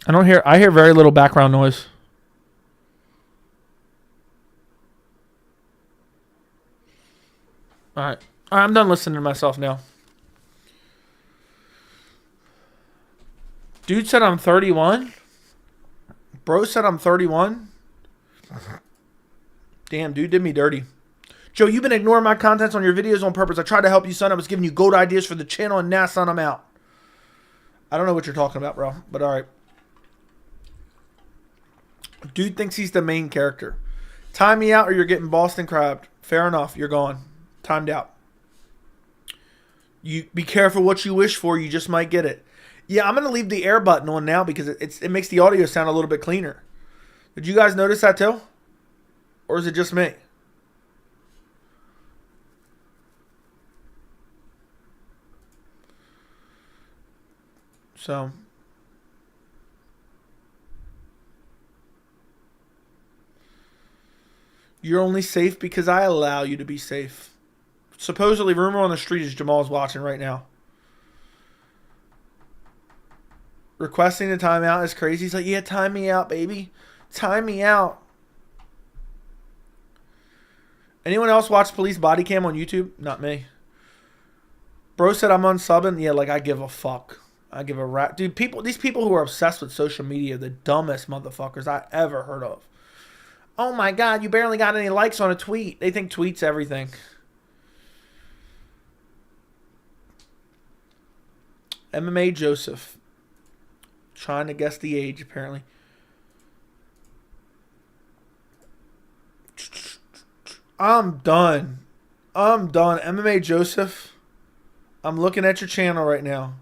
I hear very little background noise. All right. I'm done listening to myself now. Dude said I'm 31. Bro said I'm 31. Damn, dude did me dirty. Joe, you've been ignoring my contents on your videos on purpose. I tried to help you, son. I was giving you gold ideas for the channel, and now, son, I'm out. I don't know what you're talking about, bro, but all right. Dude thinks he's the main character. Time me out or you're getting Boston crabbed. Fair enough. You're gone. Timed out. You be careful what you wish for. You just might get it. Yeah, I'm going to leave the air button on now because it makes the audio sound a little bit cleaner. Did you guys notice that too? Or is it just me? So, you're only safe because I allow you to be safe. Supposedly, rumor on the street is Jamal's watching right now. Requesting a timeout is crazy. He's like, yeah, time me out, baby. Time me out. Anyone else watch Police Body Cam on YouTube? Not me. Bro said I'm unsubbing. Yeah, like I give a fuck. I give a rat. Dude, these people who are obsessed with social media are the dumbest motherfuckers I ever heard of. Oh my God, you barely got any likes on a tweet. They think tweets everything. MMA Joseph. Trying to guess the age, apparently. I'm done. MMA Joseph, I'm looking at your channel right now.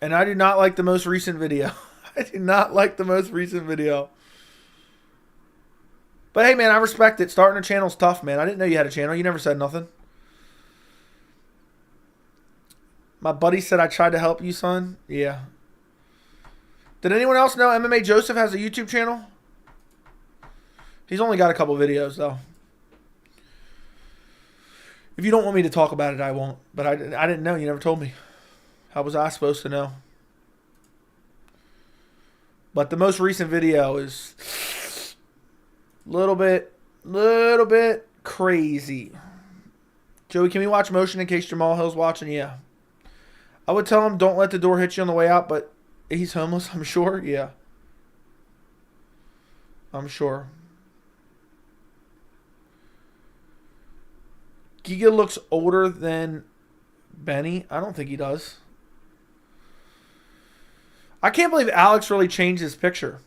And I do not like the most recent video. I do not like the most recent video. But hey, man, I respect it. Starting a channel's tough, man. I didn't know you had a channel. You never said nothing. My buddy said I tried to help you, son. Yeah. Did anyone else know MMA Joseph has a YouTube channel? He's only got a couple videos, though. If you don't want me to talk about it, I won't. But I didn't know. You never told me. How was I supposed to know? But the most recent video is little bit crazy. Joey, can we watch motion in case Jamal Hill's watching? Yeah. I would tell him don't let the door hit you on the way out, but he's homeless, I'm sure. Yeah. I'm sure. Giga looks older than Benny. I don't think he does. I can't believe Alex really changed his picture.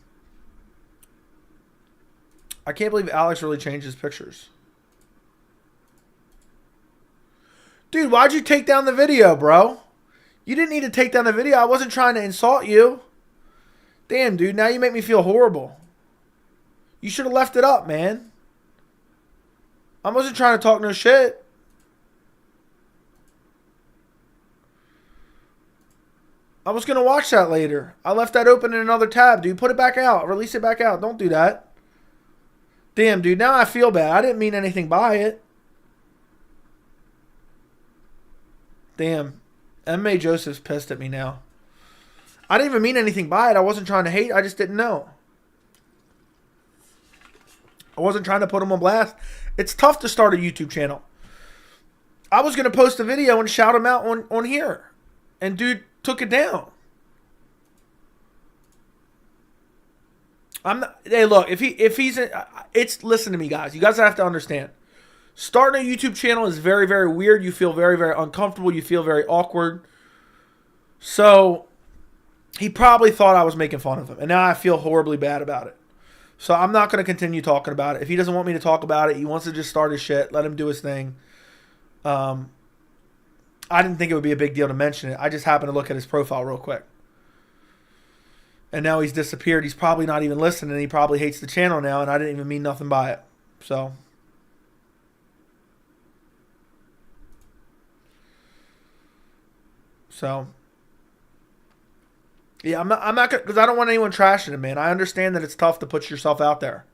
I can't believe Alex really changed his pictures. Dude, why'd you take down the video, bro? You didn't need to take down the video. I wasn't trying to insult you. Damn, dude, now you make me feel horrible. You should have left it up, man. I wasn't trying to talk no shit. I was going to watch that later. I left that open in another tab, dude. Put it back out. Release it back out. Don't do that. Damn, dude. Now I feel bad. I didn't mean anything by it. Damn. MMA Joseph's pissed at me now. I didn't even mean anything by it. I wasn't trying to hate. I just didn't know. I wasn't trying to put him on blast. It's tough to start a YouTube channel. I was going to post a video and shout him out on here. And dude took it down. I'm not, hey, look, listen to me, guys. You guys have to understand. Starting a YouTube channel is very, very weird. You feel very, very uncomfortable. You feel very awkward. So he probably thought I was making fun of him. And now I feel horribly bad about it. So I'm not going to continue talking about it. If he doesn't want me to talk about it, he wants to just start his shit. Let him do his thing. I didn't think it would be a big deal to mention it. I just happened to look at his profile real quick. And now he's disappeared. He's probably not even listening. He probably hates the channel now, and I didn't even mean nothing by it. So yeah, I'm not gonna, because I don't want anyone trashing him, man. I understand that it's tough to put yourself out there.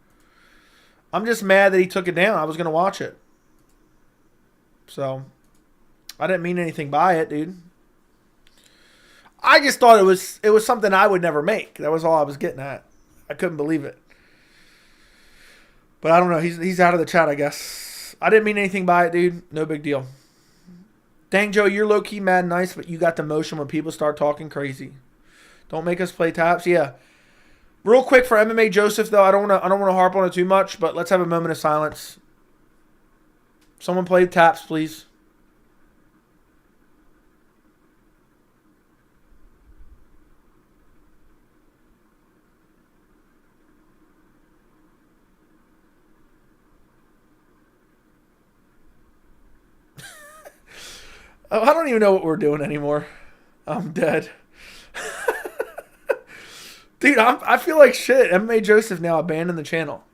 I'm just mad that he took it down. I was gonna watch it. So I didn't mean anything by it, dude. I just thought it was something I would never make. That was all I was getting at. I couldn't believe it. But I don't know. He's out of the chat, I guess. I didn't mean anything by it, dude. No big deal. Dang, Joe, you're low-key mad nice, but you got the motion when people start talking crazy. Don't make us play taps. Yeah. Real quick for MMA Joseph, though, I don't want to harp on it too much, but let's have a moment of silence. Someone play taps, please. Oh, I don't even know what we're doing anymore. I'm dead. Dude, I feel like shit. MMA Joseph now abandoned the channel.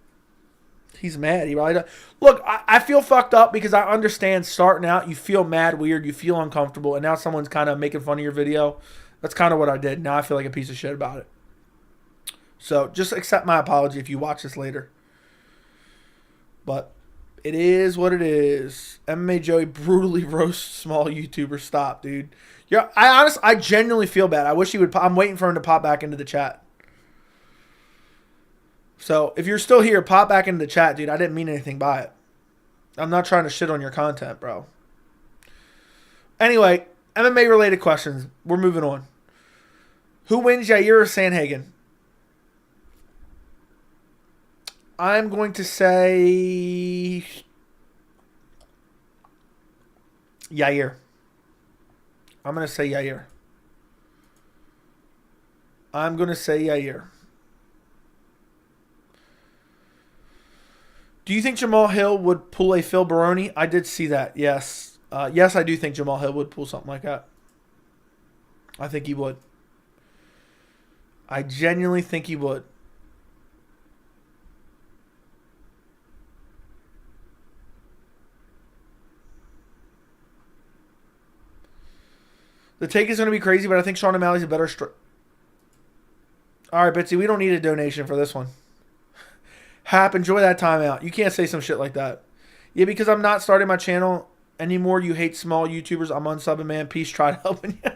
He's mad. He really does. Look, I feel fucked up because I understand starting out, you feel mad weird, you feel uncomfortable, and now someone's kind of making fun of your video. That's kind of what I did. Now I feel like a piece of shit about it. So just accept my apology if you watch this later. But it is what it is. MMA Joey brutally roasts small YouTubers. Stop, dude. Yeah, I genuinely feel bad. I wish he would. I'm waiting for him to pop back into the chat. So if you're still here, pop back into the chat, dude. I didn't mean anything by it. I'm not trying to shit on your content, bro. Anyway, MMA related questions. We're moving on. Who wins, Yair or Sandhagen? I'm going to say Yair. I'm going to say Yair. I'm going to say Yair. Do you think Jamal Hill would pull a Phil Baroni? I did see that, yes. Yes, I do think Jamal Hill would pull something like that. I think he would. I genuinely think he would. The take is going to be crazy, but I think Sean O'Malley's a better All right, Bitsy, we don't need a donation for this one. Hap, enjoy that timeout. You can't say some shit like that. Yeah, because I'm not starting my channel anymore. You hate small YouTubers. I'm unsubbing, man. Peace. Tried helping you.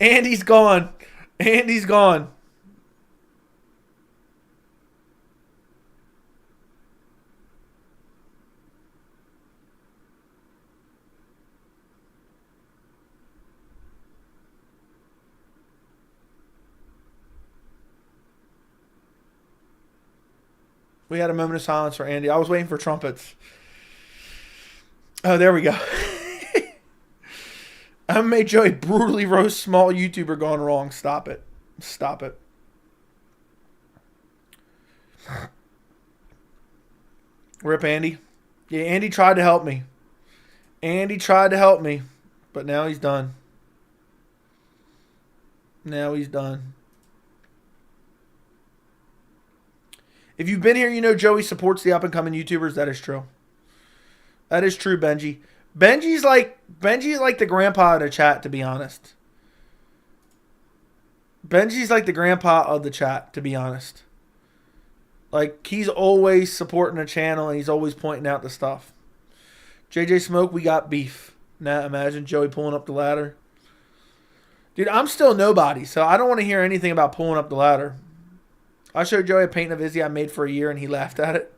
Andy's gone. Andy's gone. We had a moment of silence for Andy. I was waiting for trumpets. Oh, there we go. MMA Joey brutally roast small YouTuber gone wrong. Stop it. Stop it. Rip Andy. Yeah, Andy tried to help me. Andy tried to help me. But now he's done. Now he's done. If you've been here, you know Joey supports the up-and-coming YouTubers. That is true. That is true, Benji. Benji's like the grandpa of the chat, to be honest. Benji's like the grandpa of the chat, to be honest. Like, he's always supporting the channel, and he's always pointing out the stuff. JJ Smoke, we got beef. Now, imagine Joey pulling up the ladder. Dude, I'm still nobody, so I don't want to hear anything about pulling up the ladder. I showed Joey a painting of Izzy I made for a year, and he laughed at it.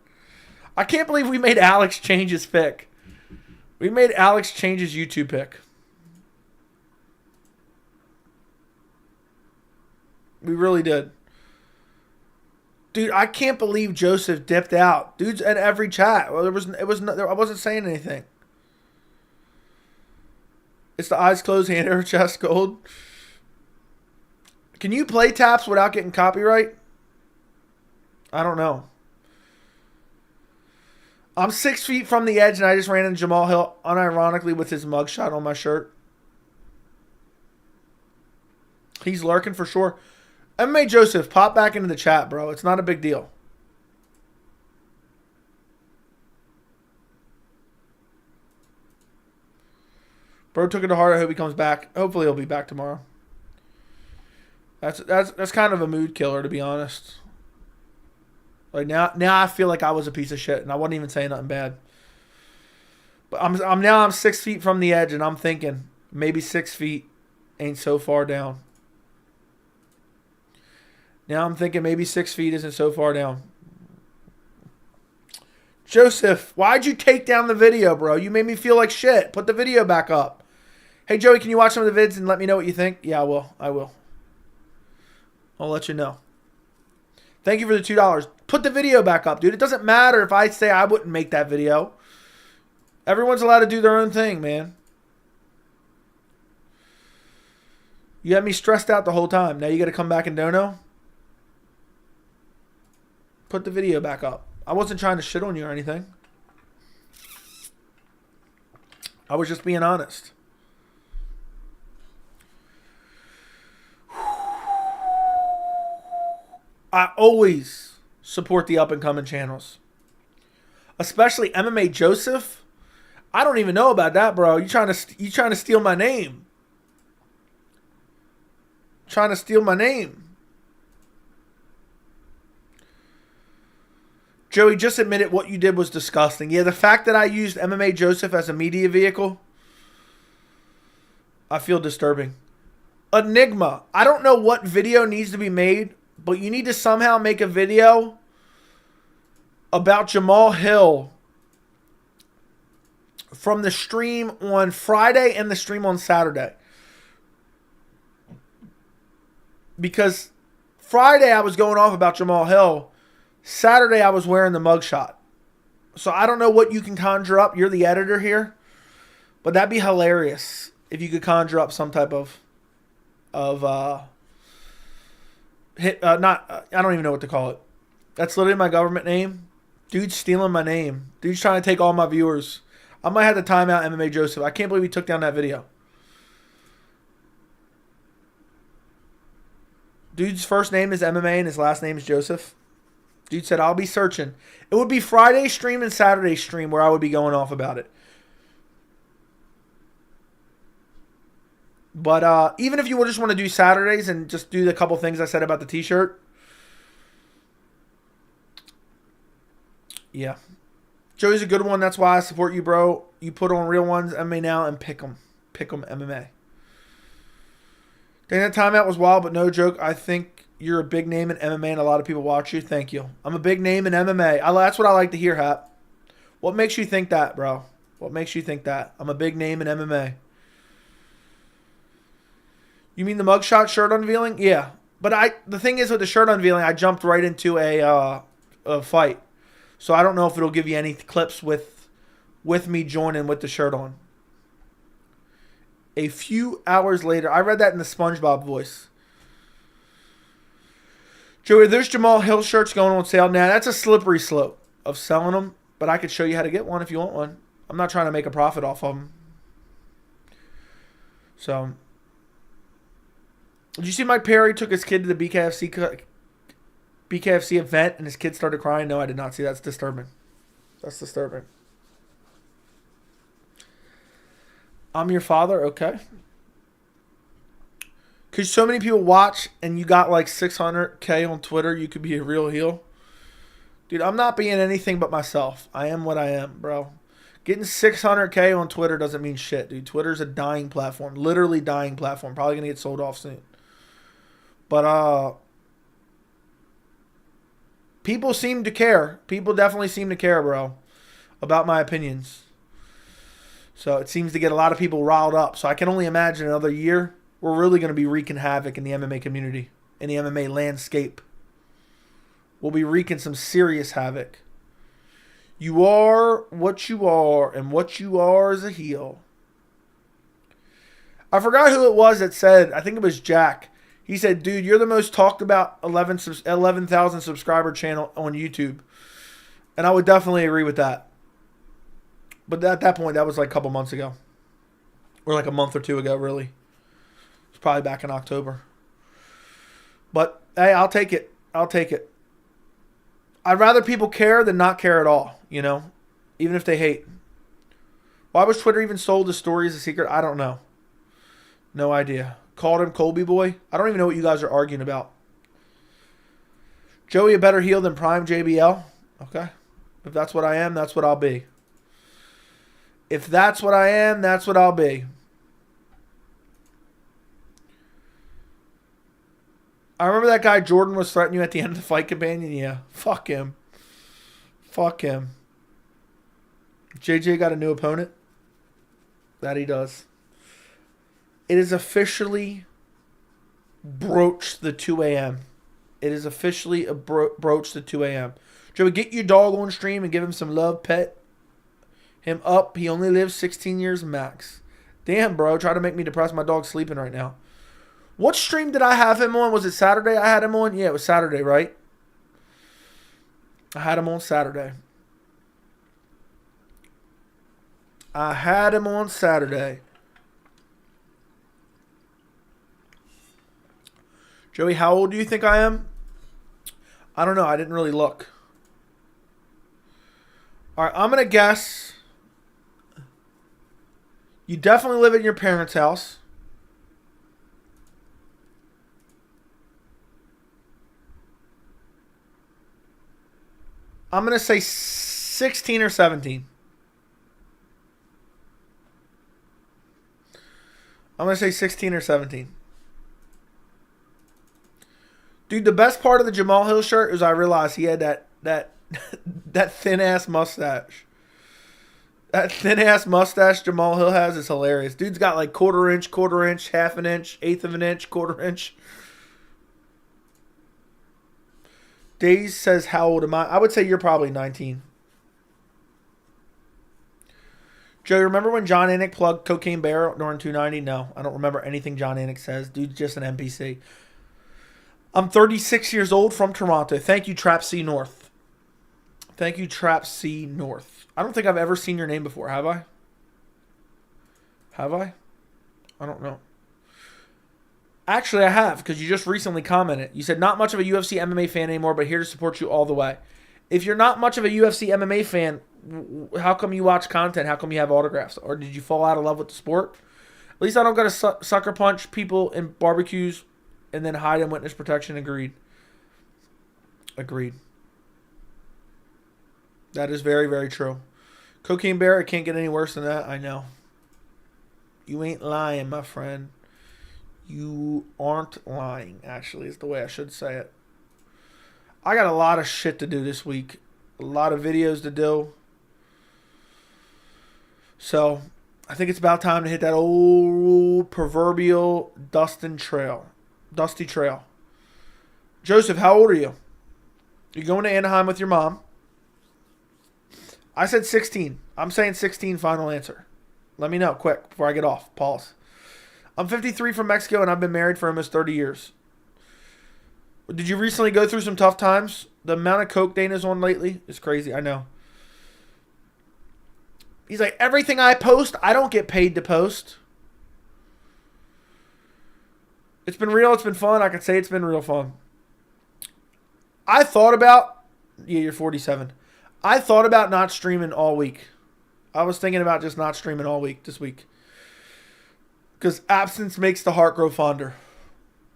I can't believe we made Alex change his pick. We made Alex change his YouTube pick. We really did. Dude, I can't believe Joseph dipped out. Dude's in every chat. Well, I wasn't saying anything. It's the eyes closed, hand over chest gold. Can you play taps without getting copyright? I don't know. I'm 6 feet from the edge, and I just ran into Jamal Hill unironically with his mugshot on my shirt. He's lurking for sure. MMA Joseph, pop back into the chat, bro. It's not a big deal. Bro took it to heart. I hope he comes back. Hopefully he'll be back tomorrow. That's kind of a mood killer, to be honest. Like now I feel like I was a piece of shit, and I wasn't even saying nothing bad. But I'm 6 feet from the edge, and I'm thinking maybe 6 feet, ain't so far down. Now I'm thinking maybe 6 feet isn't so far down. Joseph, why'd you take down the video, bro? You made me feel like shit. Put the video back up. Hey, Joey, can you watch some of the vids and let me know what you think? Yeah, I will. I will. I'll let you know. Thank you for the $2. Put the video back up, dude. It doesn't matter if I say I wouldn't make that video. Everyone's allowed to do their own thing, man. You had me stressed out the whole time. Now you got to come back and dono? Put the video back up. I wasn't trying to shit on you or anything. I was just being honest. I always support the up-and-coming channels. Especially MMA Joseph. I don't even know about that, bro. You trying to steal my name. Trying to steal my name. Joey, just admit it. What you did was disgusting. Yeah, the fact that I used MMA Joseph as a media vehicle, I feel disturbing. Enigma. I don't know what video needs to be made, but you need to somehow make a video about Jamal Hill from the stream on Friday and the stream on Saturday. Because Friday I was going off about Jamal Hill. Saturday I was wearing the mugshot. So I don't know what you can conjure up. You're the editor here. But that'd be hilarious if you could conjure up some type of I don't even know what to call it. That's literally my government name. Dude's stealing my name. Dude's trying to take all my viewers. I might have to time out MMA Joseph. I can't believe he took down that video. Dude's first name is MMA and his last name is Joseph. Dude said, I'll be searching. It would be Friday stream and Saturday stream where I would be going off about it. But even if you just want to do Saturdays and just do the couple things I said about the t-shirt. Yeah. Joey's a good one. That's why I support you, bro. You put on real ones, MMA now, and pick them. Pick them, MMA. Dang, that timeout was wild, but no joke. I think you're a big name in MMA and a lot of people watch you. Thank you. I'm a big name in MMA. That's what I like to hear, Hap. What makes you think that, bro? What makes you think that? I'm a big name in MMA. You mean the mugshot shirt unveiling? Yeah. But the thing is with the shirt unveiling, I jumped right into a fight. So I don't know if it'll give you any clips with me joining with the shirt on. A few hours later, I read that in the SpongeBob voice. Joey, there's Jamal Hill shirts going on sale now. That's a slippery slope of selling them, but I could show you how to get one if you want one. I'm not trying to make a profit off of them. So, did you see Mike Perry took his kid to the BKFC event and his kid started crying? No, I did not see that. That's disturbing. That's disturbing. I'm your father? Okay. Because so many people watch and you got like 600K on Twitter, you could be a real heel. Dude, I'm not being anything but myself. I am what I am, bro. Getting 600K on Twitter doesn't mean shit, dude. Twitter's a dying platform. Literally dying platform. Probably going to get sold off soon. But, people seem to care. People definitely seem to care, bro, about my opinions. So it seems to get a lot of people riled up. So I can only imagine another year, we're really going to be wreaking havoc in the MMA community, in the MMA landscape. We'll be wreaking some serious havoc. You are what you are, and what you are is a heel. I forgot who it was that said, I think it was Jack. He said, dude, you're the most talked about 11,000 subscriber channel on YouTube. And I would definitely agree with that. But at that point, that was like a couple months ago. Or like a month or two ago, really. It's probably back in October. But, hey, I'll take it. I'll take it. I'd rather people care than not care at all, you know? Even if they hate. Why was Twitter even sold? The story is a secret? I don't know. No idea. Called him Colby Boy. I don't even know what you guys are arguing about. Joey a better heel than Prime JBL? Okay. If that's what I am, that's what I'll be. If that's what I am, that's what I'll be. I remember that guy Jordan was threatening you at the end of the Fight Companion. Yeah, fuck him. Fuck him. JJ got a new opponent. That he does. It is officially broached the 2 a.m. It is officially broached the 2 a.m. Joey, get your dog on stream and give him some love, pet him up. He only lives 16 years max. Damn, bro. Try to make me depressed. My dog's sleeping right now. What stream did I have him on? Was it Saturday I had him on? Yeah, it was Saturday, right? I had him on Saturday. Joey, how old do you think I am? I don't know. I didn't really look. All right, I'm going to guess you definitely live in your parents' house. I'm going to say 16 or 17. I'm going to say 16 or 17. Dude, the best part of the Jamal Hill shirt is I realized he had that thin-ass mustache. That thin-ass mustache Jamal Hill has is hilarious. Dude's got like quarter inch, half an inch, eighth of an inch, quarter inch. Days says, how old am I? I would say you're probably 19. Joe, remember when John Anik plugged Cocaine Bear during 290? No, I don't remember anything John Anik says. Dude's just an NPC. I'm 36 years old from Toronto. Thank you, Trap C North. Thank you, Trap C North. I don't think I've ever seen your name before, have I? Have I? I don't know. Actually, I have, because you just recently commented. You said, not much of a UFC MMA fan anymore, but here to support you all the way. If you're not much of a UFC MMA fan, how come you watch content? How come you have autographs? Or did you fall out of love with the sport? At least I don't got to sucker punch people in barbecues and then hide in witness protection. Agreed. That is very, very true. Cocaine Bear, it can't get any worse than that. I know. You ain't lying, my friend. You aren't lying, actually, is the way I should say it. I got a lot of shit to do this week. A lot of videos to do. So, I think it's about time to hit that old proverbial dusty trail. Joseph, how old are you? You're going to Anaheim with your mom. I said 16. I'm saying 16, final answer. Let me know, quick, before I get off. Pause. I'm 53 from Mexico, and I've been married for almost 30 years. Did you recently go through some tough times? The amount of coke Dana's on lately is crazy, I know. He's like, everything I post, I don't get paid to post. It's been real, it's been fun. I can say it's been real fun. I thought about, yeah, you're 47. I thought about not streaming all week. I was thinking about just not streaming all week this week. Because absence makes the heart grow fonder.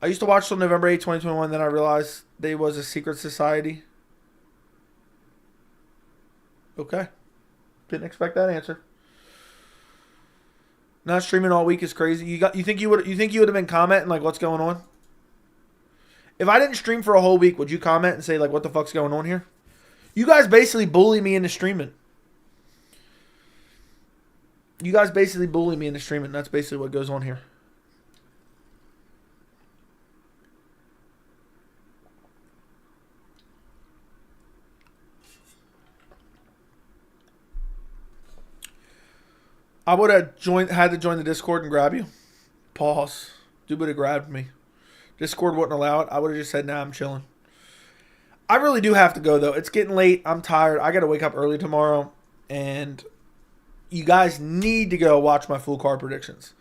I used to watch till November 8, 2021, then I realized they was a secret society. Okay. Didn't expect that answer. Not streaming all week is crazy. You think you would have been commenting like what's going on? If I didn't stream for a whole week, would you comment and say like what the fuck's going on here? You guys basically bully me into streaming. That's basically what goes on here. I would have had to join the Discord and grab you. Pause. Dude would have grabbed me. Discord wouldn't allow it. I would have just said, nah, I'm chilling. I really do have to go, though. It's getting late. I'm tired. I got to wake up early tomorrow. And you guys need to go watch my full card predictions.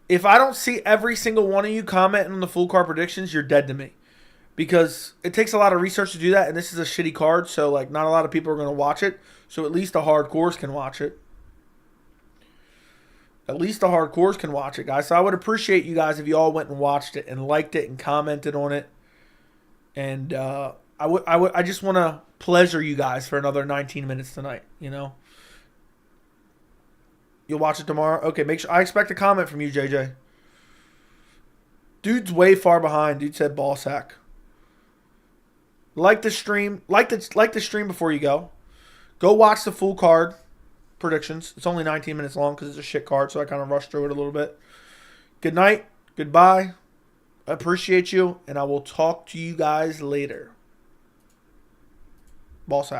If I don't see every single one of you commenting on the full card predictions, you're dead to me. Because it takes a lot of research to do that. And this is a shitty card. So, like, not a lot of people are going to watch it. So, at least the hardcores can watch it. Guys. So I would appreciate you guys if you all went and watched it and liked it and commented on it. And I just want to pleasure you guys for another 19 minutes tonight, you know. You'll watch it tomorrow? Okay, make sure I expect a comment from you, JJ. Dude's way far behind. Dude said ball sack. Like the stream. Like the stream before you go. Go watch the full card predictions. It's only 19 minutes long because it's a shit card, so I kind of rushed through it a little bit. Good night. Goodbye. I appreciate you, and I will talk to you guys later. Boss out.